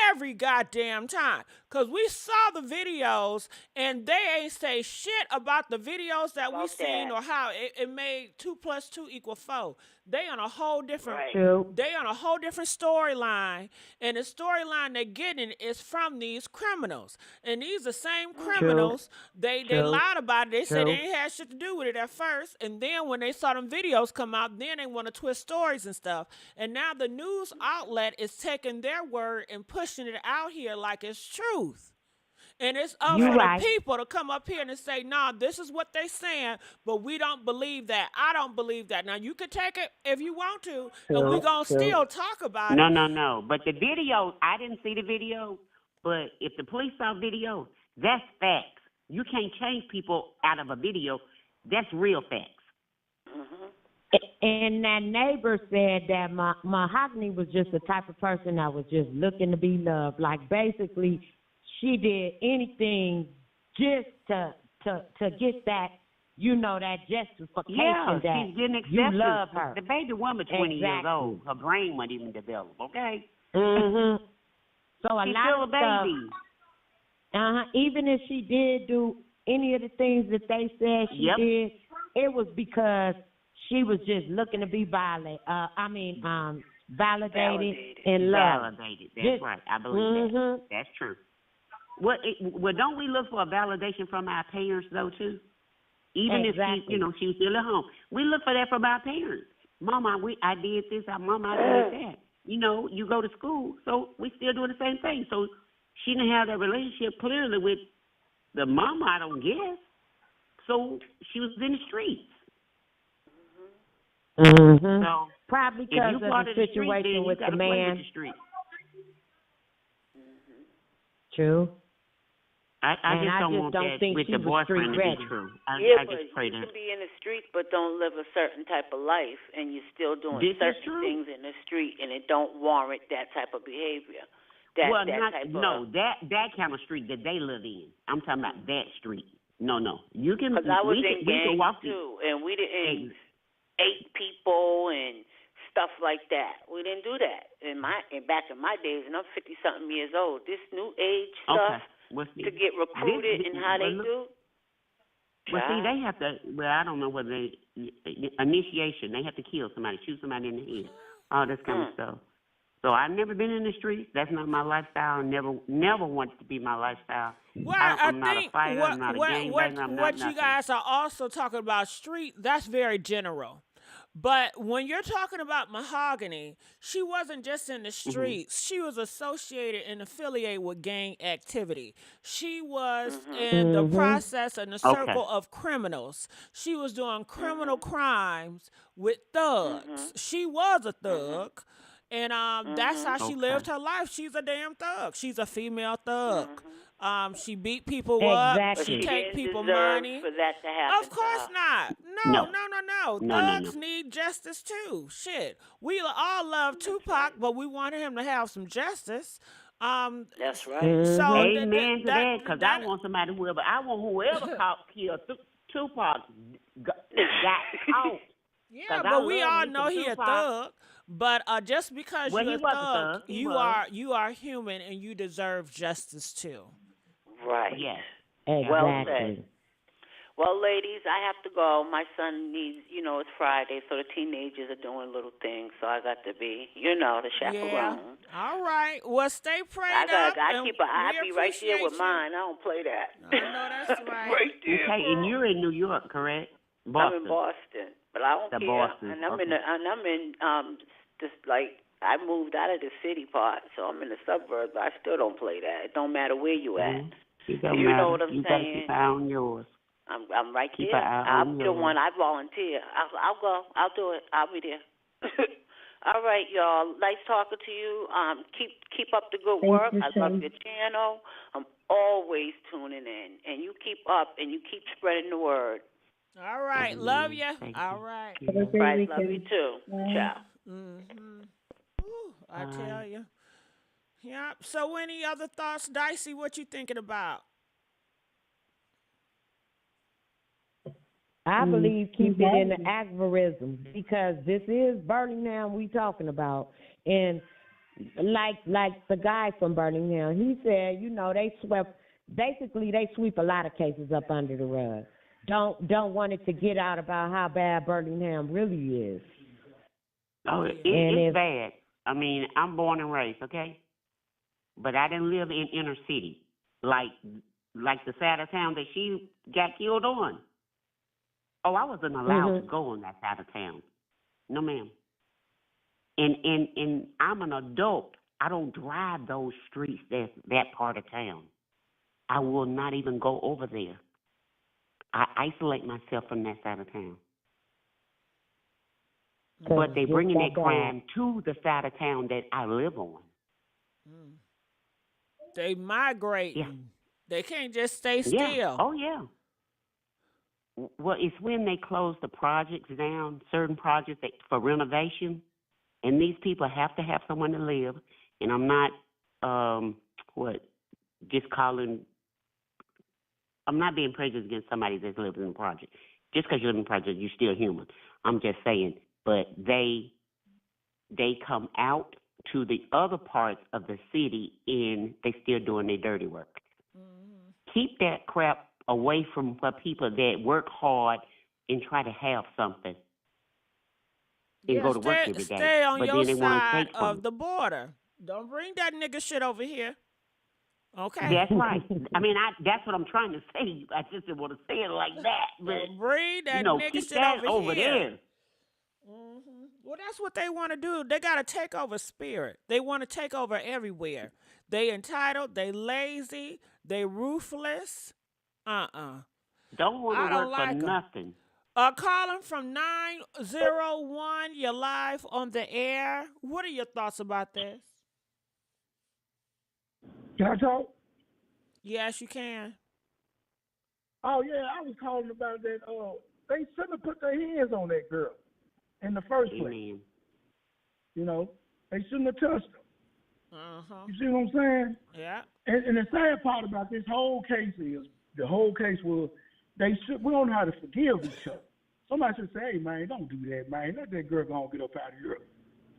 [SPEAKER 2] every goddamn time. Because we saw the videos and they ain't say shit about the videos that we seen or how it made 2 + 2 = 4. They on a whole different
[SPEAKER 5] True.
[SPEAKER 2] they on a whole different storyline, and the storyline they're getting is from these criminals. And these are same criminals. They lied about it. They said they ain't had shit to do with it at first, and then when they saw them videos come out, then they want to twist stories and stuff. And now the news outlet is taking their word and pushing it out here like it's truth. And it's up
[SPEAKER 5] You
[SPEAKER 2] for
[SPEAKER 5] right.
[SPEAKER 2] the people to come up here and say, nah, this is what they saying, but we don't believe that. I don't believe that. Now, you can take it if you want to, and we're going to still talk about
[SPEAKER 16] No,
[SPEAKER 2] it.
[SPEAKER 16] no, no. But the video, I didn't see the video. But if the police saw video, that's facts. You can't change people out of a video. That's real facts.
[SPEAKER 5] And that neighbor said that Mahogany was just the type of person that was just looking to be loved. Like basically, she did anything just to get that, you know, that justification
[SPEAKER 16] Yeah,
[SPEAKER 5] that
[SPEAKER 16] she's getting
[SPEAKER 5] you
[SPEAKER 16] acceptance.
[SPEAKER 5] love her.
[SPEAKER 16] The baby woman, 20 years
[SPEAKER 5] Exactly.
[SPEAKER 16] old. Her brain wasn't even developed, okay?
[SPEAKER 5] Mm-hmm. So a
[SPEAKER 16] She's
[SPEAKER 5] lot
[SPEAKER 16] still
[SPEAKER 5] of
[SPEAKER 16] a baby.
[SPEAKER 5] stuff, even if she did do any of the things that they said she did, it was because she was just looking to be validated and loved.
[SPEAKER 16] Validated. That's right. I believe that. That's true. Well, don't we look for a validation from our parents, though, too? Even if she was still at home. We look for that from our parents. Mama, I did this. Mama, I did that. You know, you go to school, so we still doing the same thing. So she didn't have that relationship clearly with the mama, I don't guess. So she was in the streets.
[SPEAKER 5] Mm-hmm.
[SPEAKER 16] So
[SPEAKER 5] probably because of the situation with the man. True.
[SPEAKER 16] I just don't want that
[SPEAKER 5] think
[SPEAKER 16] with
[SPEAKER 5] she
[SPEAKER 16] the
[SPEAKER 5] was
[SPEAKER 16] boyfriend to
[SPEAKER 5] street
[SPEAKER 16] be true.
[SPEAKER 12] Yeah,
[SPEAKER 16] I
[SPEAKER 12] but
[SPEAKER 16] just pray
[SPEAKER 12] you
[SPEAKER 16] that.
[SPEAKER 12] can be in the street but don't live a certain type of life, and you're still doing
[SPEAKER 16] This is
[SPEAKER 12] certain
[SPEAKER 16] true.
[SPEAKER 12] things in the street, and it don't warrant that type of behavior. That
[SPEAKER 16] kind of street that they live in. I'm talking about that street. No. You can.
[SPEAKER 12] Because I was in
[SPEAKER 16] we can
[SPEAKER 12] gangs
[SPEAKER 16] walk
[SPEAKER 12] too, and we didn't ate people and stuff like that. We didn't do that back in my days, and I'm 50-something years old. This new age stuff to get recruited and how they do.
[SPEAKER 16] Well, see, they have to. Well, I don't know whether initiation. They have to kill somebody, shoot somebody in the head, all this kind of stuff. So I've never been in the streets. That's not my lifestyle. Never wanted to be my lifestyle.
[SPEAKER 2] Well,
[SPEAKER 16] I'm not
[SPEAKER 2] think
[SPEAKER 16] a fighter. I'm not a gangbanger.
[SPEAKER 2] What you guys are also talking about street, that's very general. But when you're talking about Mahogany, she wasn't just in the streets. She was associated and affiliated with gang activity. She was in the process and the circle of criminals. She was doing criminal crimes with thugs. She was a thug. And that's how she lived her life. She's a damn thug. She's a female thug. She beat people up. She take people money.
[SPEAKER 12] For that to happen.
[SPEAKER 2] Of course not. No. Thugs need justice too. Shit. We all love Tupac, but we wanted him to have some justice.
[SPEAKER 12] That's right.
[SPEAKER 2] So
[SPEAKER 16] amen to that, because I want somebody whoever killed Tupac got out.
[SPEAKER 2] Yeah, but we all know he a thug. But just because you're a thug, you are human and you deserve justice too.
[SPEAKER 12] Right.
[SPEAKER 16] Yes.
[SPEAKER 5] Exactly.
[SPEAKER 12] Well said. Well, ladies, I have to go. My son needs, it's Friday, so the teenagers are doing little things, so I got to be, the chaperone.
[SPEAKER 2] Yeah. All right. Well, stay prayed up.
[SPEAKER 12] I be right there with mine. I don't play that.
[SPEAKER 2] I know that's right.
[SPEAKER 12] Right there.
[SPEAKER 16] Okay, and you're in New York, correct? Boston.
[SPEAKER 12] I'm in Boston, but I don't care.
[SPEAKER 16] Boston.
[SPEAKER 12] And I'm in just like I moved out of the city part, so I'm in the suburbs. But I still don't play that. It don't matter where you at.
[SPEAKER 16] You
[SPEAKER 12] know what I'm
[SPEAKER 16] you
[SPEAKER 12] saying?
[SPEAKER 16] You got to keep an eye on yours.
[SPEAKER 12] I'm right
[SPEAKER 16] keep
[SPEAKER 12] there.
[SPEAKER 16] I'm
[SPEAKER 12] the one. I volunteer. I'll go. I'll do it. I'll be there. All right, y'all. Nice talking to you. Keep up the good work. I love your channel. I'm always tuning in, and you keep up and you keep spreading the word.
[SPEAKER 2] All right, love you. All right.
[SPEAKER 12] Right, love you too. Ciao.
[SPEAKER 2] I tell you. Yeah. So, any other thoughts, Dicey? What you thinking about?
[SPEAKER 5] I believe keep it in the algorithm because this is Birmingham we talking about, and like the guy from Birmingham, he said, they sweep a lot of cases up under the rug. Don't want it to get out about how bad Birmingham really is.
[SPEAKER 16] Oh, it's bad. I mean, I'm born and raised, okay, but I didn't live in inner city like the side of town that she got killed on. Oh, I wasn't allowed to go on that side of town. No, ma'am. And I'm an adult. I don't drive those streets, that part of town. I will not even go over there. I isolate myself from that side of town. But they bringing that crime to the side of town that I live on.
[SPEAKER 2] They migrate.
[SPEAKER 16] Yeah.
[SPEAKER 2] They can't just stay still.
[SPEAKER 16] Yeah. Oh, yeah. Well, it's when they close the projects down, certain projects for renovation, and these people have to have somewhere to live. And I'm not, I'm not being prejudiced against somebody that lives in a project. Just because you live in a project, you're still human. I'm just saying, but they come out to the other parts of the city and they still doing their dirty work. Keep that crap away from people that work hard and try to have something and go to work every day.
[SPEAKER 2] Stay on your
[SPEAKER 16] then
[SPEAKER 2] side of the border. Don't bring that nigga shit over here. Okay.
[SPEAKER 16] That's right. I mean, that's what I'm trying to say. I just didn't want to say it like that. But,
[SPEAKER 2] bring that nigga
[SPEAKER 16] keep
[SPEAKER 2] shit
[SPEAKER 16] that
[SPEAKER 2] over here.
[SPEAKER 16] There.
[SPEAKER 2] Well, that's what they want to do. They got to take over spirit. They want to take over everywhere. They entitled. They lazy. They ruthless.
[SPEAKER 16] Don't want to work for nothing.
[SPEAKER 2] Calling from 901. You're live on the air. What are your thoughts about this?
[SPEAKER 17] Can I talk?
[SPEAKER 2] Yes, you can.
[SPEAKER 17] Oh yeah, I was calling about that. They shouldn't have put their hands on that girl in the first place. They shouldn't have touched her. You see what I'm saying?
[SPEAKER 2] Yeah.
[SPEAKER 17] And the sad part about this whole case is was we don't know how to forgive each other. Somebody should say, hey man, don't do that, man. Let that girl go and get up out of here.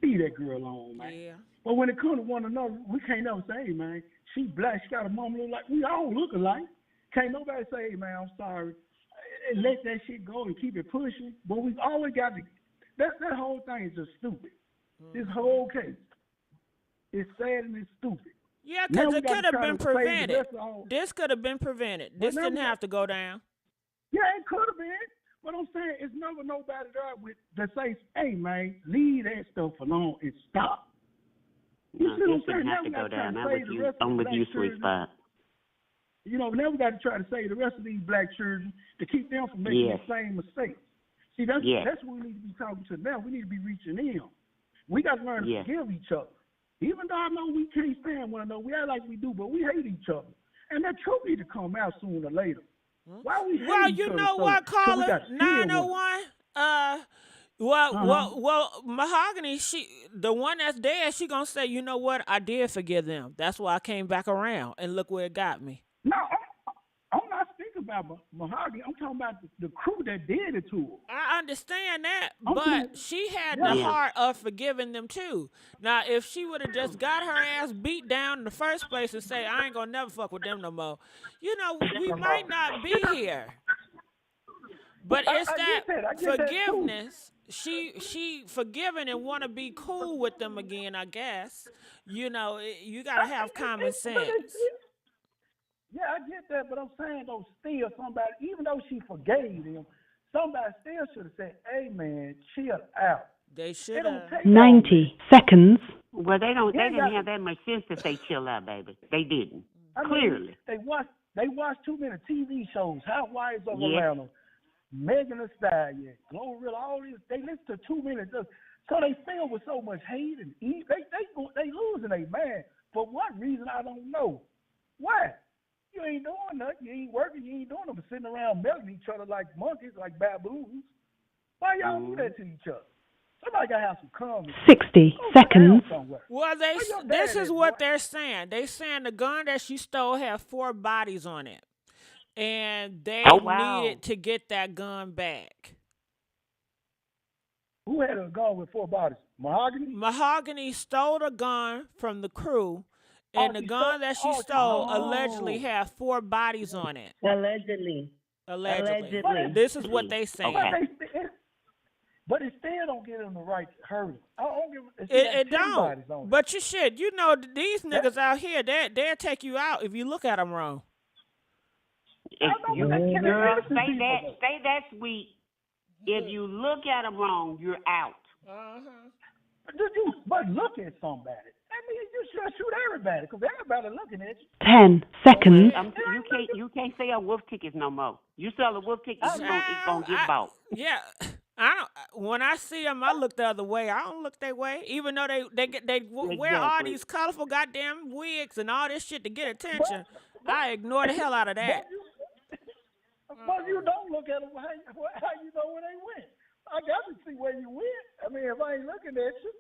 [SPEAKER 17] Leave that girl alone, man.
[SPEAKER 2] Yeah.
[SPEAKER 17] But when it comes to one another, we can't never say, hey man, she black, she got a mama look like we all look alike. Can't nobody say, hey man, I'm sorry. And let that shit go and keep it pushing. But we always got to that whole thing is just stupid. This whole case. It's sad and it's stupid.
[SPEAKER 2] Yeah, because it could have been prevented. This could have been prevented. This didn't have to go down.
[SPEAKER 17] Yeah, it could have been. But I'm saying it's never nobody there that says, hey, man, leave that stuff alone and stop.
[SPEAKER 16] No, this didn't have to go down. I'm with you, Sweet Spot.
[SPEAKER 17] Now we got to try to save the rest of these black children to keep them from making the same mistakes. See, that's what we need to be talking to now. We need to be reaching in. We got to learn to forgive each other. Even though I know we can't stand one another, we act like we do, but we hate each other. And that truth need to come out sooner or later. Why we hate each other?
[SPEAKER 2] You know what, caller? 901. Well, Mahogany, the one that's dead, she gonna say, you know what? I did forgive them. That's why I came back around, and look where it got me.
[SPEAKER 17] No, I'm not speaking about Mahogany. I'm talking about the crew that did it to her.
[SPEAKER 2] I understand that, but she had the heart of forgiving them too. Now, if she would have just got her ass beat down in the first place and say, I ain't gonna never fuck with them no more, we might not be here. But it's
[SPEAKER 17] I
[SPEAKER 2] that
[SPEAKER 17] get that. I get
[SPEAKER 2] forgiveness. She forgiven and want to be cool with them again. I guess you gotta have common sense.
[SPEAKER 17] Yeah, I get that, but I'm saying though, still somebody, even though she forgave him, somebody still should have said, "Hey man, chill out."
[SPEAKER 2] They should have.
[SPEAKER 18] 90 seconds.
[SPEAKER 16] Well, they didn't have that much sense to say chill out, baby. They didn't. Clearly.
[SPEAKER 17] They watch too many TV shows, Housewives of Atlanta, Megan Thee Stallion, Glorilla, all these. They listen to too many. So they filled with so much hate and they losing their man for what reason I don't know. Why? You ain't doing nothing. You ain't working. You ain't doing nothing but sitting around melting each other like monkeys, like baboons. Why y'all do that to each other? Somebody got to have some common.
[SPEAKER 18] 60 seconds.
[SPEAKER 2] Well, this is what they're saying. They saying the gun that she stole had 4 bodies on it, and they needed to get that gun back.
[SPEAKER 17] Who had a gun with 4 bodies? Mahogany?
[SPEAKER 2] Mahogany stole the gun from the crew, and the gun that she stole allegedly had 4 bodies on it.
[SPEAKER 11] Allegedly.
[SPEAKER 2] This is what they saying.
[SPEAKER 17] But it still don't get them the right to hurt him.
[SPEAKER 2] It don't. But you should. These niggas out here, they'll take you out if you look at them wrong.
[SPEAKER 16] Girl, say that sweet. If you look at them wrong, you're out.
[SPEAKER 17] But look at somebody. I mean, you should shoot everybody because everybody looking at you.
[SPEAKER 18] 10 seconds.
[SPEAKER 16] You can't sell wolf tickets no more. You sell a wolf ticket, it's gonna get bought.
[SPEAKER 2] Yeah. When I see them, I look the other way. I don't look that way, even though they wear all these colorful goddamn wigs and all this shit to get attention. I ignore the hell out of that.
[SPEAKER 17] But you don't look at them. How you know where they went? I got to see where you went. I mean, if I ain't looking at you.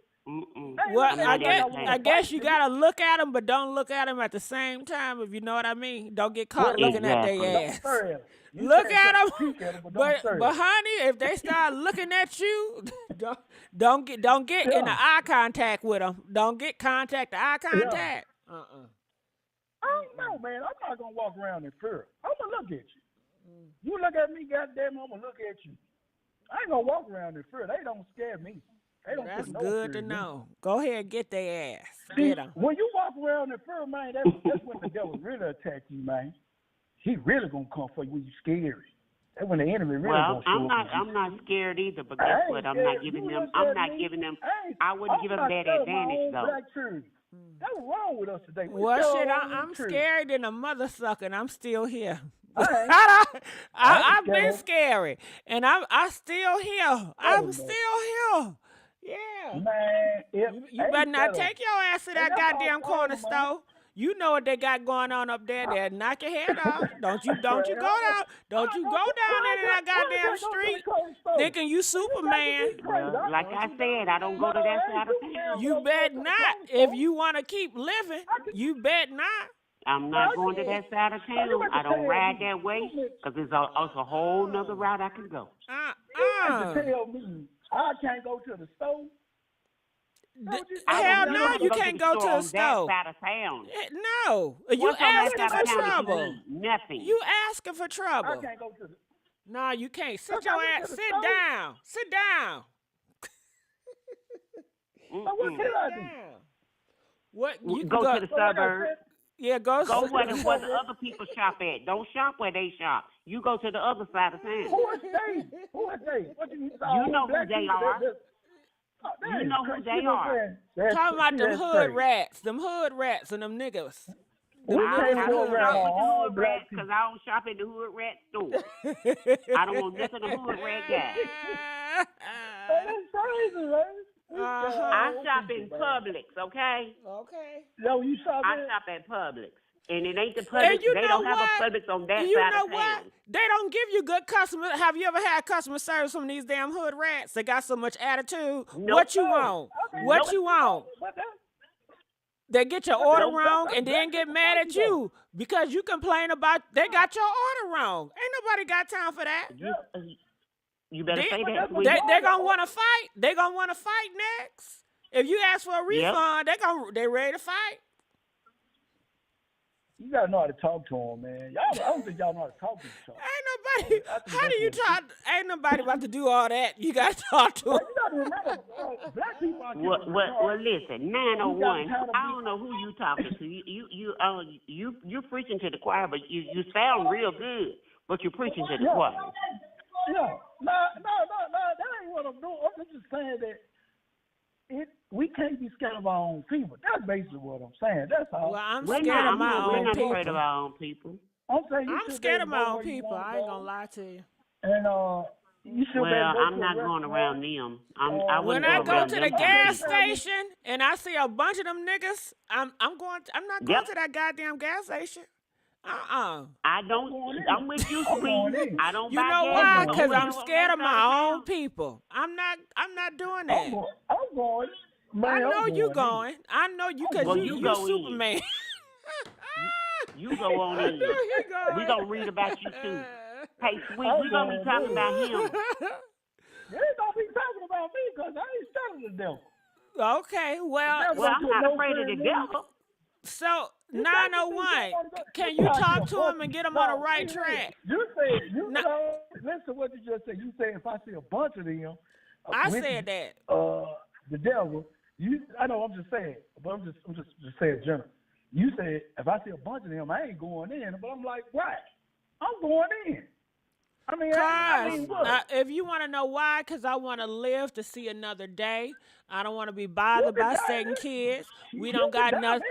[SPEAKER 2] Well, I guess you gotta look at them, but don't look at them at the same time. If you know what I mean, don't get caught looking at their ass. Look at them, but honey, if they start looking at you, don't get in the eye contact with them. Don't get eye contact.
[SPEAKER 17] I don't know, man. I'm not gonna walk around in fear. I'm gonna look at you. You look at me, goddamn, I'm gonna look at you. I ain't gonna walk around in fear. They don't scare me.
[SPEAKER 2] That's good to know. Go ahead and get their ass.
[SPEAKER 17] See, when you walk around in fear, man, that's when the devil really attack you, man. He really gonna come for you when you scary. That's when the enemy really gonna show up.
[SPEAKER 16] I'm not scared either, but guess what? I'm not giving them. I wouldn't give them that advantage though.
[SPEAKER 17] That's wrong with us today.
[SPEAKER 2] Well, shit, I'm scared than a mother sucker, and I'm still here. I've been scary, and I'm still here. I'm still here. Yeah.
[SPEAKER 17] Man,
[SPEAKER 2] you better not take your ass to that goddamn corner store. You know what they got going on up there. They'll knock your head off. Don't you go down. Don't you go down into that goddamn street thinking you Superman.
[SPEAKER 16] Well, like I said, I don't go to that side of town.
[SPEAKER 2] You bet not. If you want to keep living, you bet not.
[SPEAKER 16] I'm not going to that side of town. I don't ride that way because it's a whole nother route I can go.
[SPEAKER 17] Tell me I can't go to the store.
[SPEAKER 2] Hell no, you can't go to the store.
[SPEAKER 16] That side of town.
[SPEAKER 2] No, you asking for trouble.
[SPEAKER 16] Nothing.
[SPEAKER 2] You asking for trouble.
[SPEAKER 17] I can't go to the.
[SPEAKER 2] No, you can't. Sit your ass. Sit down. Sit down.
[SPEAKER 17] So what can I do?
[SPEAKER 2] What you
[SPEAKER 16] go to the suburbs.
[SPEAKER 2] Yeah, go
[SPEAKER 16] where the other people shop at. Don't shop where they shop. You go to the other side of town.
[SPEAKER 17] Who is they? What you
[SPEAKER 16] know who they are. You know who they are.
[SPEAKER 2] Talking about them hood rats and them niggas.
[SPEAKER 16] I don't shop at the hood rat because I don't shop at the hood rat store. I don't want nothing to hood rat guy.
[SPEAKER 17] That's crazy, man.
[SPEAKER 16] I shop in Publix, okay?
[SPEAKER 2] Okay.
[SPEAKER 17] Yo, you shop
[SPEAKER 16] I shop at Publix. And it ain't the Publix. They don't have a Publix on that side of town.
[SPEAKER 2] They don't give you good customer. Have you ever had customer service from these damn hood rats? They got so much attitude. What you want? What you want? They get your order wrong and then get mad at you because you complain about they got your order wrong. Ain't nobody got time for that.
[SPEAKER 16] You better say that.
[SPEAKER 2] They're gonna want to fight. They're gonna want to fight next. If you ask for a refund, they ready to fight.
[SPEAKER 17] You gotta know how to talk to them, man. Y'all, I don't think y'all know how to talk to each other.
[SPEAKER 2] Ain't nobody. How do you talk? Ain't nobody about to do all that. You got to talk to them.
[SPEAKER 17] You gotta remember, black people are
[SPEAKER 16] well, listen, 901. I don't know who you talking to. You preaching to the choir, but you sound real good, but you're preaching to the choir.
[SPEAKER 17] Yeah, no, that ain't what I'm doing. I'm just saying that we can't be scared of our own people. That's basically what I'm saying. That's all.
[SPEAKER 2] Well, I'm scared of my own people.
[SPEAKER 16] We're not afraid of our own people.
[SPEAKER 17] I'm
[SPEAKER 2] scared of my own people. I ain't gonna lie to you.
[SPEAKER 17] And you should.
[SPEAKER 16] Well, I'm not going around them.
[SPEAKER 2] When I go to the gas station and I see a bunch of them niggas, I'm not going to that goddamn gas station.
[SPEAKER 16] I don't. I'm with you, sweet. I don't.
[SPEAKER 2] You know why? Because I'm scared of my own people. I'm not doing that.
[SPEAKER 17] I'm going. Man,
[SPEAKER 2] I know you going. I know you because you Superman.
[SPEAKER 16] You go on in. We gonna read about you too. Hey, sweet, we gonna be talking about him.
[SPEAKER 17] They gonna be talking about me because I ain't studying the devil.
[SPEAKER 2] Okay, well,
[SPEAKER 16] I'm not afraid of the devil.
[SPEAKER 2] So 901, can you talk to him and get him on the right track?
[SPEAKER 17] You said listen to what you just said. You said if I see a bunch of them,
[SPEAKER 2] I said that.
[SPEAKER 17] The devil. I know. I'm just saying, but I'm just saying general. You said if I see a bunch of them, I ain't going in. But I'm like, why? I'm going in. I mean,
[SPEAKER 2] if you want to know why, because I want to live to see another day. I don't want to be bothered by Satan kids. We don't got nothing.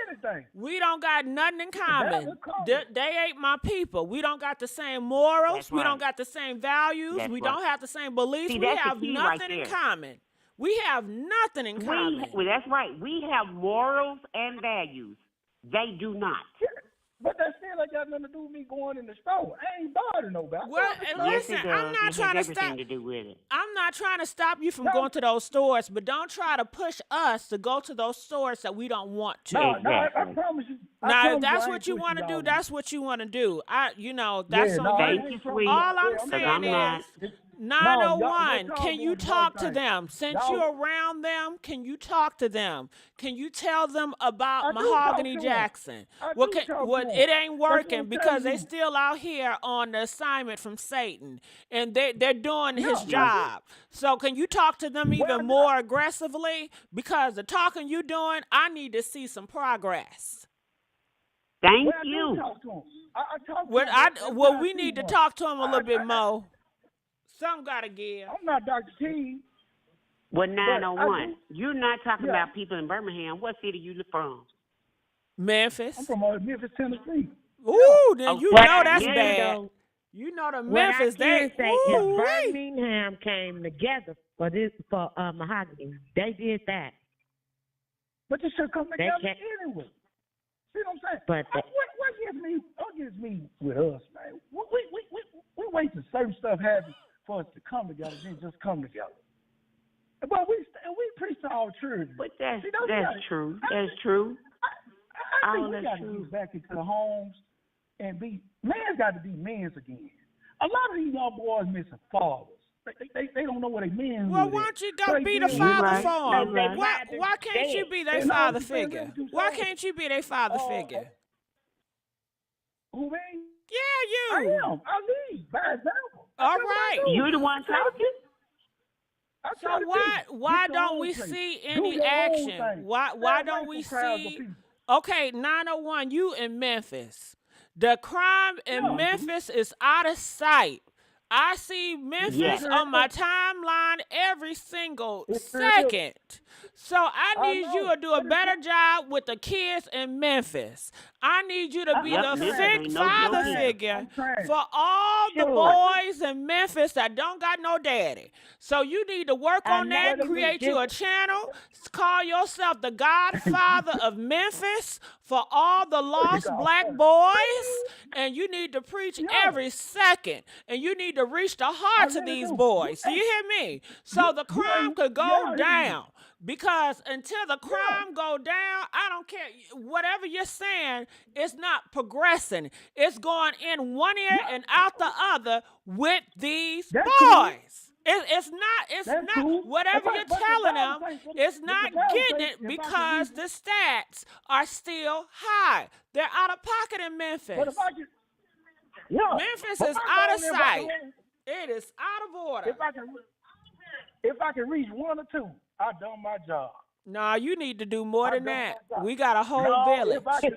[SPEAKER 2] We don't got nothing in common. They ain't my people. We don't got the same morals. We don't got the same values. We don't have the same beliefs. We have nothing in common. We have nothing in common.
[SPEAKER 16] Well, that's right. We have morals and values. They do not.
[SPEAKER 17] But that still ain't got nothing to do with me going in the store. I ain't bothering nobody.
[SPEAKER 2] Well, listen, I'm not trying to stop. I'm not trying to stop you from going to those stores, but don't try to push us to go to those stores that we don't want to.
[SPEAKER 17] No, I promise you.
[SPEAKER 2] Now, if that's what you want to do, that's what you want to do. That's on you. All I'm saying is, 901, can you talk to them? Since you're around them, can you talk to them? Can you tell them about Mahogany Jackson? It ain't working because they still out here on the assignment from Satan, and they're doing his job. So can you talk to them even more aggressively? Because the talking you doing, I need to see some progress.
[SPEAKER 16] Thank you.
[SPEAKER 2] We need to talk to him a little bit more. Some gotta give.
[SPEAKER 17] I'm not Dr. King.
[SPEAKER 16] Well, 901. You're not talking about people in Birmingham. What city you from?
[SPEAKER 2] Memphis.
[SPEAKER 17] I'm from Memphis, Tennessee.
[SPEAKER 2] Ooh, then you know that's bad. You know the Memphis.
[SPEAKER 5] Birmingham came together for Mahogany. They did that.
[SPEAKER 17] But they should come together anyway. See what I'm saying?
[SPEAKER 5] But
[SPEAKER 17] what gets me with us, man? We wait till certain stuff happens for us to come together, then just come together. But we preach to our children.
[SPEAKER 16] But that's true. That's true.
[SPEAKER 17] I think we got to get back into the homes and man's got to be men's again. A lot of these young boys missing fathers. They don't know what they mean.
[SPEAKER 2] Well, why don't you go be the father for them? Why can't you be their father figure? Why can't you be their father figure?
[SPEAKER 17] Who, me?
[SPEAKER 2] Yeah, you.
[SPEAKER 17] I am. I lead by example.
[SPEAKER 2] All right.
[SPEAKER 16] You're the one talking?
[SPEAKER 2] So why don't we see any action? Why don't we see? Okay, 901, you in Memphis. The crime in Memphis is out of sight. I see Memphis on my timeline every single second. So I need you to do a better job with the kids in Memphis. I need you to be the father figure for all the boys in Memphis that don't got no daddy. So you need to work on that, create you a channel, call yourself the Godfather of Memphis for all the lost black boys, and you need to preach every second, and you need to reach the hearts of these boys. Do you hear me? So the crime could go down. Because until the crime go down, I don't care. Whatever you're saying, it's not progressing. It's going in one ear and out the other with these boys. It's
[SPEAKER 17] That's
[SPEAKER 2] not
[SPEAKER 17] cool.
[SPEAKER 2] whatever you're
[SPEAKER 17] But
[SPEAKER 2] telling
[SPEAKER 17] the
[SPEAKER 2] them.
[SPEAKER 17] Bible says,
[SPEAKER 2] It's
[SPEAKER 17] but
[SPEAKER 2] not
[SPEAKER 17] the Bible
[SPEAKER 2] getting
[SPEAKER 17] says,
[SPEAKER 2] it
[SPEAKER 17] if I can
[SPEAKER 2] because
[SPEAKER 17] read,
[SPEAKER 2] the stats are still high. They're out of pocket in
[SPEAKER 17] but
[SPEAKER 2] Memphis.
[SPEAKER 17] if I can, yeah.
[SPEAKER 2] Memphis
[SPEAKER 17] But
[SPEAKER 2] is
[SPEAKER 17] my
[SPEAKER 2] out of
[SPEAKER 17] goal, if I can,
[SPEAKER 2] sight. It is out of order.
[SPEAKER 17] if I can reach one or two, I done my job.
[SPEAKER 2] No, you need to do more
[SPEAKER 17] I
[SPEAKER 2] than
[SPEAKER 17] done
[SPEAKER 2] that.
[SPEAKER 17] my job.
[SPEAKER 2] We got a whole
[SPEAKER 17] No,
[SPEAKER 2] village.
[SPEAKER 17] if I can,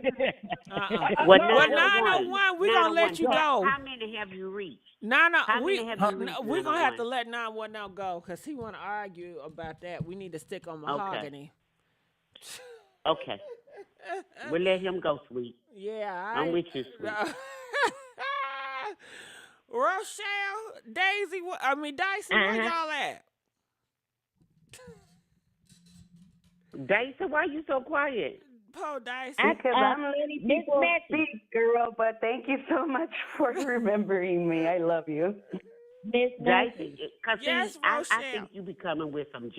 [SPEAKER 16] Well,
[SPEAKER 2] Well,
[SPEAKER 16] 901.
[SPEAKER 2] 901, we're going to let you go.
[SPEAKER 16] How many have you reached?
[SPEAKER 2] How
[SPEAKER 16] many have you reached,
[SPEAKER 2] we're going to have to
[SPEAKER 16] 901?
[SPEAKER 2] let 911 go because he want to argue about that. We need to stick on Mahogany.
[SPEAKER 16] Okay. We'll let him go, sweet.
[SPEAKER 2] Yeah,
[SPEAKER 16] I'm with you, sweet.
[SPEAKER 2] Rochelle, Daisy, Dyson, where y'all at?
[SPEAKER 16] Dyson, why you so quiet?
[SPEAKER 2] Poor Dyson.
[SPEAKER 11] Because I'm letting people speak, girl, but thank you so much for remembering me. I love you.
[SPEAKER 5] Miss
[SPEAKER 16] Dyson,
[SPEAKER 2] yes,
[SPEAKER 16] I
[SPEAKER 2] Rochelle.
[SPEAKER 16] think you be coming with some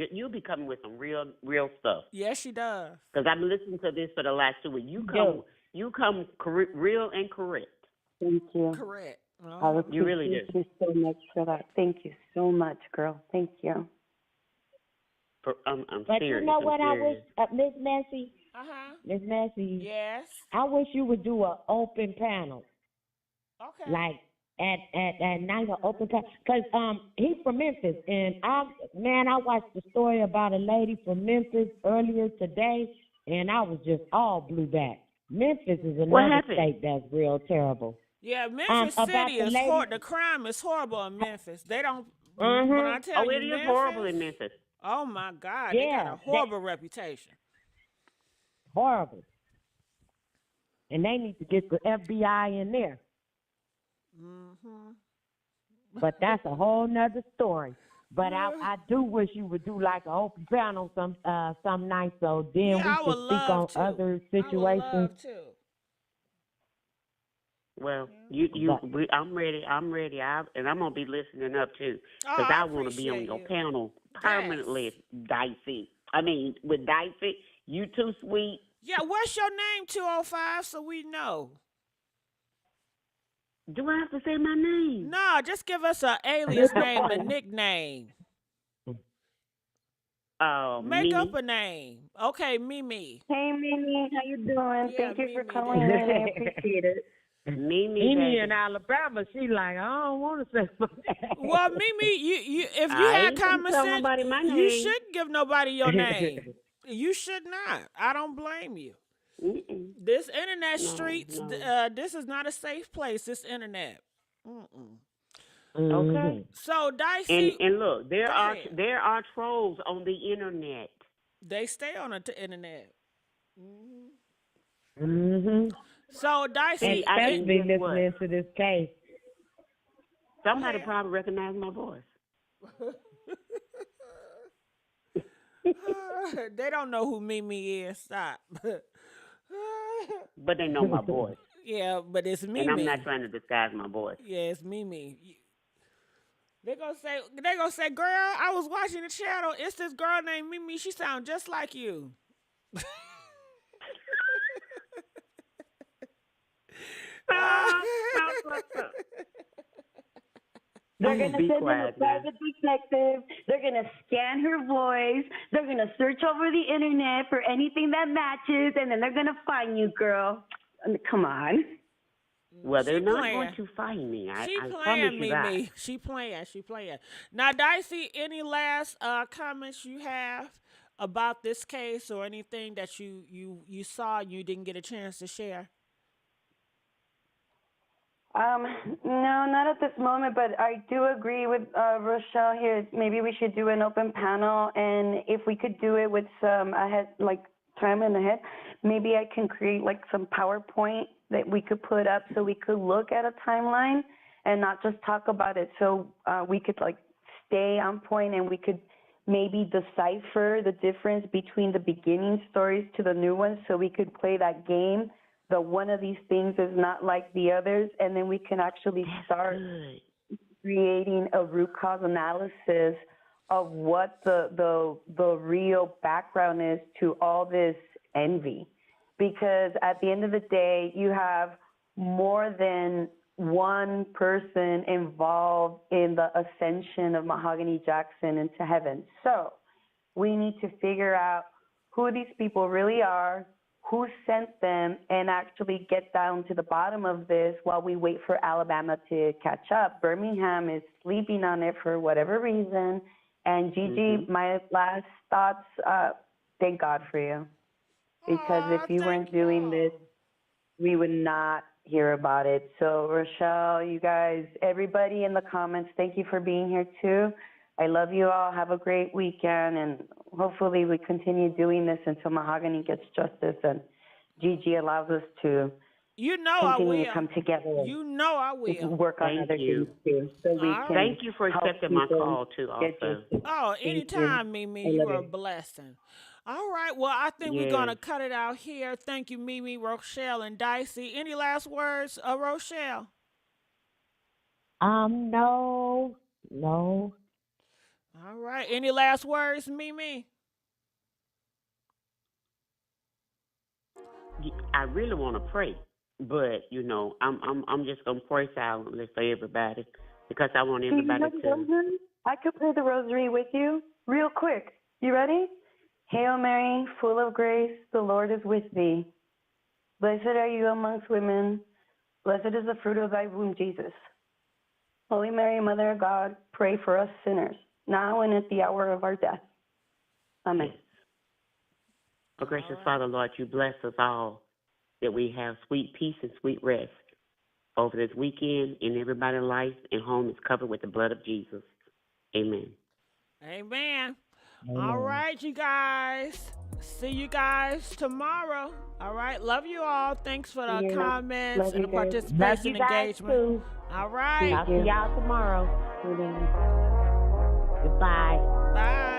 [SPEAKER 16] real stuff.
[SPEAKER 2] Yes, she does.
[SPEAKER 16] Because I've been listening to this for the last 2 weeks. You come real and correct.
[SPEAKER 11] Thank you.
[SPEAKER 2] Correct.
[SPEAKER 11] I appreciate
[SPEAKER 16] You really do.
[SPEAKER 11] you so much for that. Thank you so much, girl. Thank you.
[SPEAKER 16] I'm
[SPEAKER 5] But
[SPEAKER 16] serious.
[SPEAKER 5] you know what
[SPEAKER 16] I'm
[SPEAKER 5] I wish,
[SPEAKER 16] serious.
[SPEAKER 5] Miss Messy? Miss Messy.
[SPEAKER 2] Yes.
[SPEAKER 5] I wish you would do an open panel.
[SPEAKER 2] Okay.
[SPEAKER 5] Like at night, an open panel. Because he's from Memphis. And I watched the story about a lady from Memphis earlier today. And I was just all blew back. Memphis is another state that's real terrible.
[SPEAKER 2] Yeah, Memphis City is the crime is horrible in Memphis. They don't. When I tell you,
[SPEAKER 16] it is horrible in Memphis.
[SPEAKER 2] Oh my God,
[SPEAKER 5] Yeah,
[SPEAKER 2] they got a horrible reputation.
[SPEAKER 5] Horrible. And they need to get the FBI in there. But that's a whole nother story. But I do wish you would do like an open panel some night, so then we could speak on other situations.
[SPEAKER 2] I would love to.
[SPEAKER 16] Well, I'm ready. And I'm gonna be listening up too, because I want to be on your panel permanently, Dicey. With Dicey, you too sweet.
[SPEAKER 2] Yeah, what's your name, 205, so we know?
[SPEAKER 16] Do I have to say my name?
[SPEAKER 2] No, just give us an alias name, a nickname. Make
[SPEAKER 16] Mimi.
[SPEAKER 2] up a name. Okay, Mimi.
[SPEAKER 11] Hey, Mimi, how you doing?
[SPEAKER 2] Yeah,
[SPEAKER 11] Thank you
[SPEAKER 2] Mimi,
[SPEAKER 11] for calling in. I appreciate it.
[SPEAKER 16] Mimi
[SPEAKER 5] in Alabama, she like, I don't want to say that.
[SPEAKER 2] Well, Mimi, you if you had common sense, you shouldn't give nobody your name. You should not. I don't blame you. This internet streets, this is not a safe place. This internet.
[SPEAKER 16] Okay.
[SPEAKER 2] So Dicey,
[SPEAKER 16] and look, there are trolls on the internet.
[SPEAKER 2] They stay on the internet.
[SPEAKER 5] So
[SPEAKER 2] Dicey,
[SPEAKER 5] especially listening to this case.
[SPEAKER 16] Somebody probably recognized my voice.
[SPEAKER 2] They don't know who Mimi is. Stop.
[SPEAKER 16] But they know my voice.
[SPEAKER 2] Yeah, but it's Mimi.
[SPEAKER 16] And I'm not trying to disguise my voice.
[SPEAKER 2] Yeah, it's Mimi. They gonna say, girl, I was watching the channel. It's this girl named Mimi. She sounds just like you.
[SPEAKER 11] They're going to send them a private detective. They're going to scan her voice. They're going to search over the internet for anything that matches, and then they're going to find you, girl. Come on.
[SPEAKER 16] Well, they're not going to find me. I promise you that.
[SPEAKER 2] Mimi. She playing. Now, Dicey, any last comments you have about this case or anything that you saw and you didn't get a chance to share?
[SPEAKER 11] No, not at this moment, but I do agree with Rochelle here. Maybe we should do an open panel, and if we could do it with some time in ahead, maybe I can create some PowerPoint that we could put up so we could look at a timeline and not just talk about it, so we could stay on point and we could maybe decipher the difference between the beginning stories to the new ones, so we could play that game. The one of these things is not like the others, and then we can actually start creating a root cause analysis of what the real background is to all this envy. Because at the end of the day, you have more than one person involved in the ascension of Mahogany Jackson into heaven. So we need to figure out who these people really are, who sent them, and actually get down to the bottom of this while we wait for Alabama to catch up. Birmingham is sleeping on it for whatever reason. And Gigi, my last thoughts, thank God for you. Because if you weren't doing this, we would not hear about it. So, Rochelle, you guys, everybody in the comments, thank you for being here too. I love you all. Have a great weekend, and hopefully we continue doing this until Mahogany gets justice and Gigi allows us to continue to come together.
[SPEAKER 2] You know I will.
[SPEAKER 11] Work on other things too. So we can
[SPEAKER 16] Thank you for accepting my call too also.
[SPEAKER 2] Oh, anytime, Mimi. You are a blessing. All right. Well, I think we're going to cut it out here. Thank you, Mimi, Rochelle, and Dicey. Any last words, Rochelle?
[SPEAKER 5] No.
[SPEAKER 2] All right. Any last words, Mimi?
[SPEAKER 16] I really want to pray, but I'm just gonna pray silently for everybody because I want everybody to.
[SPEAKER 11] I could pray the rosary with you real quick. You ready? Hail Mary, full of grace, the Lord is with thee. Blessed are you amongst women. Blessed is the fruit of thy womb, Jesus. Holy Mary, Mother of God, pray for us sinners, now and at the hour of our death. Amen.
[SPEAKER 16] Oh, gracious Father, Lord, you bless us all that we have sweet peace and sweet rest over this weekend, and everybody's life and home is covered with the blood of Jesus. Amen.
[SPEAKER 2] Amen. All right, you guys. See you guys tomorrow. All right. Love you all. Thanks for the comments and the participation and engagement.
[SPEAKER 5] Too.
[SPEAKER 2] All right.
[SPEAKER 5] I'll see y'all tomorrow. Goodbye.
[SPEAKER 2] Bye.